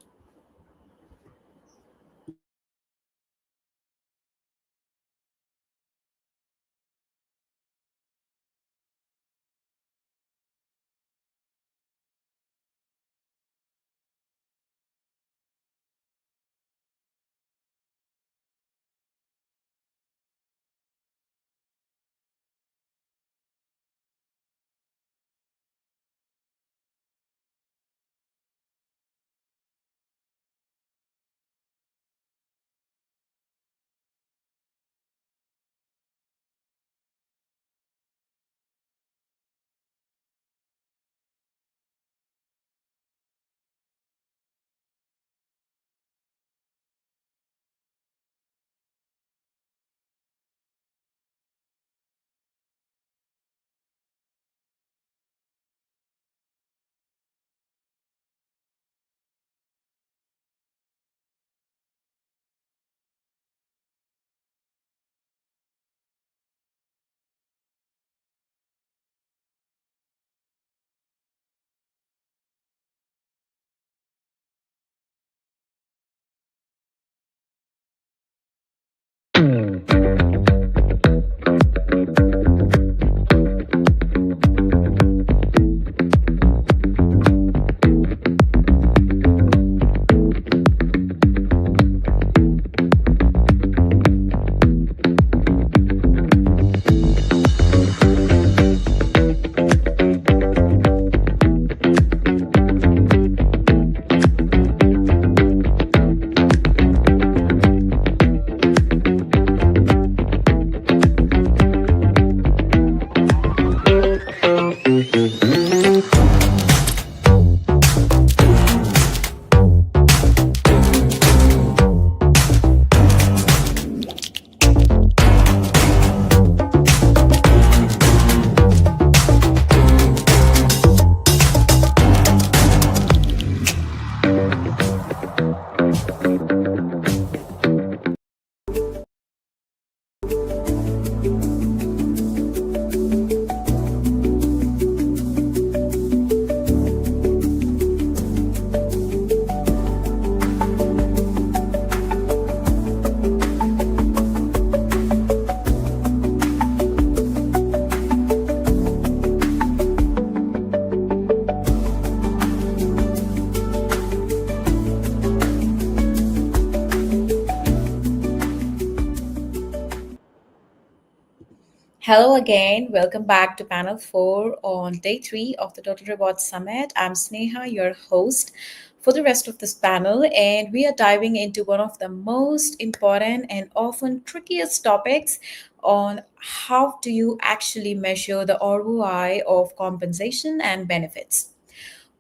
Hello again. Welcome back to panel 4 on day 3 of the Total Rewards Summit. I'm Sneha, your host for the rest of this panel, and we are diving into one of the most important and often trickiest topics on how do you actually measure the ROI of compensation and benefits.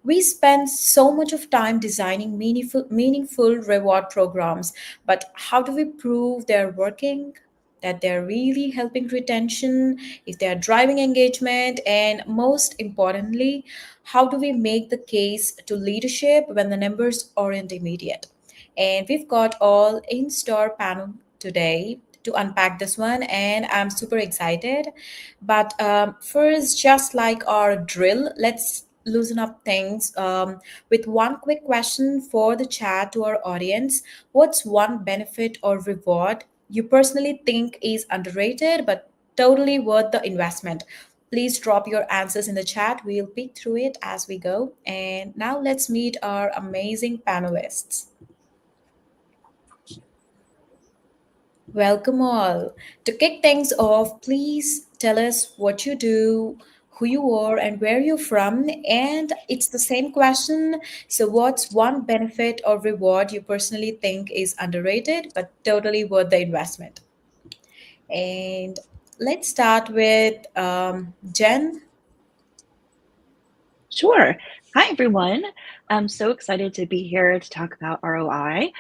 We spend so much of time designing meaningful reward programs, but how do we prove they're working? That they're really helping retention, if they're driving engagement, and most importantly, how do we make the case to leadership when the numbers aren't immediate? And we've got all in-store panel today to unpack this one, and I'm super excited. But first, just like our drill, let's loosen up things with one quick question for the chat to our audience. What's one benefit or reward you personally think is underrated but totally worth the investment? Please drop your answers in the chat. We'll peek through it as we go. And now let's meet our amazing panelists. Welcome all. To kick things off, please tell us what you do, who you are, and where you're from. And it's the same question. So, what's one benefit or reward you personally think is underrated but totally worth the investment? And let's start with Jen. Sure. Hi, everyone. I'm so excited to be here to talk about ROI.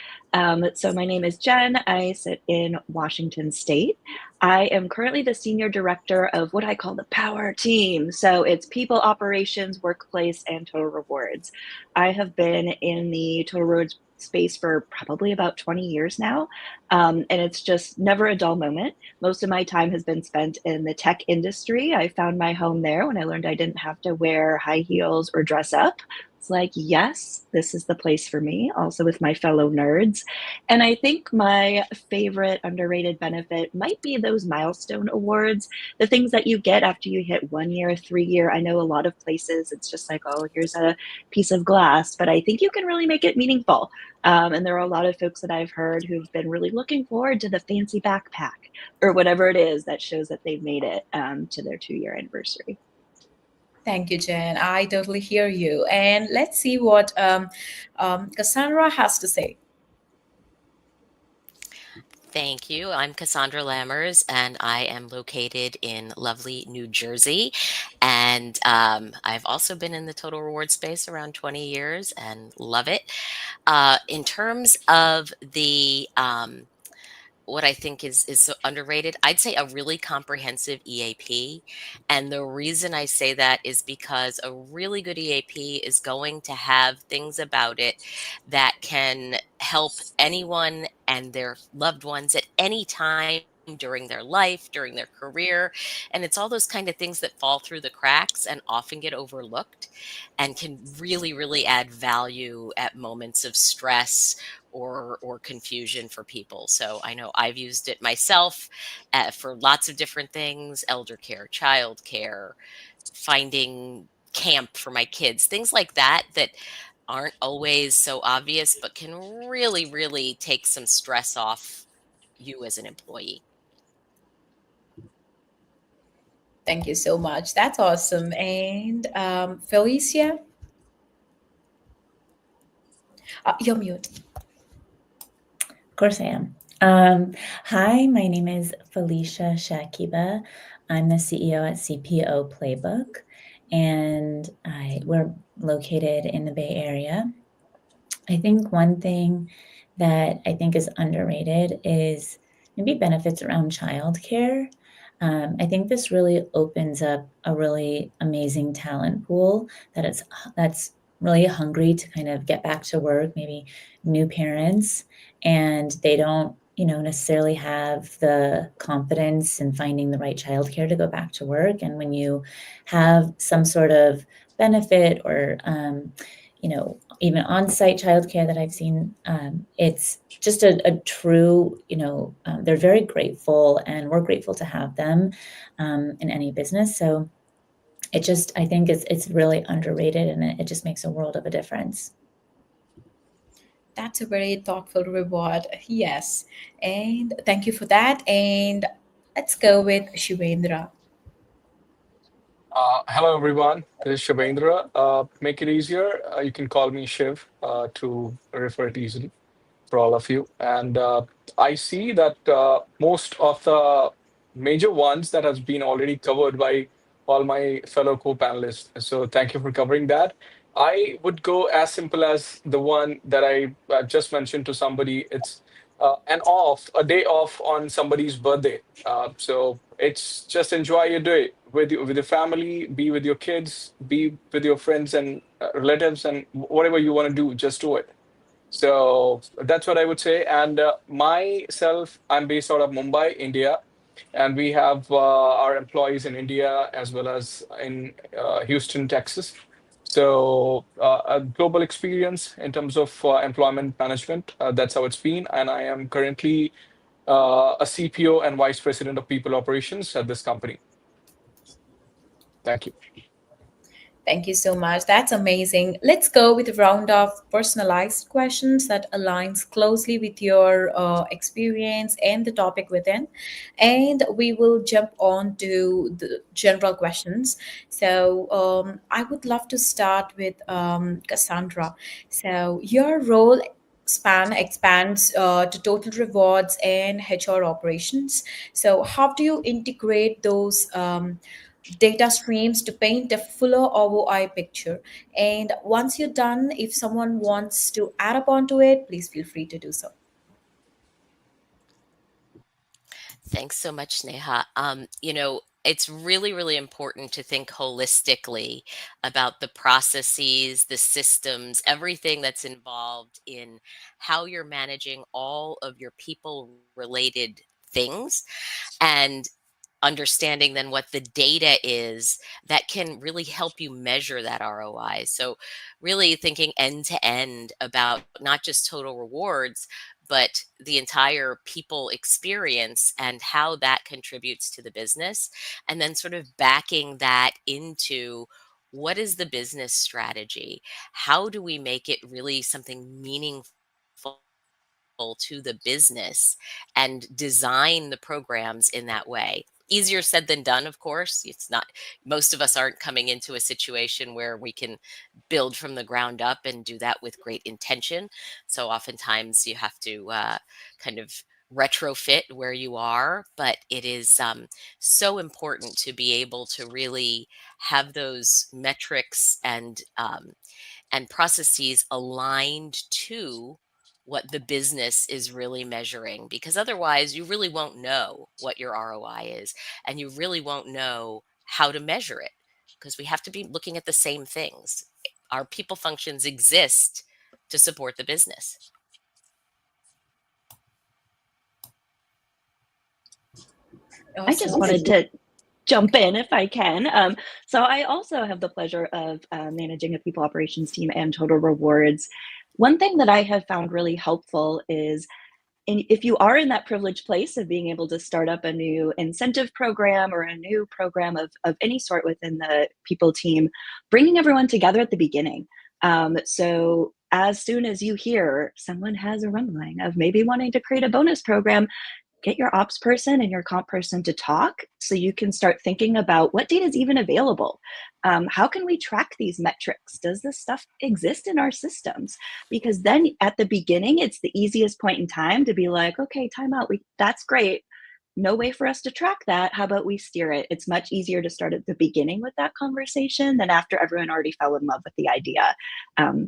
So my name is Jen. I sit in Washington State. I am currently the Senior Director of what I call the Power Team. So it's people, operations, workplace, and total rewards. I have been in the total rewards space for probably about 20 years now. And it's just never a dull moment. Most of my time has been spent in the tech industry. I found my home there when I learned I didn't have to wear high heels or dress up. It's like, yes, this is the place for me, also with my fellow nerds. And I think my favorite underrated benefit might be those milestone awards, the things that you get after you hit 1 year, 3 year. I know a lot of places it's just like, oh, here's a piece of glass, but I think you can really make it meaningful. And there are a lot of folks that I've heard who've been really looking forward to the fancy backpack or whatever it is that shows that they've made it to their 2 year anniversary. Thank you, Jen. I totally hear you. And let's see what Cassandra has to say. Thank you. I'm Cassandra Lammers, and I am located in lovely New Jersey. And I've also been in the total reward space around 20 years and love it. In terms of the what I think is so underrated, I'd say a really comprehensive EAP. And the reason I say that is because a really good EAP is going to have things about it that can help anyone and their loved ones at any time during their life, during their career. And it's all those kind of things that fall through the cracks and often get overlooked and can really, really add value at moments of stress or confusion for people. So I know I've used it myself for lots of different things: elder care, child care, finding camp for my kids, things like that that aren't always so obvious, but can really, really take some stress off you as an employee. Thank you so much. That's awesome. And Felicia, you're mute. Of course I am. Hi, my name is Felicia Shakiba. I'm the CEO at CPO Playbook, and we're located in the Bay Area. I think one thing that I think is underrated is maybe benefits around childcare. I think this really opens up a really amazing talent pool that's really hungry to kind of get back to work, maybe new parents, and they don't, necessarily have the confidence in finding the right childcare to go back to work. And when you have some sort of benefit or, even on-site childcare that I've seen, it's just a true, they're very grateful, and we're grateful to have them in any business. So I think it's really underrated, and it just makes a world of a difference. That's a very thoughtful reward. Yes. And thank you for that. And let's go with Shivendra. Hello, everyone. This is Shabendra. Make it easier. You can call me Shiv to refer it easily for all of you. And I see that most of the major ones that has been already covered by all my fellow co-panelists. So thank you for covering that. I would go as simple as the one that I just mentioned to somebody. It's a day off on somebody's birthday. So it's just enjoy your day with your family, be with your kids, be with your friends and relatives, and whatever you want to do, just do it. So that's what I would say. And myself, I'm based out of Mumbai, India, and we have our employees in India as well as in Houston, Texas. So a global experience in terms of employment management. That's how it's been. And I am currently a CPO and Vice President of People Operations at this company. Thank you. Thank you so much. That's amazing. Let's go with a round of personalized questions that aligns closely with your experience and the topic within. And we will jump on to the general questions. So I would love to start with Cassandra. So your role span expands to total rewards and HR operations. So how do you integrate those data streams to paint a fuller ROI picture? And once you're done, if someone wants to add up onto it, please feel free to do so. Thanks so much, Neha. It's really, really important to think holistically about the processes, the systems, everything that's involved in how you're managing all of your people related things, and understanding then what the data is that can really help you measure that ROI. So really thinking end to end about not just total rewards, but the entire people experience and how that contributes to the business. And then sort of backing that into what is the business strategy? How do we make it really something meaningful to the business and design the programs in that way? Easier said than done, of course. It's not, most of us aren't coming into a situation where we can build from the ground up and do that with great intention. So oftentimes you have to kind of retrofit where you are, but it is so important to be able to really have those metrics and processes aligned to what the business is really measuring, because otherwise you really won't know what your ROI is, and you really won't know how to measure it, because we have to be looking at the same things. Our people functions exist to support the business. I just Awesome. wanted to jump in if I can. So I also have the pleasure of managing a people operations team and Total Rewards. One thing that I have found really helpful is if you are in that privileged place of being able to start up a new incentive program or a new program of any sort within the people team, bringing everyone together at the beginning. So as soon as you hear someone has a rumbling of maybe wanting to create a bonus program, get your ops person and your comp person to talk so you can start thinking about what data is even available. How can we track these metrics? Does this stuff exist in our systems? Because then at the beginning, it's the easiest point in time to be like, okay, time out. That's great. No way for us to track that. How about we steer it? It's much easier to start at the beginning with that conversation than after everyone already fell in love with the idea.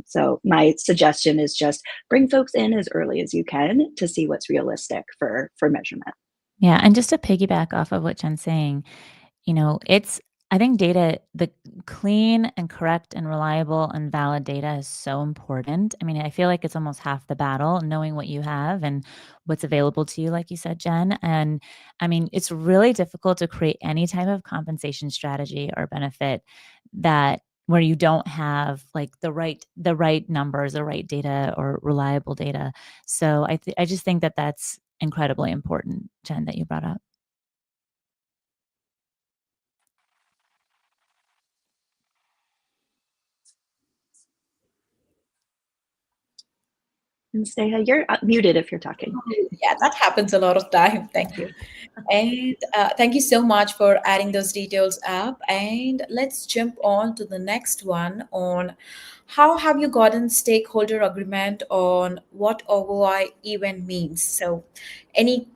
So my suggestion is just bring folks in as early as you can to see what's realistic for measurement. Yeah, and just to piggyback off of what Jen's saying, I think data, the clean and correct and reliable and valid data is so important. I mean, I feel like it's almost half the battle, knowing what you have and what's available to you, like you said, Jen. And I mean, it's really difficult to create any type of compensation strategy or benefit where you don't have like the right numbers, the right data or reliable data. So I just think that that's incredibly important, Jen, that you brought up. And Sneha, you're muted if you're talking. Yeah, that happens a lot of time. Thank you. And thank you so much for adding those details up. And let's jump on to the next one on how have you gotten stakeholder agreement on what ROI even means? So any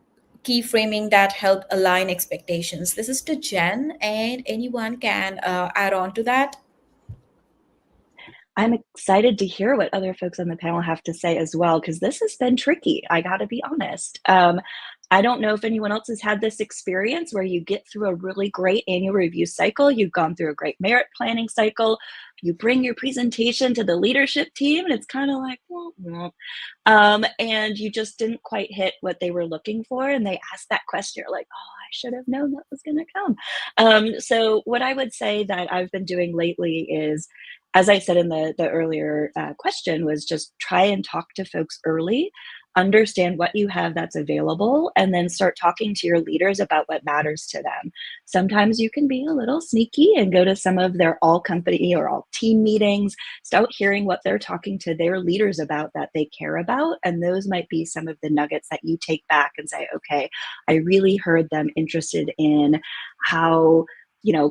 key framing that helped align expectations. This is to Jen, and anyone can add on to that. I'm excited to hear what other folks on the panel have to say as well, because this has been tricky. I got to be honest. I don't know if anyone else has had this experience where you get through a really great annual review cycle. You've gone through a great merit planning cycle. You bring your presentation to the leadership team, and it's kind of like, and you just didn't quite hit what they were looking for. And they asked that question. You're like, oh, I should have known that was going to come. So what I would say that I've been doing lately is, as I said in the earlier question, was just try and talk to folks early, understand what you have that's available, and then start talking to your leaders about what matters to them. Sometimes you can be a little sneaky and go to some of their all company or all team meetings, start hearing what they're talking to their leaders about that they care about. And those might be some of the nuggets that you take back and say, okay, I really heard them interested in how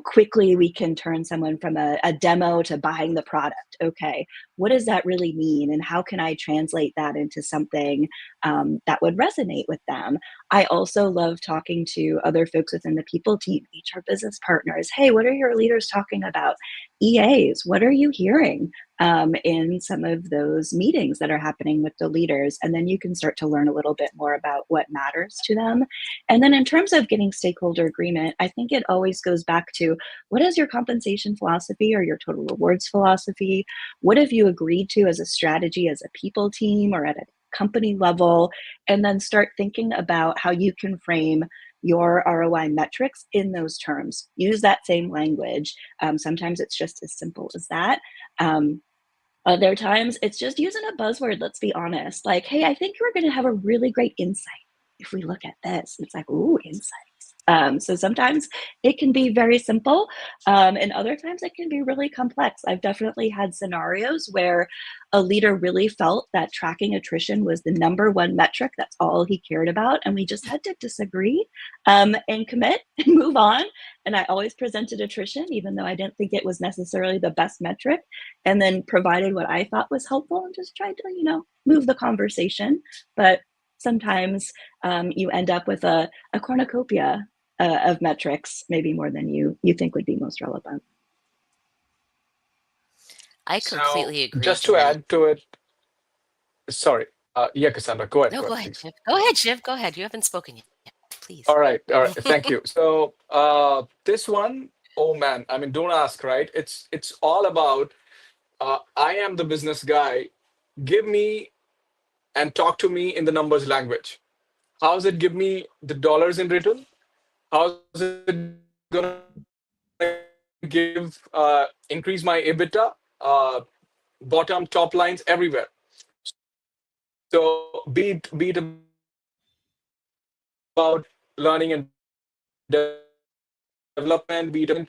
quickly we can turn someone from a demo to buying the product. Okay, what does that really mean? And how can I translate that into something that would resonate with them? I also love talking to other folks within the people team, HR business partners. Hey, what are your leaders talking about? EAs, what are you hearing in some of those meetings that are happening with the leaders? And then you can start to learn a little bit more about what matters to them. And then in terms of getting stakeholder agreement, I think it always goes back to what is your compensation philosophy or your total rewards philosophy? What have you agreed to as a strategy as a people team or at a company level? And then start thinking about how you can frame your ROI metrics in those terms. Use that same language. Sometimes it's just as simple as that. Other times it's just using a buzzword, let's be honest. Like, hey, I think we're going to have a really great insight if we look at this. It's like, ooh, insights. So sometimes it can be very simple, and other times it can be really complex. I've definitely had scenarios where a leader really felt that tracking attrition was the number one metric. That's all he cared about. And we just had to disagree and commit and move on. And I always presented attrition, even though I didn't think it was necessarily the best metric, and then provided what I thought was helpful and just tried to, move the conversation. But sometimes you end up with a cornucopia of metrics, maybe more than you think would be most relevant. I completely agree. Just to add to it, sorry. Yeah, Cassandra, go ahead. No, go ahead, please. Shiv. Go ahead, Shiv. Go ahead. You haven't spoken yet. Please. All right. Thank you. So this one, oh man, I mean, don't ask, right? It's all about, I am the business guy. Give me and talk to me in the numbers language. How does it give me the dollars in return? How's it going to give increase my EBITDA, bottom, top lines everywhere. So be it about learning and development, be it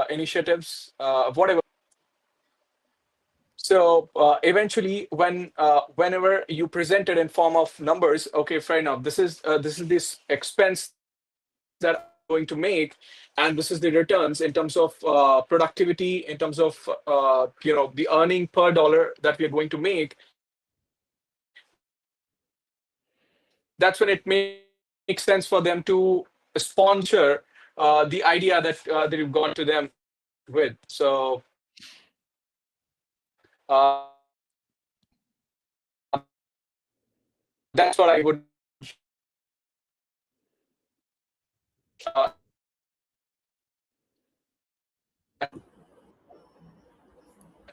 initiatives, whatever. So eventually, whenever you present it in form of numbers, okay, fair enough. This is this expense that I'm going to make, and this is the returns in terms of productivity, in terms of the earning per dollar that we are going to make. That's when it makes sense for them to sponsor the idea that you've gone to them with. So that's what I would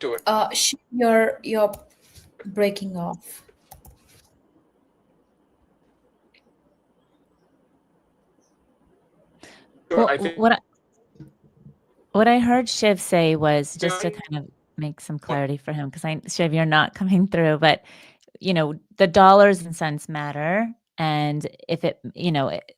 to it. You're breaking off. Well, I think what I heard Shiv say was, just to kind of make some clarity for him, because Shiv, you're not coming through, but the dollars and cents matter, and if it,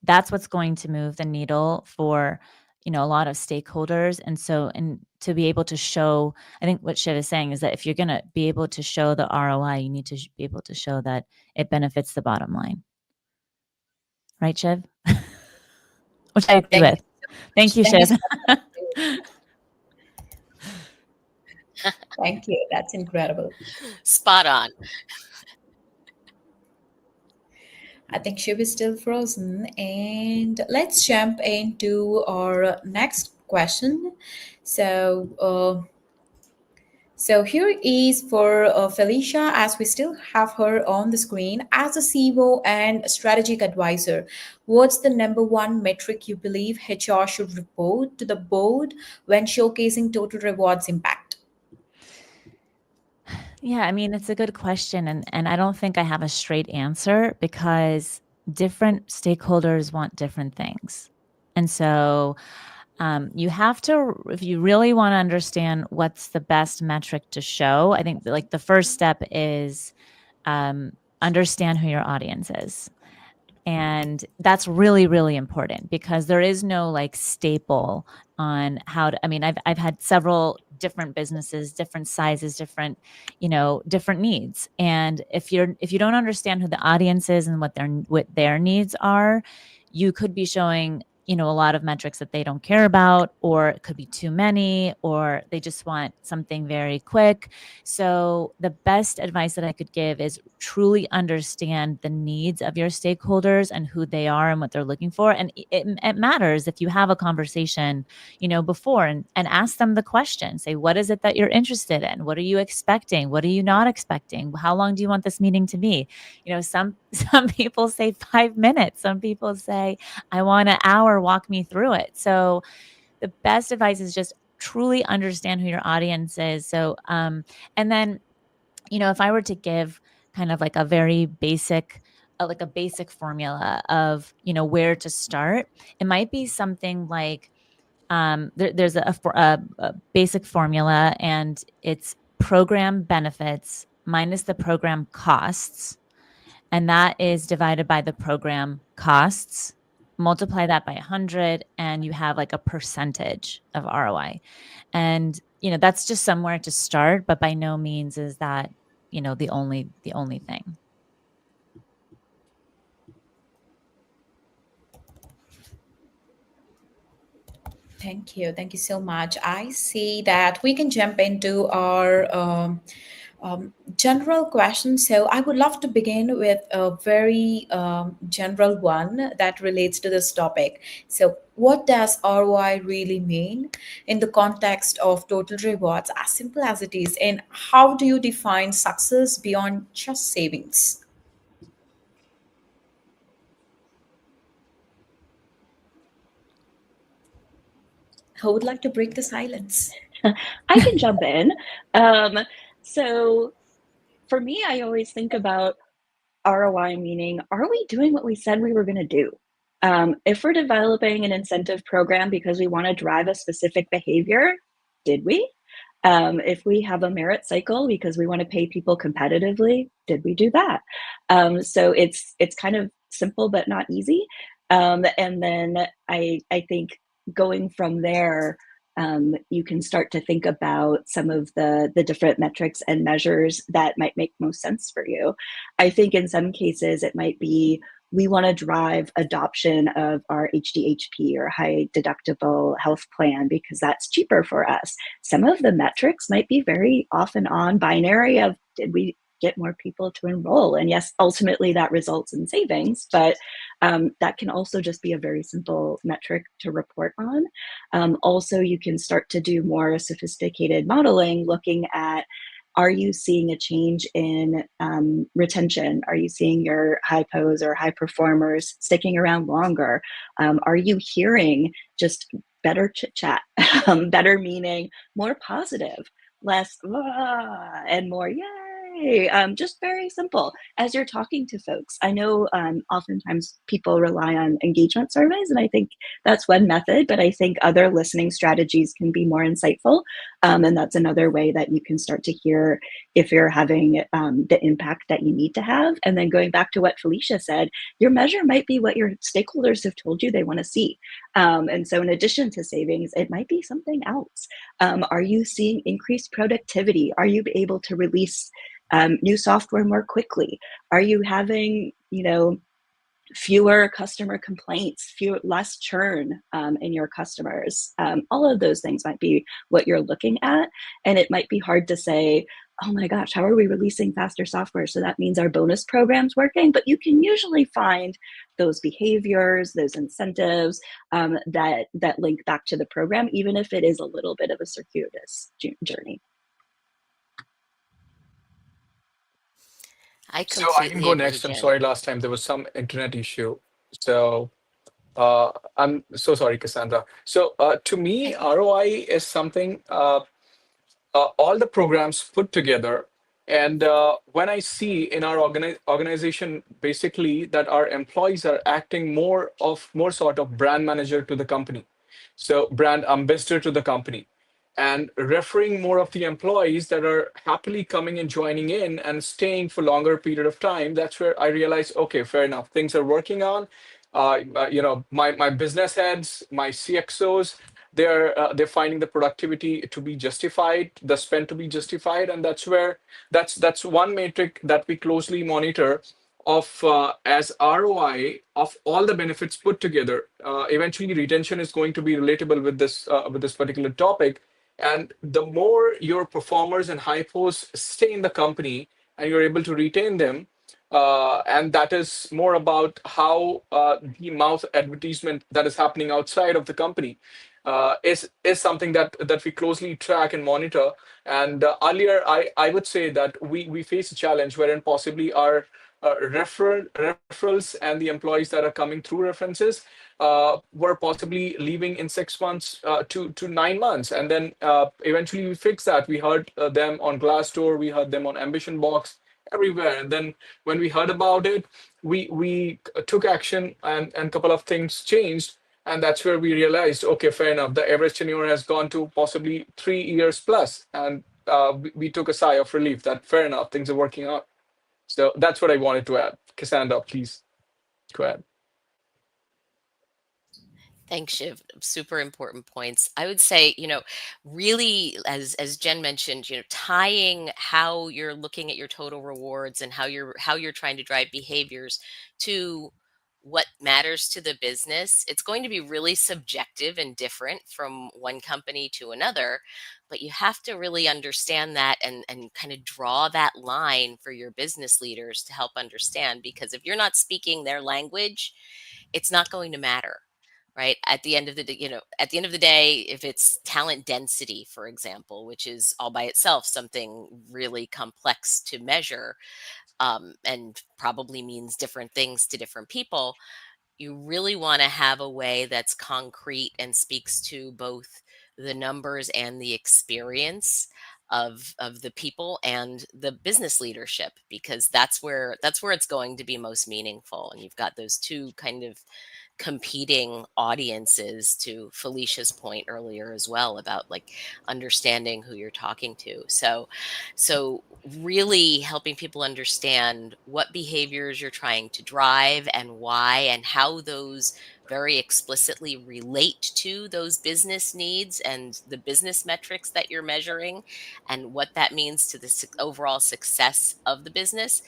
that's what's going to move the needle for a lot of stakeholders. And so, and to be able to show, I think what Shiv is saying is that if you're going to be able to show the ROI, you need to be able to show that it benefits the bottom line. Right, Shiv? Which I agree with. Thank you, Shiv. Thank you. That's incredible. Spot on. I think Shiv is still frozen. And let's jump into our next question. So here is for Felicia, as we still have her on the screen. As a CEO and strategic advisor, what's the number one metric you believe HR should report to the board when showcasing total rewards impact? Yeah, I mean, it's a good question. And I don't think I have a straight answer, because different stakeholders want different things. And so you have to, if you really want to understand what's the best metric to show, I think like the first step is understand who your audience is. And that's really, really important, because there is no like staple on how to, I mean, I've had several different businesses, different sizes, different needs. And if you don't understand who the audience is and what their needs are, you could be showing a lot of metrics that they don't care about, or it could be too many, or they just want something very quick. So the best advice that I could give is truly understand the needs of your stakeholders and who they are and what they're looking for. And it matters if you have a conversation, before and ask them the question, say, what is it that you're interested in? What are you expecting? What are you not expecting? How long do you want this meeting to be? Some people say 5 minutes. Some people say, I want an hour, walk me through it. So the best advice is just truly understand who your audience is. So, and then, if I were to give kind of like a very basic, like a basic formula of, where to start, it might be something like, there's a basic formula, and it's program benefits minus the program costs. And that is divided by the program costs, multiply that by 100, and you have like a percentage of ROI. And, that's just somewhere to start, but by no means is that, the only thing. Thank you. Thank you so much. I see that we can jump into our general question. So I would love to begin with a very general one that relates to this topic. So what does ROI really mean in the context of total rewards, as simple as it is? And how do you define success beyond just savings? Who would like to break the silence? I can jump in. So for me, I always think about ROI meaning, are we doing what we said we were going to do? If we're developing an incentive program because we want to drive a specific behavior, did we? If we have a merit cycle because we want to pay people competitively, did we do that? So it's kind of simple but not easy. And then I think going from there, you can start to think about some of the different metrics and measures that might make most sense for you. I think in some cases it might be we want to drive adoption of our HDHP or high deductible health plan because that's cheaper for us. Some of the metrics might be very off and on binary of did we get more people to enroll? And yes, ultimately that results in savings, but that can also just be a very simple metric to report on. Also, you can start to do more sophisticated modeling looking at are you seeing a change in retention? Are you seeing your high pos or high performers sticking around longer? Are you hearing just better chit chat, better meaning more positive, less and more yay? Just very simple. As you're talking to folks, I know oftentimes people rely on engagement surveys, and I think that's one method, but I think other listening strategies can be more insightful. And that's another way that you can start to hear if you're having the impact that you need to have. And then going back to what Felicia said, your measure might be what your stakeholders have told you they want to see. And so in addition to savings, it might be something else. Are you seeing increased productivity? Are you able to release new software more quickly? Are you having, fewer customer complaints, less churn in your customers? All of those things might be what you're looking at. And it might be hard to say, oh my gosh, how are we releasing faster software? So that means our bonus program's working, but you can usually find those behaviors, those incentives that link back to the program, even if it is a little bit of a circuitous journey. I So I can completely go agree, next. I'm Jen. sorry, last time there was some internet issue. So I'm so sorry, Cassandra. So to me, ROI is something all the programs put together. And when I see in our organization, basically that our employees are acting more sort of brand manager to the company. So brand ambassador to the company and referring more of the employees that are happily coming and joining in and staying for longer period of time. That's where I realize, okay, fair enough. Things are working on. My business heads, my CXOs, they're finding the productivity to be justified, the spend to be justified, and that's one metric that we closely monitor of as ROI of all the benefits put together. Eventually, retention is going to be relatable with this particular topic, and the more your performers and hypos stay in the company and you're able to retain them, and that is more about how the mouth advertisement that is happening outside of the company is something that we closely track and monitor. And earlier, I would say that we face a challenge wherein possibly our referrals and the employees that are coming through references were possibly leaving in 6 months to 9 months, and then eventually we fixed that. We heard them on Glassdoor, we heard them on Ambition Box, everywhere. And then when we heard about it, we took action, and a couple of things changed. And that's where we realized, okay, fair enough. The average tenure has gone to possibly 3 years plus. And we took a sigh of relief that fair enough, things are working out. So that's what I wanted to add. Cassandra, please go ahead. Thanks, Shiv. Super important points. I would say, really, as Jen mentioned, tying how you're looking at your total rewards and how you're trying to drive behaviors to what matters to the business. It's going to be really subjective and different from one company to another, but you have to really understand that and kind of draw that line for your business leaders to help understand, because if you're not speaking their language, it's not going to matter. Right. At the end of the day, if it's talent density, for example, which is all by itself something really complex to measure, and probably means different things to different people, you really want to have a way that's concrete and speaks to both the numbers and the experience of the people and the business leadership, because that's where it's going to be most meaningful. And you've got those two kind of competing audiences, to Felicia's point earlier as well about like understanding who you're talking to. So really helping people understand what behaviors you're trying to drive and why, and how those very explicitly relate to those business needs and the business metrics that you're measuring, and what that means to the overall success of the business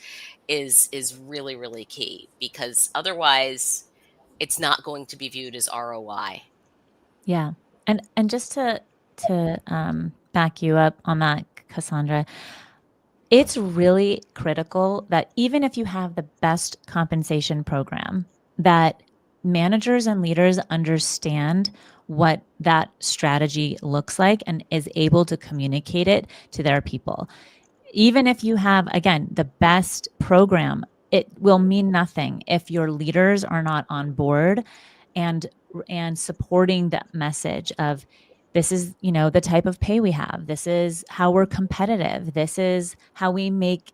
is really, really key, because otherwise it's not going to be viewed as ROI. Yeah. And just to back you up on that, Cassandra, it's really critical that even if you have the best compensation program, that managers and leaders understand what that strategy looks like and is able to communicate it to their people. Even if you have, again, the best program, it will mean nothing if your leaders are not on board and supporting that message of, this is, the type of pay we have. This is how we're competitive. This is how we make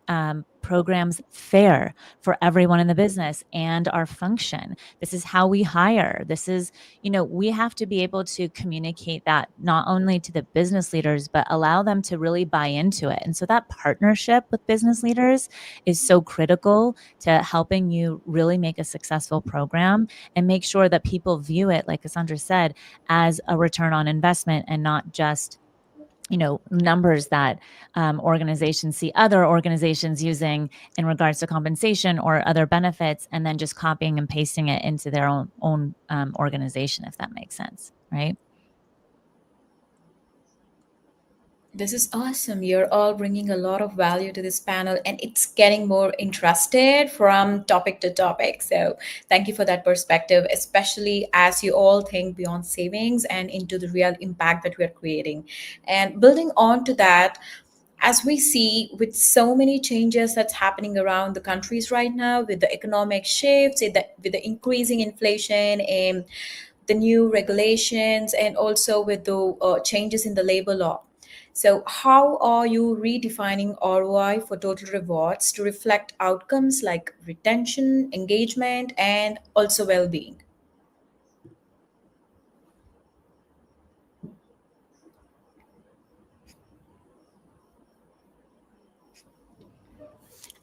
programs fair for everyone in the business and our function. This is how we hire. This is, we have to be able to communicate that not only to the business leaders, but allow them to really buy into it. And so that partnership with business leaders is so critical to helping you really make a successful program and make sure that people view it, like Cassandra said, as a return on investment and not just numbers that organizations see other organizations using in regards to compensation or other benefits, and then just copying and pasting it into their own organization, if that makes sense, right? This is awesome. You're all bringing a lot of value to this panel, and it's getting more interested from topic to topic. So thank you for that perspective, especially as you all think beyond savings and into the real impact that we're creating. And building on to that, as we see with so many changes that's happening around the countries right now, with the economic shifts, with the increasing inflation and the new regulations, and also with the changes in the labor law. So how are you redefining ROI for total rewards to reflect outcomes like retention, engagement, and also well-being?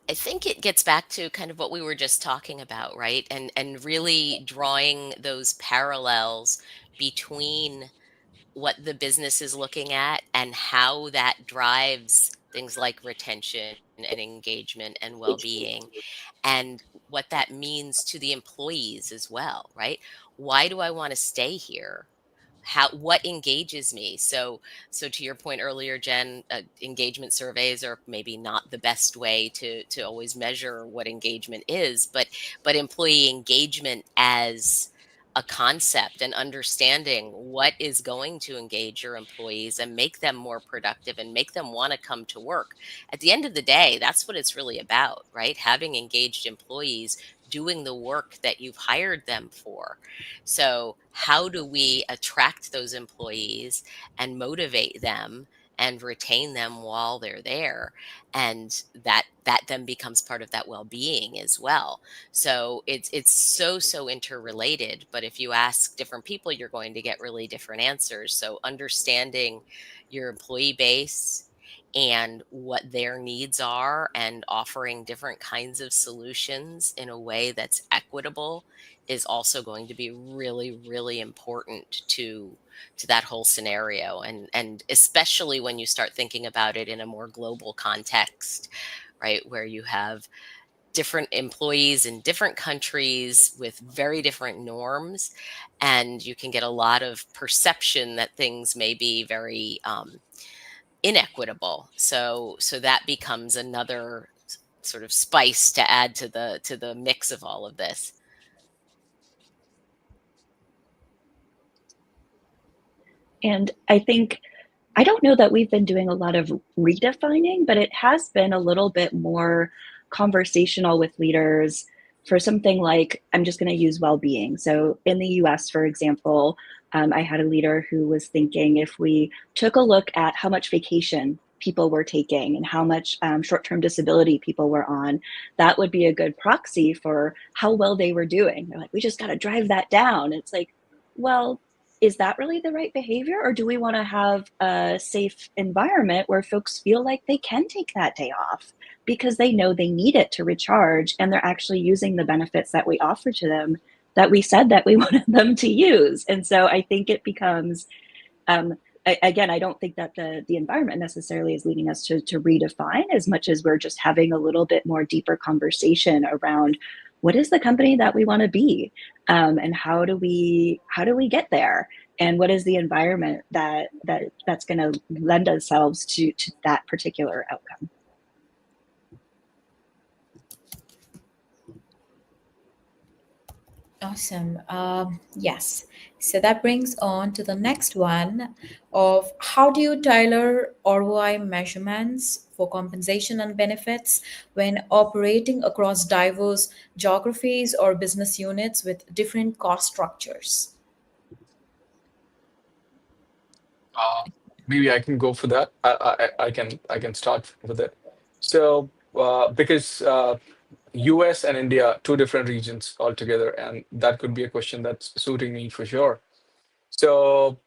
I think it gets back to kind of what we were just talking about, right? And really drawing those parallels between what the business is looking at and how that drives things like retention and engagement and well-being, and what that means to the employees as well, right? Why do I want to stay here? What engages me? So to your point earlier, Jen, engagement surveys are maybe not the best way to always measure what engagement is, but employee engagement as a concept, and understanding what is going to engage your employees and make them more productive and make them want to come to work. At the end of the day, that's what it's really about, right? Having engaged employees doing the work that you've hired them for. So how do we attract those employees and motivate them and retain them while they're there? And that then becomes part of that well-being as well. So it's so interrelated, but if you ask different people, you're going to get really different answers. So understanding your employee base and what their needs are, and offering different kinds of solutions in a way that's equitable, is also going to be really, really important to that whole scenario. And especially when you start thinking about it in a more global context, right, where you have different employees in different countries with very different norms, and you can get a lot of perception that things may be very inequitable. So that becomes another sort of spice to add to the mix of all of this. And I think, I don't know that we've been doing a lot of redefining, but it has been a little bit more conversational with leaders for something like, I'm just going to use well-being. So in the US, for example, I had a leader who was thinking, if we took a look at how much vacation people were taking and how much short-term disability people were on, that would be a good proxy for how well they were doing. They're like, we just got to drive that down. It's like, well, is that really the right behavior? Or do we want to have a safe environment where folks feel like they can take that day off because they know they need it to recharge and they're actually using the benefits that we offer to them that we said that we wanted them to use? And so I think it becomes, again, I don't think that the environment necessarily is leading us to redefine as much as we're just having a little bit more deeper conversation around what is the company that we want to be, and how do we get there, and what is the environment that's going to lend ourselves to that particular outcome. Awesome. Yes. So that brings on to the next one of how do you tailor ROI measurements for compensation and benefits when operating across diverse geographies or business units with different cost structures? Maybe I can go for that. I can start with it. So because US and India, two different regions altogether, and that could be a question that's suiting me for sure. So,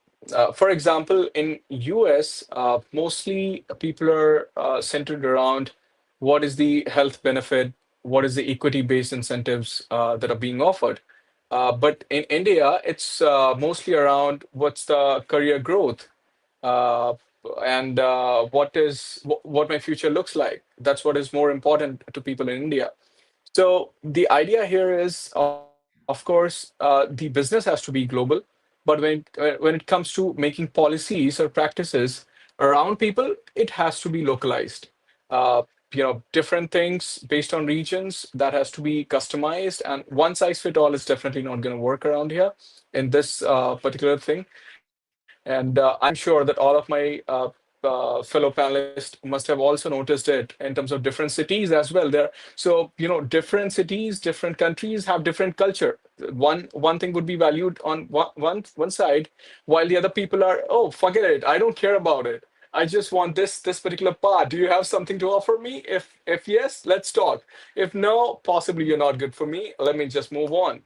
for example, in US, mostly people are centered around what is the health benefit, what is the equity-based incentives that are being offered. But in India, it's mostly around what's the career growth, uh, and what my future looks like. That's what is more important to people in India. So the idea here is, of course, the business has to be global, but when it comes to making policies or practices around people, it has to be localized. Uh, Different things based on regions that has to be customized, and one size fit all is definitely not going to work around here in this particular thing. And I'm sure that all of my fellow panelists must have also noticed it in terms of different cities as well. So different cities, different countries have different culture. One thing would be valued on one side, while the other people are, oh, forget it, I don't care about it. I just want this particular part. Do you have something to offer me? If yes, let's talk. If no, possibly you're not good for me. Let me just move on.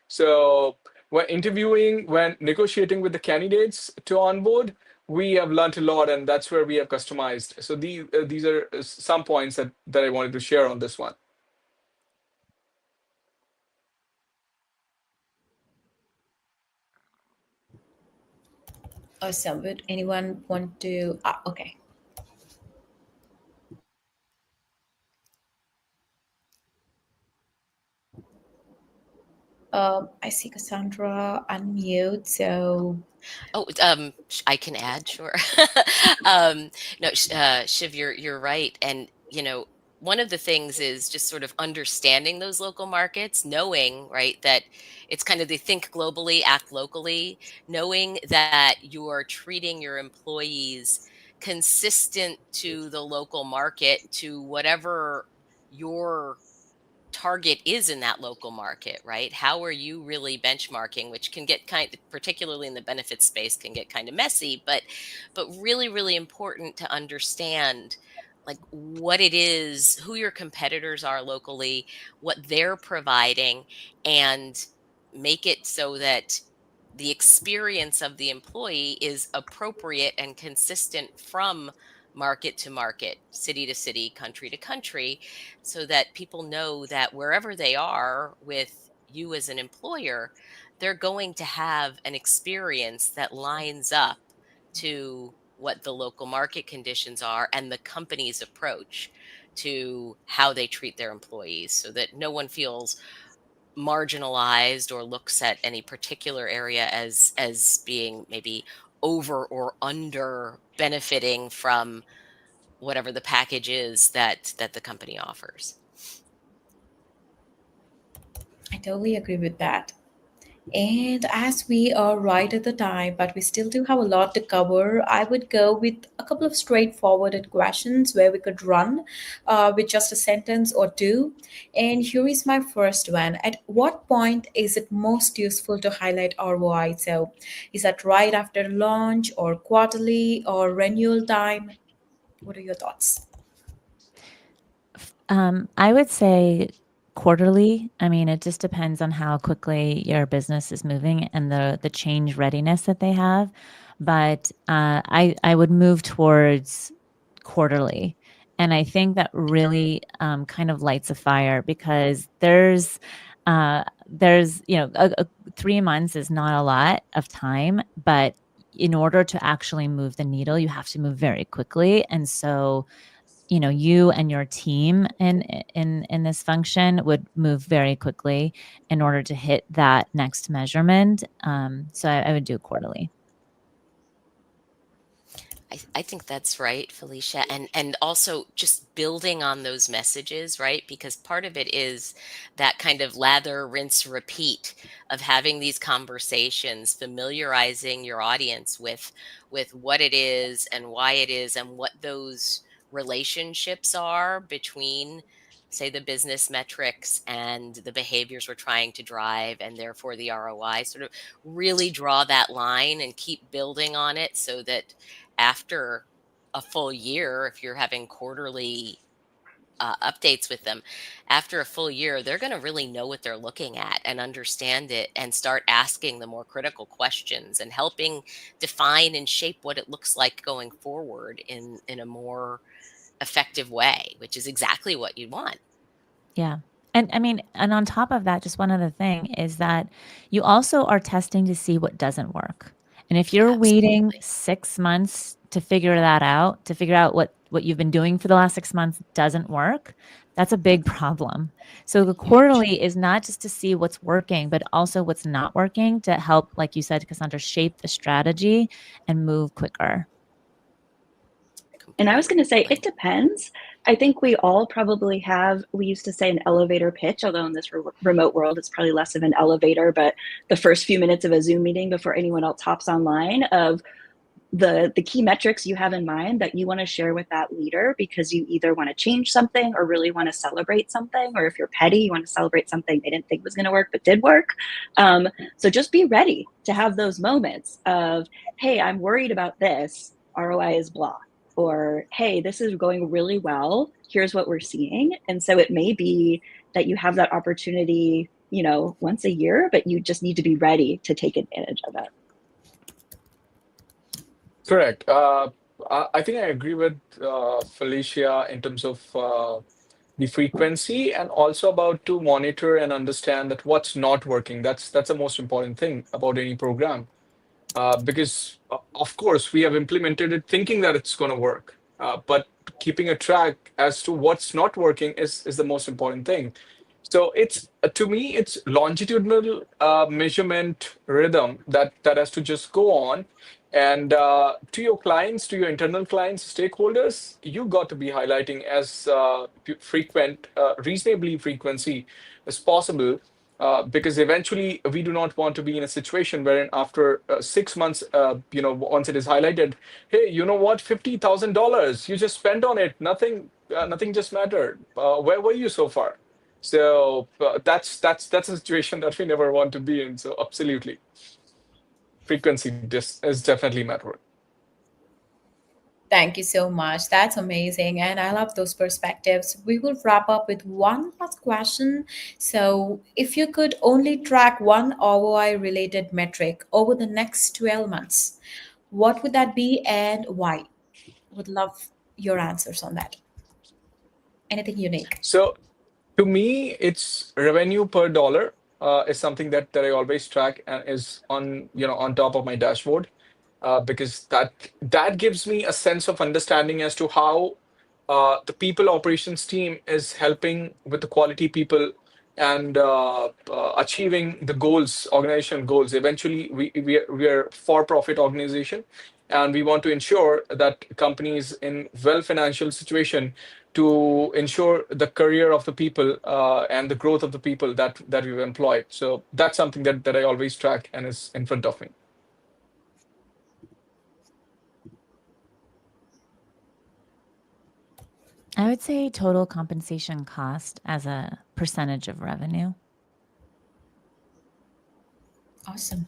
So when interviewing, when negotiating with the candidates to onboard, we have learned a lot, and that's where we have customized. So these are some points that I wanted to share on this one. Awesome. Would anyone want to? Okay. I see Cassandra unmute. So, Oh, I can add, sure. No, Shiv, you're right, and one of the things is just sort of understanding those local markets, knowing, right, that it's kind of they think globally, act locally, knowing that you are treating your employees consistent to the local market, to whatever your target is in that local market, right? How are you really benchmarking, which can get particularly in the benefits space, can get kind of messy, but really, really important to understand like what it is, who your competitors are locally, what they're providing, and make it so that the experience of the employee is appropriate and consistent from market to market, city to city, country to country, so that people know that wherever they are with you as an employer, they're going to have an experience that lines up to what the local market conditions are and the company's approach to how they treat their employees, so that no one feels marginalized or looks at any particular area as being maybe over or under benefiting from whatever the package is that the company offers. I totally agree with that. And as we are right at the time, but we still do have a lot to cover, I would go with a couple of straightforward questions where we could run with just a sentence or two. And here is my first one. At what point is it most useful to highlight ROI? So is that right after launch or quarterly or renewal time? What are your thoughts? I would say quarterly. I mean, it just depends on how quickly your business is moving and the change readiness that they have. But I would move towards quarterly. And I think that really kind of lights a fire because there's 3 months is not a lot of time, but in order to actually move the needle, you have to move very quickly. And so you and your team in this function would move very quickly in order to hit that next measurement. So I would do quarterly. I think that's right, Felicia. And also just building on those messages, right? Because part of it is that kind of lather, rinse, repeat of having these conversations, familiarizing your audience with what it is and why it is and what those relationships are between, say, the business metrics and the behaviors we're trying to drive, and therefore the ROI. Sort of really draw that line and keep building on it so that after a full year, if you're having quarterly updates with them, after a full year, they're going to really know what they're looking at and understand it and start asking the more critical questions and helping define and shape what it looks like going forward in a more effective way, which is exactly what you want. Yeah. And I mean, and on top of that, just one other thing is that you also are testing to see what doesn't work. And if you're waiting 6 months to figure that out, to figure out what you've been doing for the last 6 months doesn't work, that's a big problem. So the quarterly is not just to see what's working, but also what's not working to help, like you said, Cassandra, shape the strategy and move quicker. And I was going to say, it depends. I think we all probably have, we used to say an elevator pitch, although in this remote world, it's probably less of an elevator, but the first few minutes of a Zoom meeting before anyone else hops online of the key metrics you have in mind that you want to share with that leader because you either want to change something or really want to celebrate something, or if you're petty, you want to celebrate something they didn't think was going to work but did work. So just be ready to have those moments of, hey, I'm worried about this, ROI is blah. Or, hey, this is going really well. Here's what we're seeing. And so it may be that you have that opportunity, once a year, but you just need to be ready to take advantage of it. Correct. I think I agree with Felicia in terms of the frequency and also about to monitor and understand that what's not working. That's the most important thing about any program. Because of course we have implemented it thinking that it's going to work, but keeping a track as to what's not working is the most important thing. So it's to me it's longitudinal measurement rhythm that has to just go on, and to your clients, to your internal clients, stakeholders, you got to be highlighting as frequent, reasonably frequency as possible. Because eventually we do not want to be in a situation wherein after 6 months, once it is highlighted, hey, you know what, $50,000 you just spent on it, nothing just mattered. Where were you so far? So that's a situation that we never want to be in. So absolutely, frequency is definitely matter. Thank you so much. That's amazing. And I love those perspectives. We will wrap up with one last question. So, if you could only track one ROI related metric over the next 12 months, what would that be and why? Would love your answers on that. Anything unique? So to me, it's revenue per dollar is something that I always track and is on top of my dashboard. Because that gives me a sense of understanding as to how the people operations team is helping with the quality people and achieving the goals, organization goals. Eventually, we are for-profit organization, and we want to ensure that companies in well financial situation to ensure the career of the people and the growth of the people that we've employed. So that's something that I always track and is in front of me. I would say total compensation cost as a percentage of revenue. Awesome.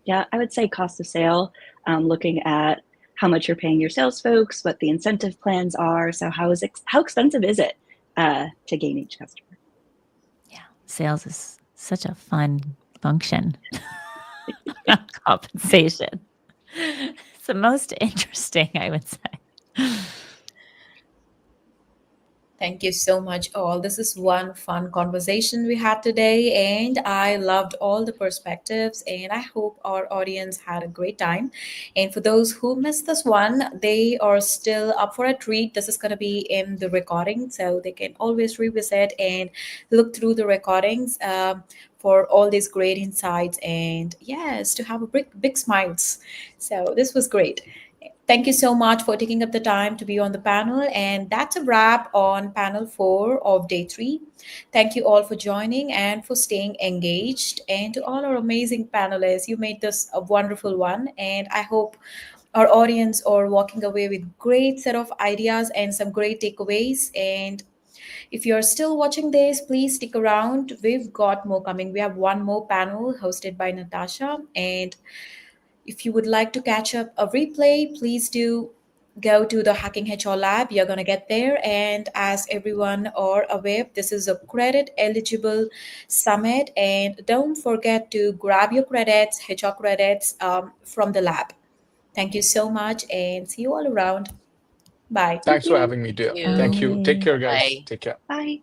Yeah, I would say cost of sale, looking at how much you're paying your sales folks, what the incentive plans are. So how expensive is it to gain each customer? Sales is such a fun function. Compensation. It's the most interesting, I would say. Thank you so much, all. This is one fun conversation we had today, and I loved all the perspectives, and I hope our audience had a great time. And for those who missed this one, they are still up for a treat. This is going to be in the recording, so they can always revisit and look through the recordings for all these great insights, and yes, to have a big smiles. So this was great. Thank you so much for taking up the time to be on the panel. And that's a wrap on panel 4 of day 3. Thank you all for joining and for staying engaged. And to all our amazing panelists, you made this a wonderful one. And I hope our audience are walking away with great set of ideas and some great takeaways. And if you're still watching this, please stick around. We've got more coming. We have one more panel hosted by Natasha. And if you would like to catch up a replay, please do go to the Hacking HR Lab. You're going to get there. And as everyone are aware, this is a credit eligible summit. And don't forget to grab your credits, HR credits from the lab. Thank you so much and see you all around. Bye. Thanks for having me, dear. Thank you. Take care, guys. Bye. Take care. Bye.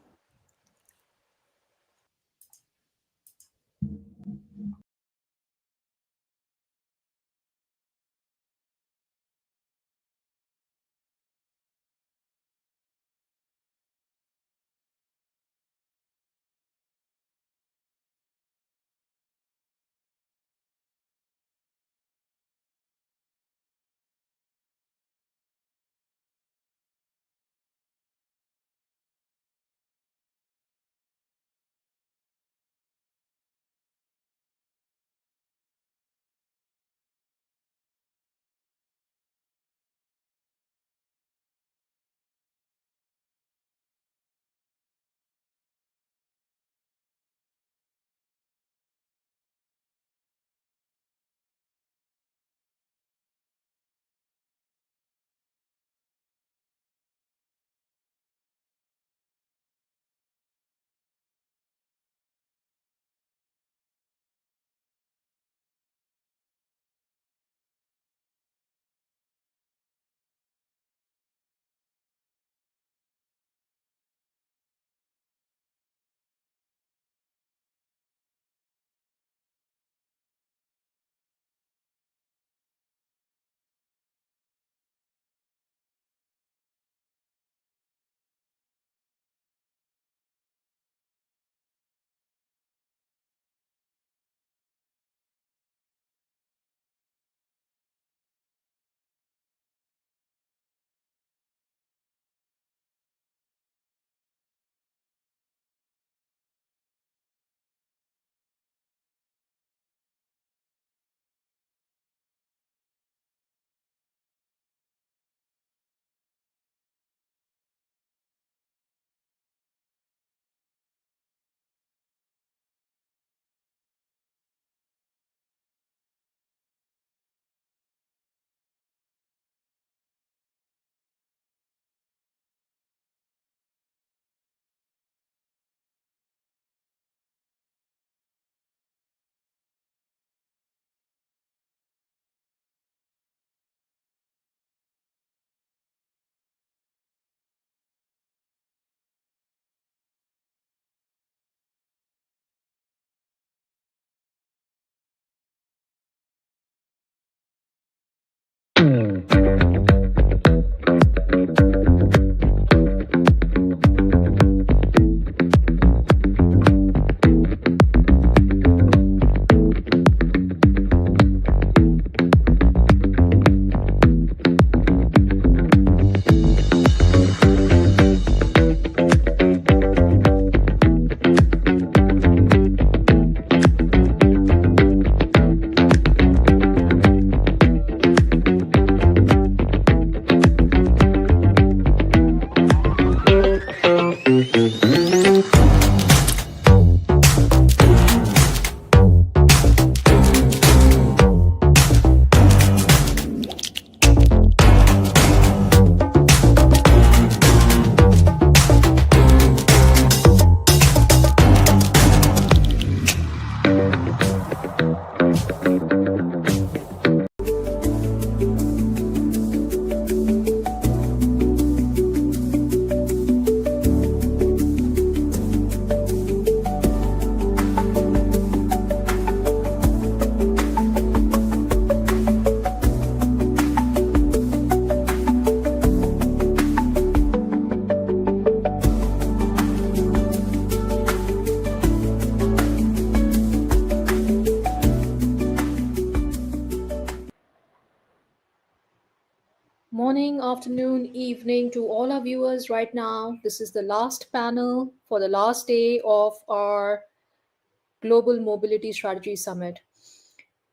morning, afternoon, evening to all our viewers right now. This is the last panel for the last day of our Global Mobility Strategy Summit.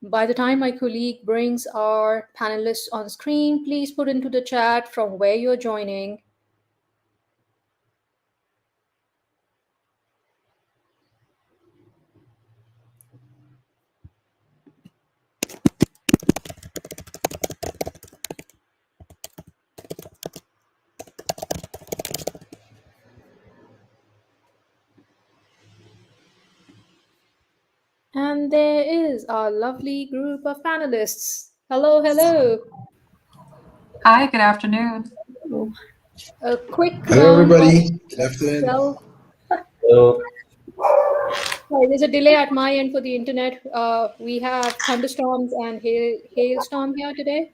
By the time my colleague brings our panelists on screen, please put into the chat from where you're joining. And there is our lovely group of panelists. Hello, hello. Hi, good afternoon. A quick Hello, round everybody. of Good afternoon. Hello. Sorry, there's a delay at my end for the internet. We have thunderstorms and hailstorm here today.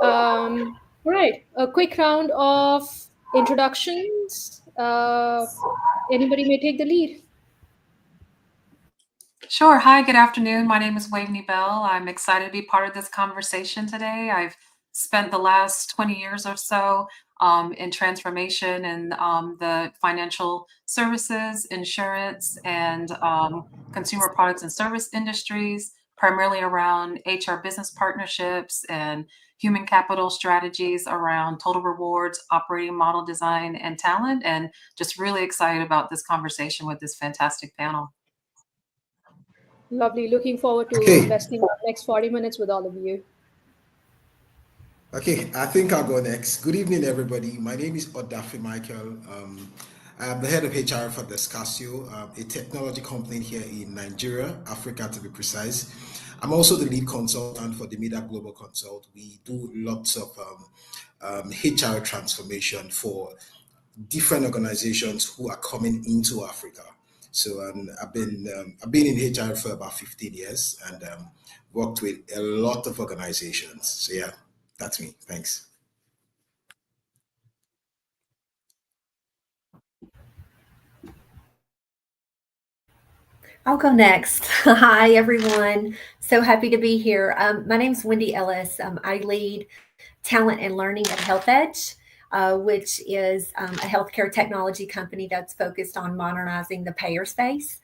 Right, a quick round of introductions. Anybody may take the lead. Sure. Hi, good afternoon. My name is Waveney Bell. I'm excited to be part of this conversation today. I've spent the last 20 years or so in transformation in the financial services, insurance, and consumer products and service industries, primarily around HR business partnerships and human capital strategies around total rewards, operating model design, and talent. And just really excited about this conversation with this fantastic panel. Lovely. Looking forward to investing the next 40 minutes with all of you. Okay, I think I'll go next. Good evening, everybody. My name is Odafe Michael. I'm the head of HR for Descasio, a technology company here in Nigeria, Africa to be precise. I'm also the lead consultant for the MEDA Global Consult. We do lots of HR transformation for different organizations who are coming into Africa. So I've been in HR for about 15 years and worked with a lot of organizations. So yeah, that's me. Thanks. I'll go next. Hi, everyone. So happy to be here. My name is Wendy Ellis. I lead talent and learning at Health Edge, which is a healthcare technology company that's focused on modernizing the payer space.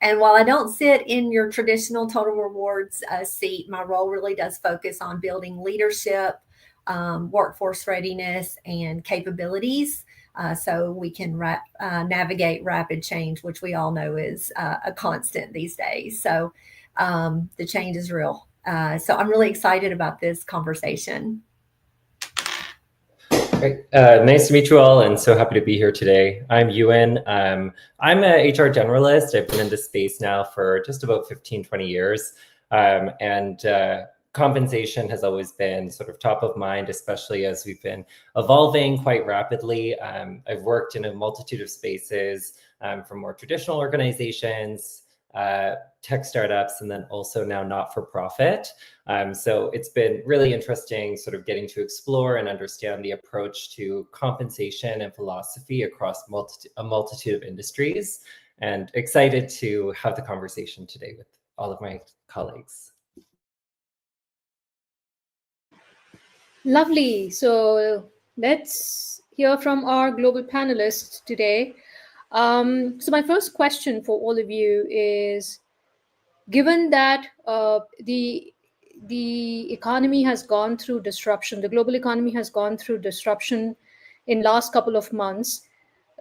And while I don't sit in your traditional total rewards seat, my role really does focus on building leadership, workforce readiness, and capabilities so we can navigate rapid change, which we all know is a constant these days. So the change is real. So I'm really excited about this conversation. Great. Nice to meet you all, and so happy to be here today. I'm Ewan. I'm a HR generalist. I've been in this space now for just about 15, 20 years. Compensation has always been sort of top of mind, especially as we've been evolving quite rapidly. I've worked in a multitude of spaces from more traditional organizations, tech startups, and then also now not-for-profit. So it's been really interesting sort of getting to explore and understand the approach to compensation and philosophy across a multitude of industries, and excited to have the conversation today with all of my colleagues. Lovely. So let's hear from our global panelists today. So my first question for all of you is, given that the economy has gone through disruption, the global economy has gone through disruption in last couple of months,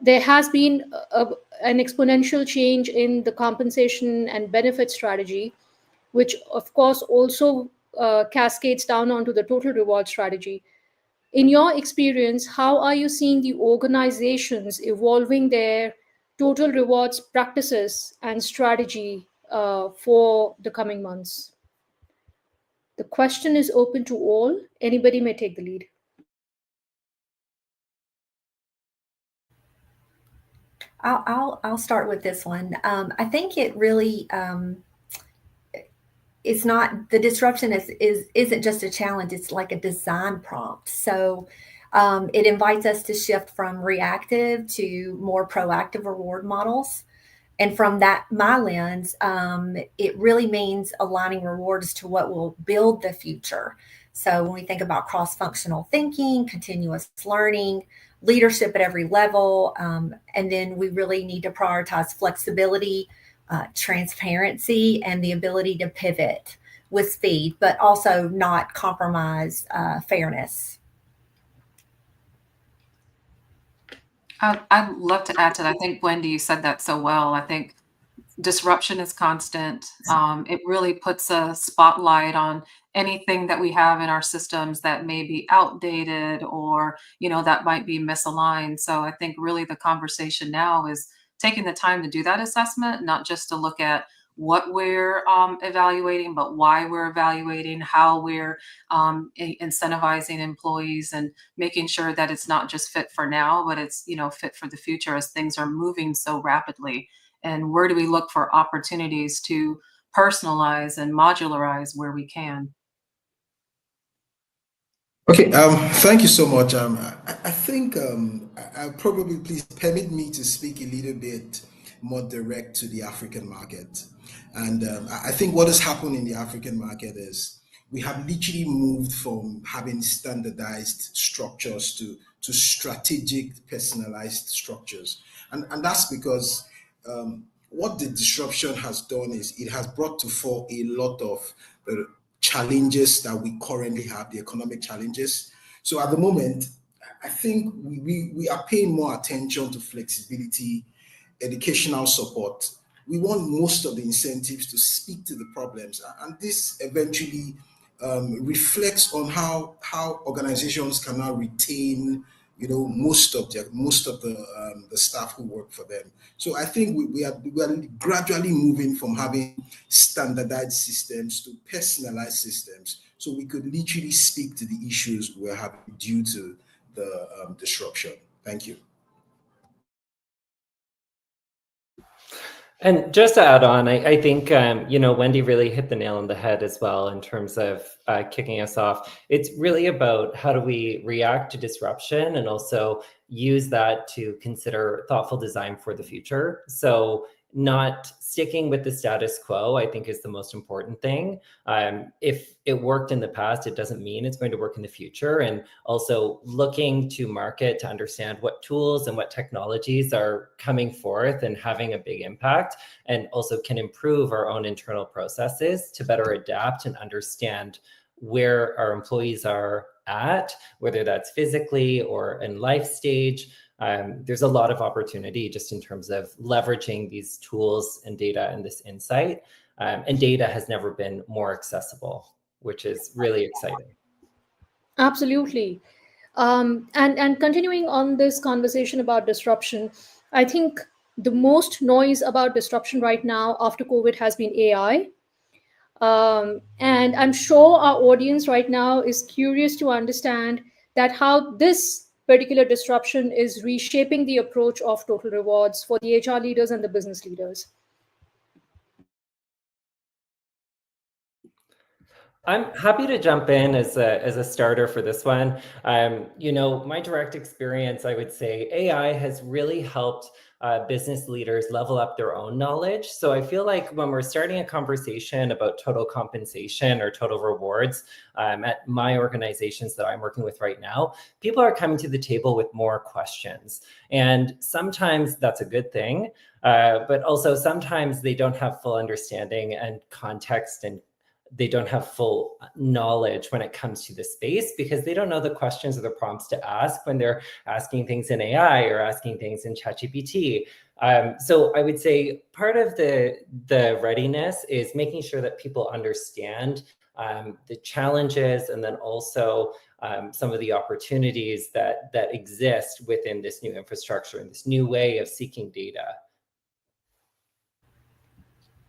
there has been an exponential change in the compensation and benefit strategy, which of course also cascades down onto the total reward strategy. In your experience, how are you seeing the organizations evolving their total rewards practices and strategy for the coming months? The question is open to all. Anybody may take the lead. I'll start with this one. I think it really it's not, the disruption isn't just a challenge, it's like a design prompt. So it invites us to shift from reactive to more proactive reward models. And from my lens, it really means aligning rewards to what will build the future. So when we think about cross-functional thinking, continuous learning, leadership at every level, and then we really need to prioritize flexibility, transparency, and the ability to pivot with speed, but also not compromise fairness. I'd love to add to that. I think, Wendy, you said that so well. I think disruption is constant. It really puts a spotlight on anything that we have in our systems that may be outdated or, that might be misaligned. So I think really the conversation now is taking the time to do that assessment, not just to look at what we're evaluating, but why we're evaluating, how we're incentivizing employees, and making sure that it's not just fit for now, but it's fit for the future as things are moving so rapidly. And where do we look for opportunities to personalize and modularize where we can? Okay, thank you so much. I think I'll probably please permit me to speak a little bit more direct to the African market. And I think what has happened in the African market is we have literally moved from having standardized structures to strategic, personalized structures. And that's because what the disruption has done is it has brought to fore a lot of the challenges that we currently have, the economic challenges. So at the moment, I think we are paying more attention to flexibility, educational support. We want most of the incentives to speak to the problems, and this eventually reflects on how organizations can now retain, most of the staff who work for them. So I think we are gradually moving from having standardized systems to personalized systems, so we could literally speak to the issues we're having due to the disruption. Thank you. And just to add on, I think, Wendy really hit the nail on the head as well in terms of kicking us off. It's really about how do we react to disruption and also use that to consider thoughtful design for the future. So not sticking with the status quo, I think, is the most important thing. If it worked in the past, it doesn't mean it's going to work in the future. And also looking to market to understand what tools and what technologies are coming forth and having a big impact, and also can improve our own internal processes to better adapt and understand where our employees are at, whether that's physically or in life stage. There's a lot of opportunity just in terms of leveraging these tools and data and this insight. And data has never been more accessible, which is really exciting. Absolutely. And continuing on this conversation about disruption, I think the most noise about disruption right now after COVID has been AI. And I'm sure our audience right now is curious to understand that how this particular disruption is reshaping the approach of Total Rewards for the HR leaders and the business leaders. I'm happy to jump in as a starter for this one. My direct experience, I would say AI has really helped business leaders level up their own knowledge. So I feel like when we're starting a conversation about total compensation or total rewards at my organizations that I'm working with right now, people are coming to the table with more questions. And sometimes that's a good thing, but also sometimes they don't have full understanding and context, and they don't have full knowledge when it comes to the space because they don't know the questions or the prompts to ask when they're asking things in AI or asking things in ChatGPT. So I would say part of the readiness is making sure that people understand the challenges and then also some of the opportunities that exist within this new infrastructure and this new way of seeking data.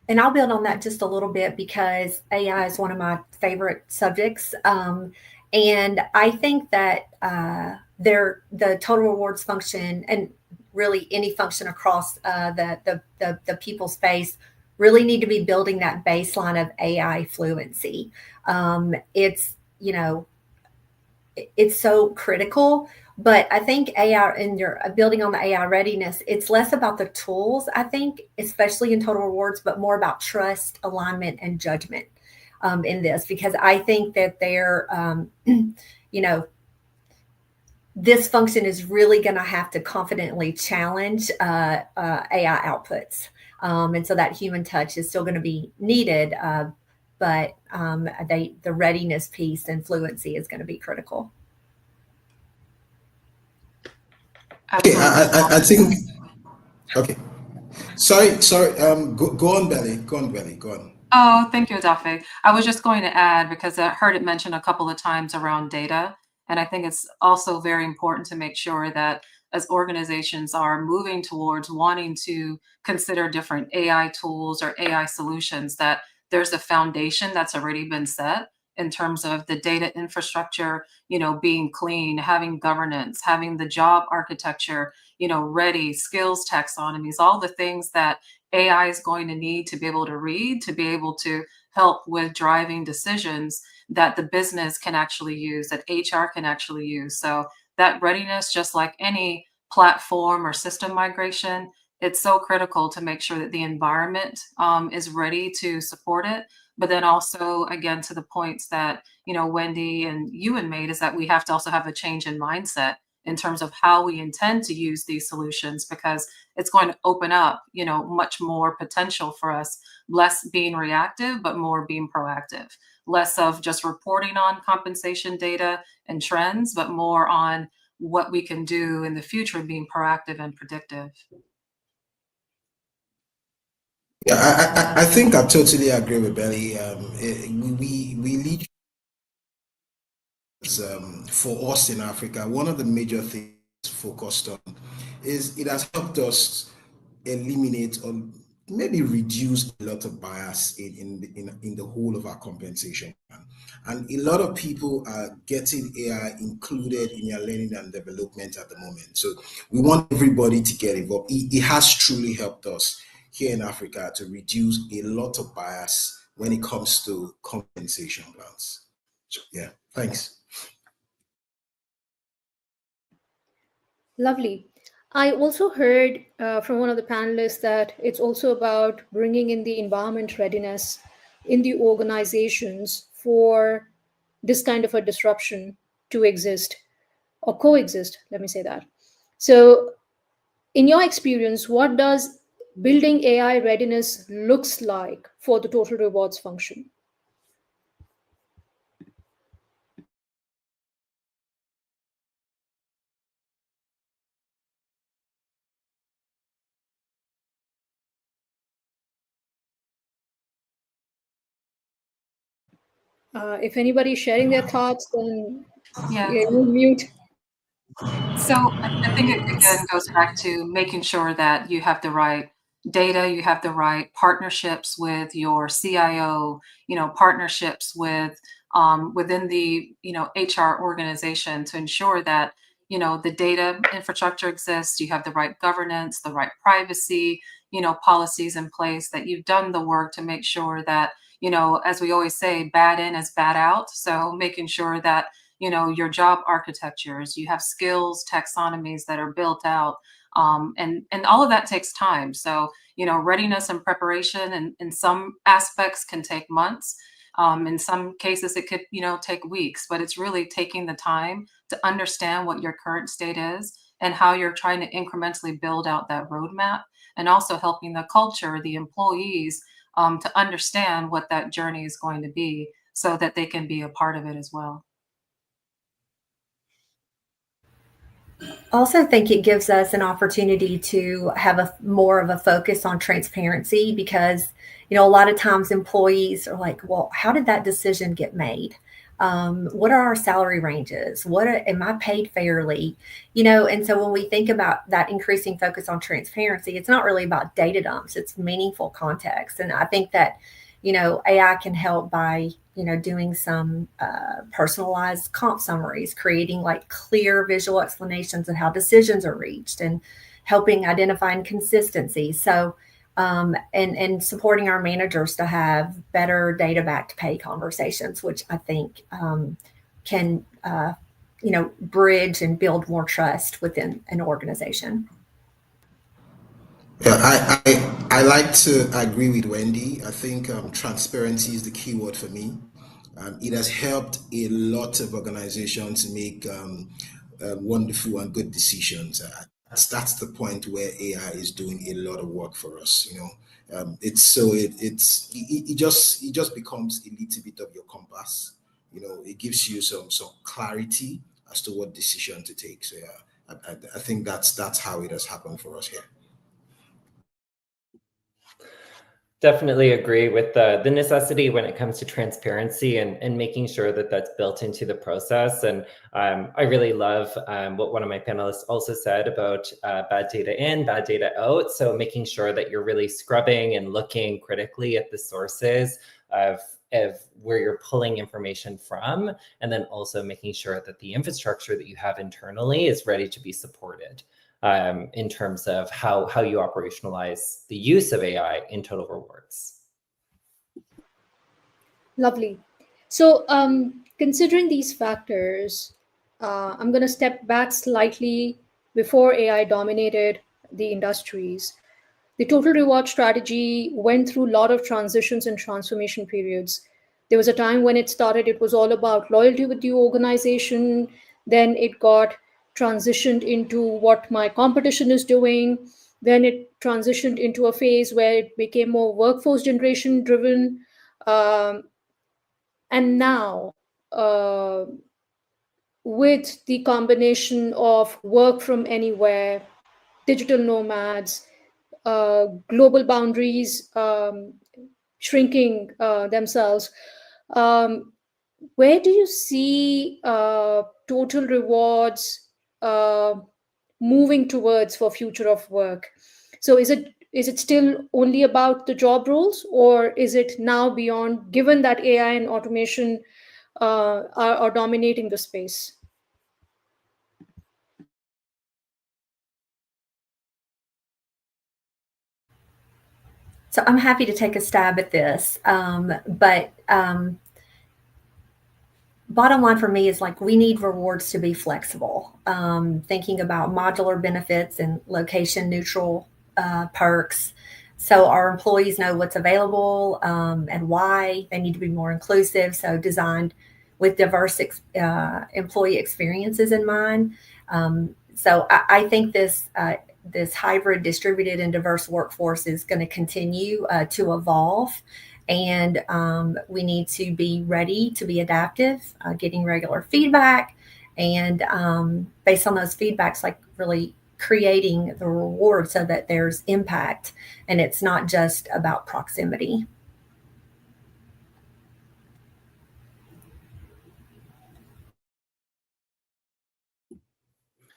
And I'll build on that just a little bit because AI is one of my favorite subjects. And I think that the total rewards function and really any function across the people space really need to be building that baseline of AI fluency. it's so critical. But I think AI, and you're building on the AI readiness, it's less about the tools, I think, especially in total rewards, but more about trust, alignment, and judgment in this, because I think that they're, this function is really going to have to confidently challenge AI outputs. And so that human touch is still going to be needed, but the readiness piece and fluency is going to be critical. Okay, I think. Okay, sorry. Go on, Belly. Go on. Oh, thank you, Adafe. I was just going to add, because I heard it mentioned a couple of times around data, and I think it's also very important to make sure that as organizations are moving towards wanting to consider different AI tools or AI solutions, that there's a foundation that's already been set in terms of the data infrastructure, being clean, having governance, having the job architecture, ready, skills taxonomies, all the things that AI is going to need to be able to read, to be able to help with driving decisions that the business can actually use, that HR can actually use. So that readiness, just like any platform or system migration, it's so critical to make sure that the environment is ready to support it. But then also, again, to the points that, Wendy and Ewan made, is that we have to also have a change in mindset in terms of how we intend to use these solutions, because it's going to open up, much more potential for us, less being reactive, but more being proactive, less of just reporting on compensation data and trends, but more on what we can do in the future, being proactive and predictive. Yeah, I think I totally agree with Belly. We lead for us in Africa. One of the major things focused on is it has helped us eliminate or maybe reduce a lot of bias in the whole of our compensation plan. And a lot of people are getting AI included in their learning and development at the moment. So we want everybody to get involved. It has truly helped us here in Africa to reduce a lot of bias when it comes to compensation plans. So, yeah, thanks. Lovely. I also heard from one of the panelists that it's also about bringing in the environment readiness in the organizations for this kind of a disruption to exist or coexist, let me say that. So in your experience, what does building AI readiness looks like for the total rewards function? If anybody's sharing their thoughts, then you mute. So I think it again goes back to making sure that you have the right data, you have the right partnerships with your CIO, partnerships with within the HR organization to ensure that the data infrastructure exists, you have the right governance, the right privacy, policies in place, that you've done the work to make sure that, as we always say, bad in is bad out. So making sure that your job architectures, you have skills taxonomies that are built out, and all of that takes time. So readiness and preparation, and in some aspects can take months. In some cases, it could take weeks. But it's really taking the time to understand what your current state is and how you're trying to incrementally build out that roadmap, and also helping the culture, the employees, to understand what that journey is going to be, so that they can be a part of it as well. Also think it gives us an opportunity to have more of a focus on transparency, because a lot of times employees are like, well, how did that decision get made? What are our salary ranges? Am I paid fairly? And so when we think about that increasing focus on transparency, it's not really about data dumps, it's meaningful context. And I think that AI can help by doing some personalized comp summaries, creating like clear visual explanations of how decisions are reached, and helping identify inconsistencies. So and supporting our managers to have better data backed pay conversations, which I think can bridge and build more trust within an organization. Yeah, I like to agree with Wendy. I think transparency is the key word for me. It has helped a lot of organizations make wonderful and good decisions. That's the point where AI is doing a lot of work for us. It just becomes a little bit of your compass. It gives you some clarity as to what decision to take. So yeah, I think that's how it has happened for us here. Definitely agree with the necessity when it comes to transparency and making sure that that's built into the process. And I really love what one of my panelists also said about bad data in, bad data out. So making sure that you're really scrubbing and looking critically at the sources of where you're pulling information from, and then also making sure that the infrastructure that you have internally is ready to be supported. In terms of how you operationalize the use of AI in Total Rewards. Lovely. So considering these factors, I'm going to step back slightly. Before AI dominated the industries, the Total Reward strategy went through a lot of transitions and transformation periods. There was a time when it started, it was all about loyalty with the organization. Then it got transitioned into what my competition is doing. Then it transitioned into a phase where it became more workforce generation driven. And now, with the combination of work from anywhere, digital nomads, global boundaries shrinking themselves, where do you see Total Rewards moving towards for future of work? So is it still only about the job roles, or is it now beyond, given that AI and automation are dominating the space? So I'm happy to take a stab at this, but bottom line for me is we need rewards to be flexible. Thinking about modular benefits and location neutral perks. So our employees know what's available and why. They need to be more inclusive. So designed with diverse employee experiences in mind. So I think this hybrid, distributed, and diverse workforce is going to continue to evolve. And we need to be ready to be adaptive, getting regular feedback, and based on those feedbacks, really creating the reward so that there's impact and it's not just about proximity.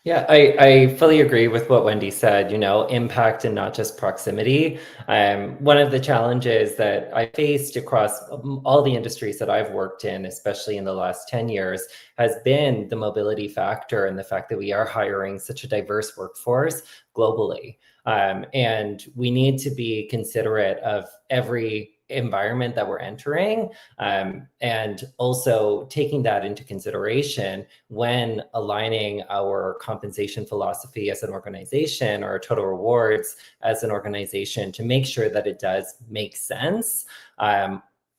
Yeah, I fully agree with what Wendy said, impact and not just proximity. One of the challenges that I faced across all the industries that I've worked in, especially in the last 10 years, has been the mobility factor and the fact that we are hiring such a diverse workforce globally. And we need to be considerate of every environment that we're entering, and also taking that into consideration when aligning our compensation philosophy as an organization or Total Rewards as an organization to make sure that it does make sense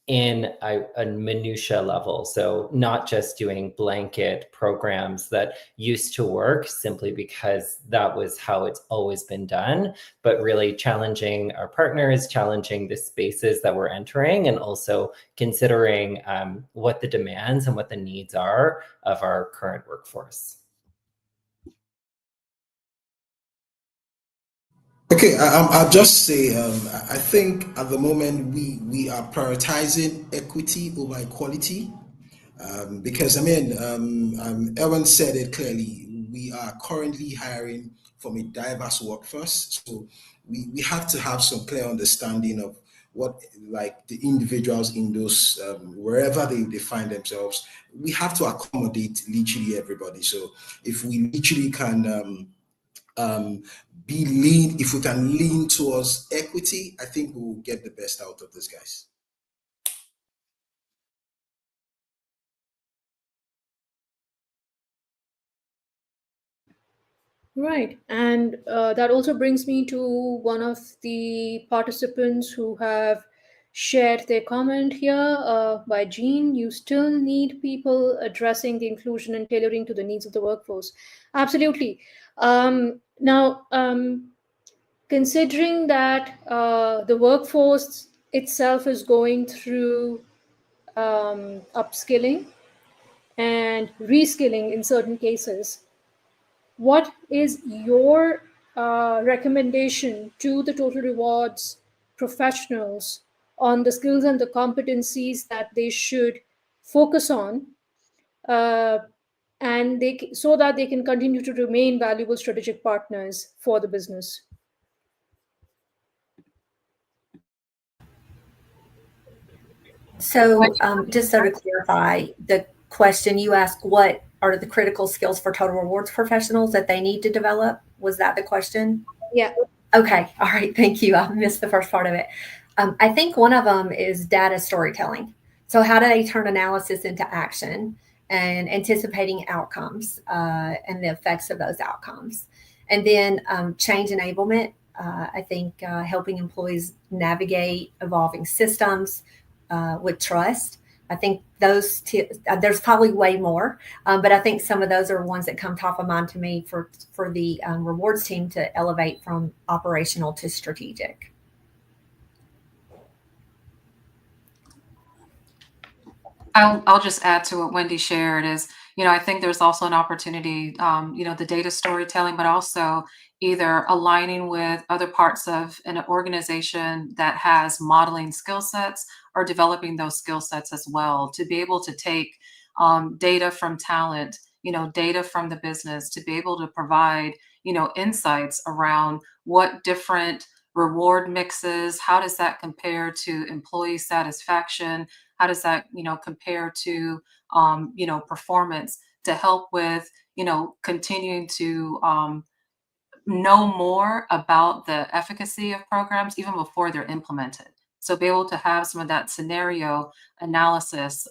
in a minutia level. So not just doing blanket programs that used to work simply because that was how it's always been done, but really challenging our partners, challenging the spaces that we're entering, and also considering what the demands and what the needs are of our current workforce. Okay, I'll just say, I think at the moment we are prioritizing equity over equality, because Evan said it clearly, we are currently hiring from a diverse workforce, so we have to have some clear understanding of what the individuals in those, wherever they find themselves, we have to accommodate literally everybody. So if we literally can if we can lean towards equity, I think we will get the best out of these guys. Right. And that also brings me to one of the participants who have shared their comment here by Jean. You still need people addressing the inclusion and tailoring to the needs of the workforce. Absolutely. Now, considering that the workforce itself is going through upskilling and reskilling in certain cases, what is your recommendation to the Total Rewards professionals on the skills and the competencies that they should focus on, uh, and so that they can continue to remain valuable strategic partners for the business? So, just so to clarify the question, you asked what are the critical skills for total rewards professionals that they need to develop? Was that the question? Yeah. Okay. All right. Thank you. I missed the first part of it. I think one of them is data storytelling. So, how do they turn analysis into action and anticipating outcomes and the effects of those outcomes? And then change enablement. I think helping employees navigate evolving systems with trust. I think those there's probably way more, but I think some of those are ones that come top of mind to me for the rewards team to elevate from operational to strategic. I'll just add to what Wendy shared is, I think there's also an opportunity, the data storytelling, but also either aligning with other parts of an organization that has modeling skill sets or developing those skill sets as well to be able to take data from talent, data from the business to be able to provide, insights around what different reward mixes, how does that compare to employee satisfaction? How does that, compare to, performance to help with, continuing to know more about the efficacy of programs even before they're implemented. So be able to have some of that scenario analysis,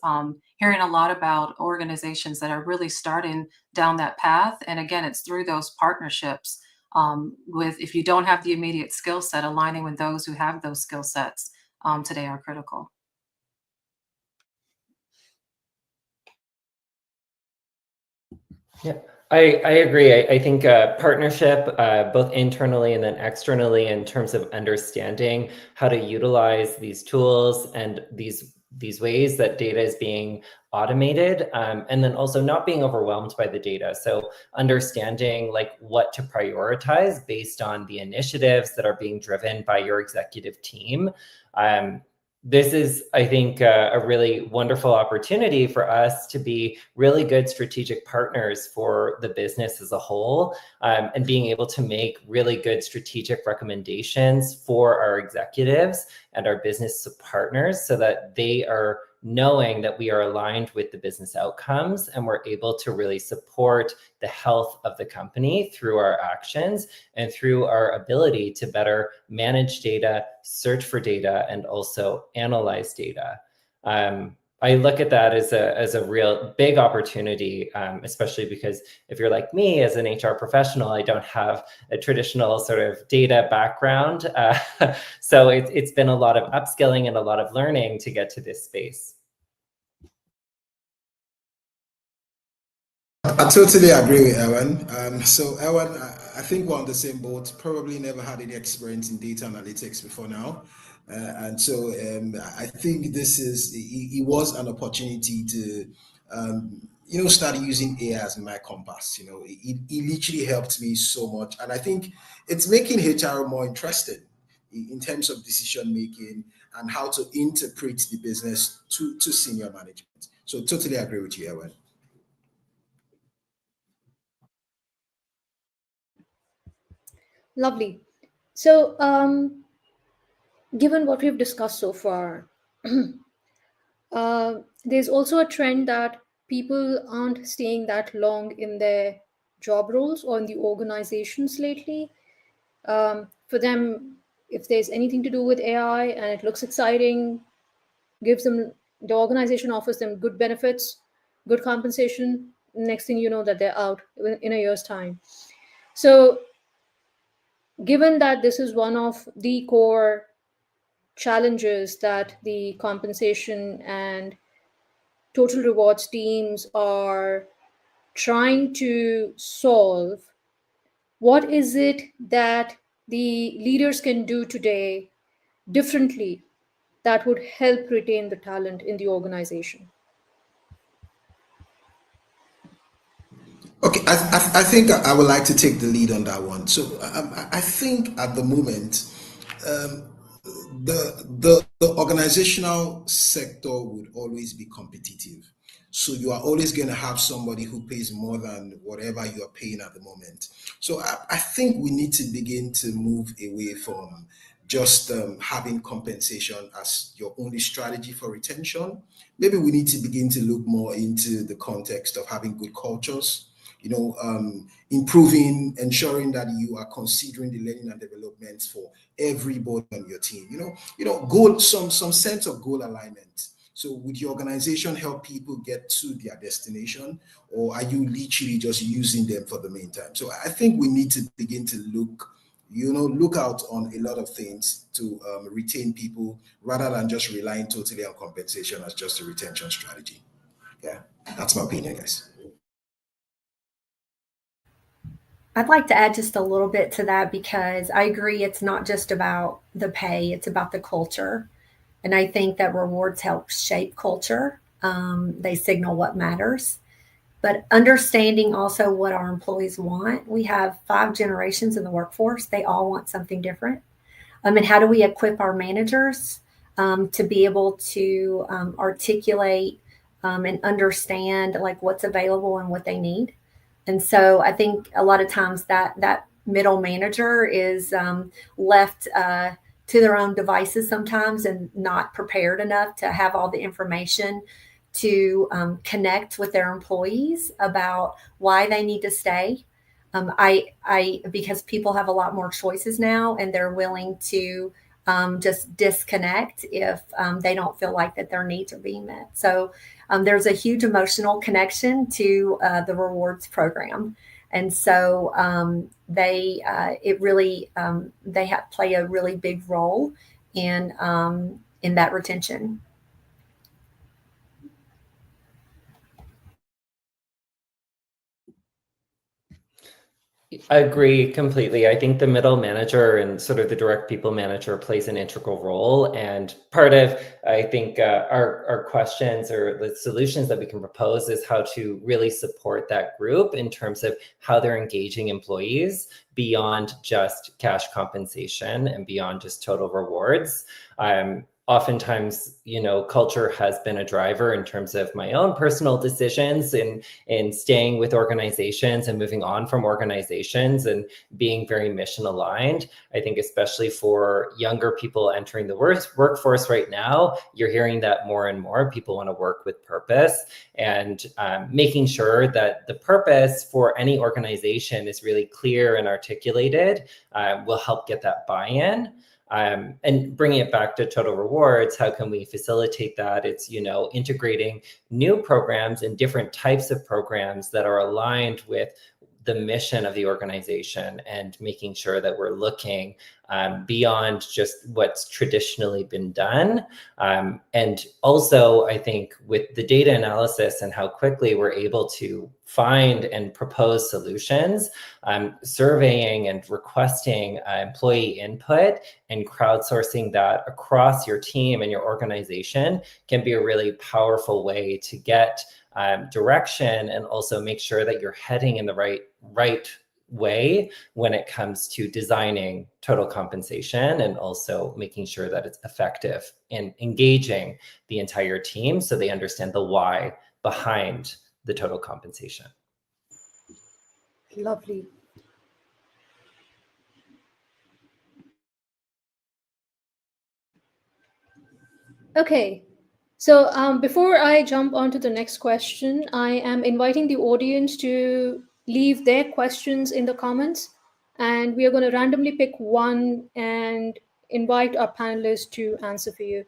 hearing a lot about organizations that are really starting down that path. And again, it's through those partnerships with, if you don't have the immediate skill set, aligning with those who have those skill sets today are critical. Yeah, I agree. I think partnership, both internally and then externally, in terms of understanding how to utilize these tools and these ways that data is being automated, and then also not being overwhelmed by the data. So understanding like what to prioritize based on the initiatives that are being driven by your executive team. This is, I think, a really wonderful opportunity for us to be really good strategic partners for the business as a whole, and being able to make really good strategic recommendations for our executives and our business partners so that they are knowing that we are aligned with the business outcomes and we're able to really support the health of the company through our actions and through our ability to better manage data, search for data, and also analyze data. I look at that as a real big opportunity, especially because if you're like me as an HR professional, I don't have a traditional sort of data background. So it's been a lot of upskilling and a lot of learning to get to this space. I totally agree with Ellen. So Ellen, I think we're on the same boat. Probably never had any experience in data analytics before now. And so I think it was an opportunity to, start using AI as my compass. It literally helped me so much. And I think it's making HR more interested in terms of decision making and how to interpret the business to senior management. So totally agree with you, Ellen. Lovely. So, given what we've discussed so far, there's also a trend that people aren't staying that long in their job roles or in the organizations lately. For them, if there's anything to do with AI and it looks exciting, the organization offers them good benefits, good compensation, next thing you know that they're out in a year's time. So given that this is one of the core challenges that the compensation and total rewards teams are trying to solve, what is it that the leaders can do today differently that would help retain the talent in the organization? Okay, I think I would like to take the lead on that one. So I think at the moment, the organizational sector would always be competitive. So you are always going to have somebody who pays more than whatever you are paying at the moment. So I think we need to begin to move away from just having compensation as your only strategy for retention. Maybe we need to begin to look more into the context of having good cultures, improving, ensuring that you are considering the learning and development for everybody on your team. Goal, some sense of goal alignment. So would your organization help people get to their destination, or are you literally just using them for the meantime? So I think we need to begin to look out on a lot of things to retain people rather than just relying totally on compensation as just a retention strategy. Yeah, that's my opinion, guys. I'd like to add just a little bit to that, because I agree it's not just about the pay, it's about the culture. And I think that rewards help shape culture. They signal what matters. But understanding also what our employees want. We have 5 generations in the workforce. They all want something different. And how do we equip our managers to be able to articulate and understand like what's available and what they need? And so I think a lot of times that middle manager is left to their own devices sometimes and not prepared enough to have all the information to connect with their employees about why they need to stay. Because people have a lot more choices now, and they're willing to just disconnect if they don't feel like that their needs are being met. So there's a huge emotional connection to the rewards program. And so they play a really big role in that retention. I agree completely. I think the middle manager and sort of the direct people manager plays an integral role. And part of, I think, our questions or the solutions that we can propose is how to really support that group in terms of how they're engaging employees beyond just cash compensation and beyond just total rewards. Oftentimes, culture has been a driver in terms of my own personal decisions in staying with organizations and moving on from organizations and being very mission aligned. I think especially for younger people entering the workforce right now, you're hearing that more and more. People want to work with purpose, and making sure that the purpose for any organization is really clear and articulated will help get that buy-in. And bringing it back to total rewards, how can we facilitate that? It's, integrating new programs and different types of programs that are aligned with the mission of the organization, and making sure that we're looking beyond just what's traditionally been done. And also, I think with the data analysis and how quickly we're able to find and propose solutions, surveying and requesting employee input and crowdsourcing that across your team and your organization can be a really powerful way to get direction, and also make sure that you're heading in the right way when it comes to designing total compensation, and also making sure that it's effective in engaging the entire team so they understand the why behind the total compensation. Lovely. Okay. So before I jump on to the next question, I am inviting the audience to leave their questions in the comments, and we are going to randomly pick one and invite our panelists to answer for you.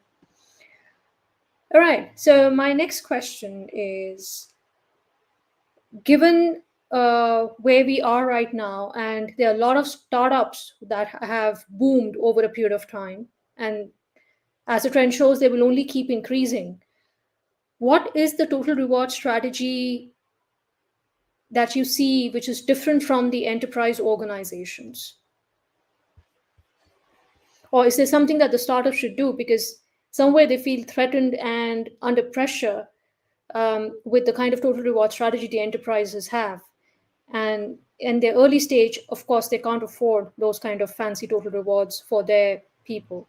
All right, so my next question is, given where we are right now, and there are a lot of startups that have boomed over a period of time, and as the trend shows, they will only keep increasing. What is the total reward strategy that you see which is different from the enterprise organizations? Or is there something that the startup should do because somewhere they feel threatened and under pressure with the kind of total reward strategy the enterprises have? And in their early stage, of course, they can't afford those kind of fancy total rewards for their people.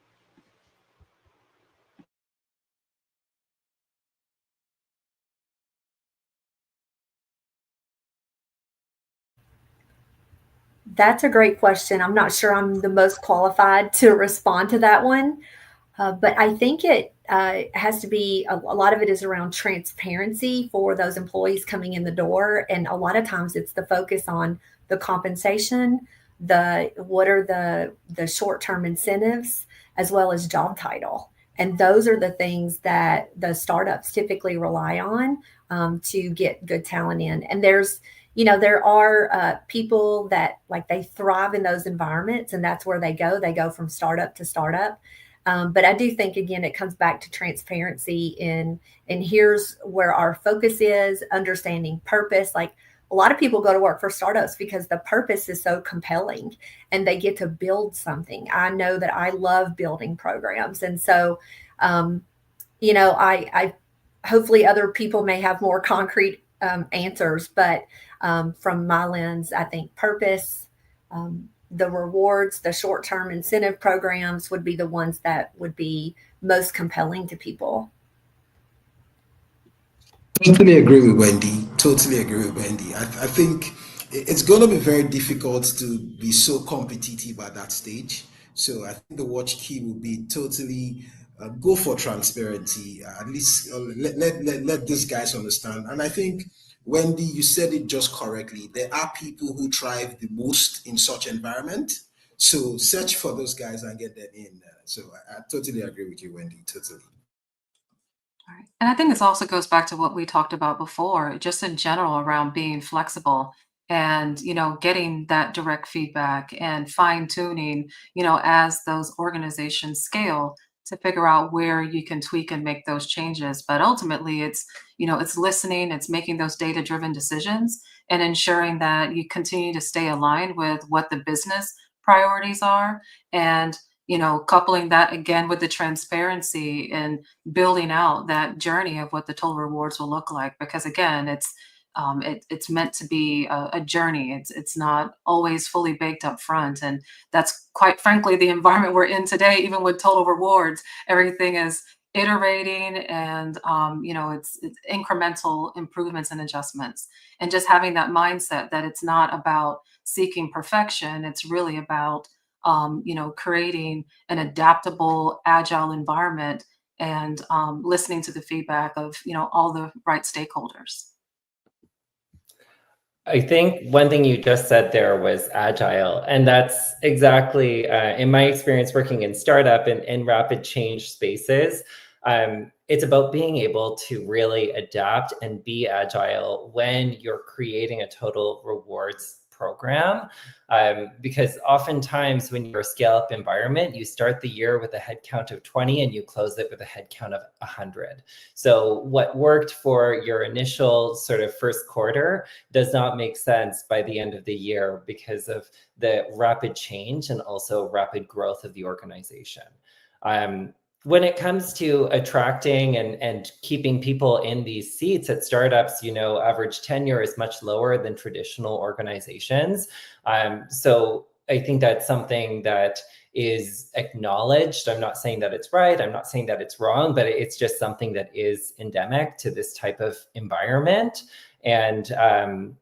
That's a great question. I'm not sure I'm the most qualified to respond to that one. But I think it has to be, a lot of it is around transparency for those employees coming in the door. And a lot of times it's the focus on the compensation, what are the short-term incentives, as well as job title. And those are the things that the startups typically rely on to get good talent in. And there are people that they thrive in those environments, and that's where they go. They go from startup to startup. But I do think, again, it comes back to transparency and here's where our focus is, understanding purpose. Like a lot of people go to work for startups because the purpose is so compelling and they get to build something. I know that I love building programs. And so, I hopefully other people may have more concrete answers, but from my lens, I think purpose, the rewards, the short-term incentive programs would be the ones that would be most compelling to people. Totally agree with Wendy. Totally agree with Wendy. I think it's going to be very difficult to be so competitive at that stage. So I think the watch key will be totally go for transparency. At least let these guys understand. And I think, Wendy, you said it just correctly. There are people who thrive the most in such environment. So search for those guys and get them in. So I totally agree with you, Wendy. Totally. All right. And I think this also goes back to what we talked about before, just in general around being flexible and, getting that direct feedback and fine tuning, as those organizations scale to figure out where you can tweak and make those changes. But ultimately it's listening, it's making those data-driven decisions and ensuring that you continue to stay aligned with what the business priorities are. And, coupling that again with the transparency and building out that journey of what the total rewards will look like. Because again, it's meant to be a journey. It's not always fully baked up front. And that's quite frankly the environment we're in today, even with total rewards. Everything is iterating and it's incremental improvements and adjustments. And just having that mindset that it's not about seeking perfection, it's really about creating an adaptable, agile environment and listening to the feedback of all the right stakeholders. I think one thing you just said there was agile, and that's exactly in my experience working in startup and rapid change spaces. It's about being able to really adapt and be agile when you're creating a total rewards program, because oftentimes when you're a scale-up environment, you start the year with a headcount of 20 and you close it with a headcount of 100. So what worked for your initial sort of first quarter does not make sense by the end of the year because of the rapid change and also rapid growth of the organization. When it comes to attracting and keeping people in these seats at startups, average tenure is much lower than traditional organizations. So I think that's something that is acknowledged. I'm not saying that it's right. I'm not saying that it's wrong, but it's just something that is endemic to this type of environment. And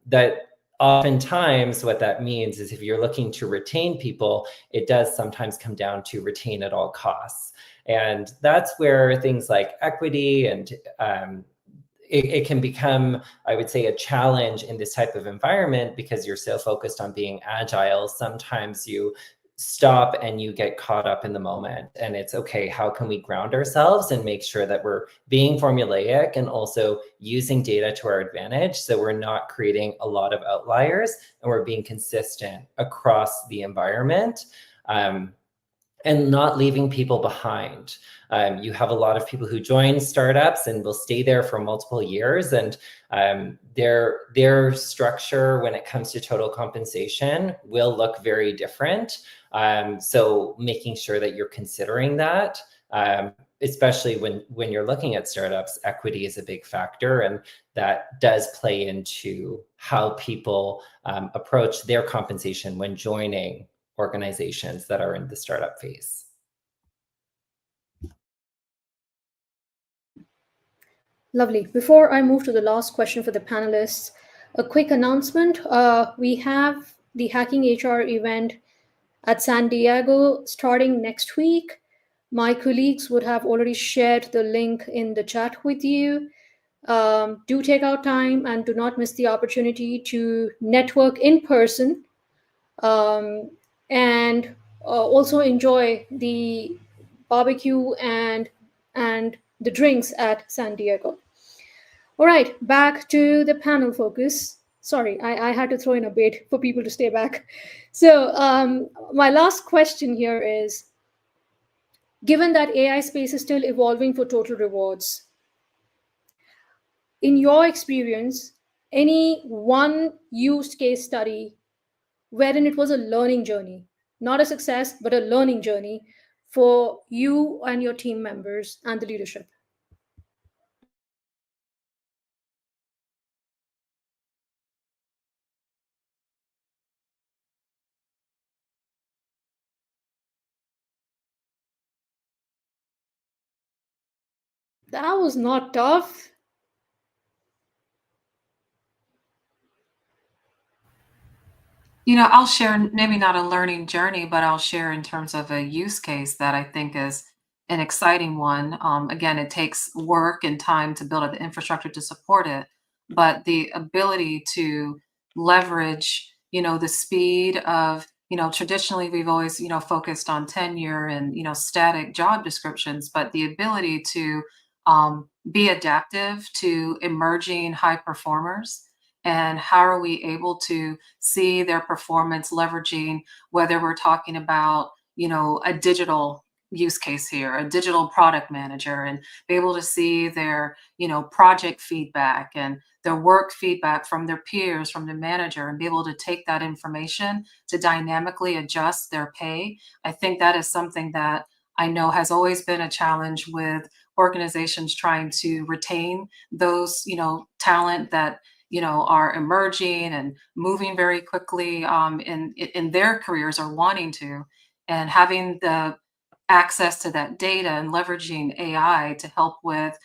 that oftentimes what that means is if you're looking to retain people, it does sometimes come down to retain at all costs. And that's where things like equity and it can become, I would say, a challenge in this type of environment because you're so focused on being agile. Sometimes you stop and you get caught up in the moment. And it's okay, how can we ground ourselves and make sure that we're being formulaic and also using data to our advantage, so we're not creating a lot of outliers and we're being consistent across the environment, and not leaving people behind. You have a lot of people who join startups and will stay there for multiple years, and their structure when it comes to total compensation will look very different. So making sure that you're considering that, especially when you're looking at startups, equity is a big factor, and that does play into how people approach their compensation when joining organizations that are in the startup phase. Lovely. Before I move to the last question for the panelists, a quick announcement. We have the Hacking HR event at San Diego starting next week. My colleagues would have already shared the link in the chat with you. Do take out time and do not miss the opportunity to network in person, and also enjoy the barbecue and the drinks at San Diego. All right, back to the panel focus. Sorry, I had to throw in a bait for people to stay back. So my last question here is, given that AI space is still evolving for total rewards, in your experience, any one used case study wherein it was a learning journey, not a success, but a learning journey for you and your team members and the leadership? That was not tough. You know, I'll share maybe not a learning journey, but I'll share in terms of a use case that I think is an exciting one. Again, it takes work and time to build up the infrastructure to support it, but the ability to leverage, the speed of, traditionally we've always, focused on tenure and, static job descriptions, but the ability to be adaptive to emerging high performers. And how are we able to see their performance leveraging, whether we're talking about, a digital use case here, a digital product manager, and be able to see their, project feedback and their work feedback from their peers, from the manager, and be able to take that information to dynamically adjust their pay. I think that is something that I know has always been a challenge with organizations trying to retain those, talent that are emerging and moving very quickly in their careers, or wanting to, and having the access to that data and leveraging AI to help with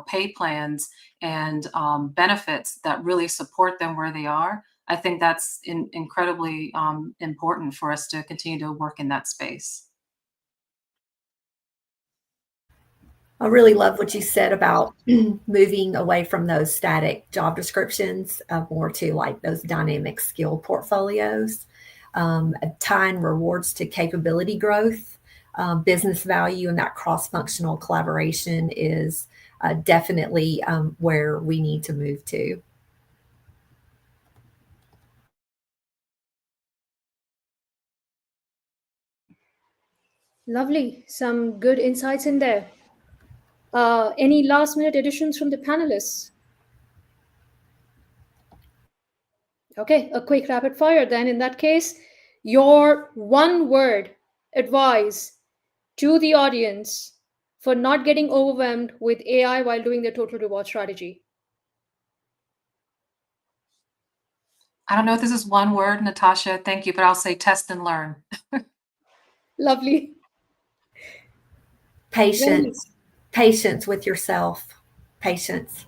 pay plans and benefits that really support them where they are. I think that's incredibly important for us to continue to work in that space. I really love what you said about moving away from those static job descriptions, more to like those dynamic skill portfolios, tying rewards to capability growth, business value, and that cross-functional collaboration is definitely where we need to move to. Lovely. Some good insights in there. Any last minute additions from the panelists? Okay, a quick rapid fire then. In that case, your one word advice to the audience for not getting overwhelmed with AI while doing their total reward strategy. I don't know if this is one word, Natasha, thank you, but I'll say test and learn. Lovely. Patience. Patience with yourself. Patience.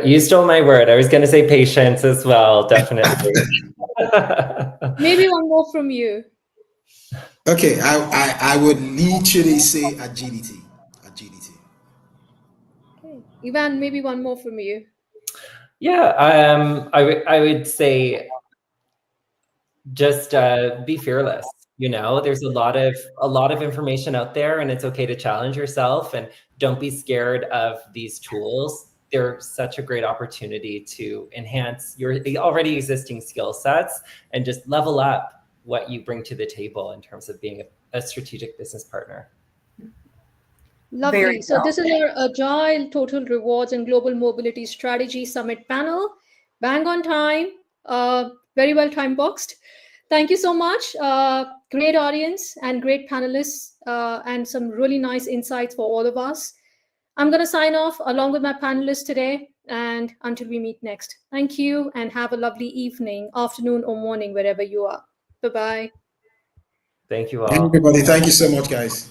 You stole my word. I was going to say patience as well, definitely. Maybe one more from you. Okay, I would literally say agility. Agility. Okay. Ivan, maybe one more from you. Yeah, I would say just be fearless. There's a lot of information out there, and it's okay to challenge yourself, and don't be scared of these tools. They're such a great opportunity to enhance your already existing skill sets and just level up what you bring to the table in terms of being a strategic business partner. Lovely. Very So well. this is our Agile Total Rewards and Global Mobility Strategy Summit panel. Bang on time, very well time boxed. Thank you so much. Great audience and great panelists and some really nice insights for all of us. I'm going to sign off along with my panelists today, and until we meet next. Thank you and have a lovely evening, afternoon or morning, wherever you are. Bye-bye. Thank you Thank all. everybody. Thank you so much, guys.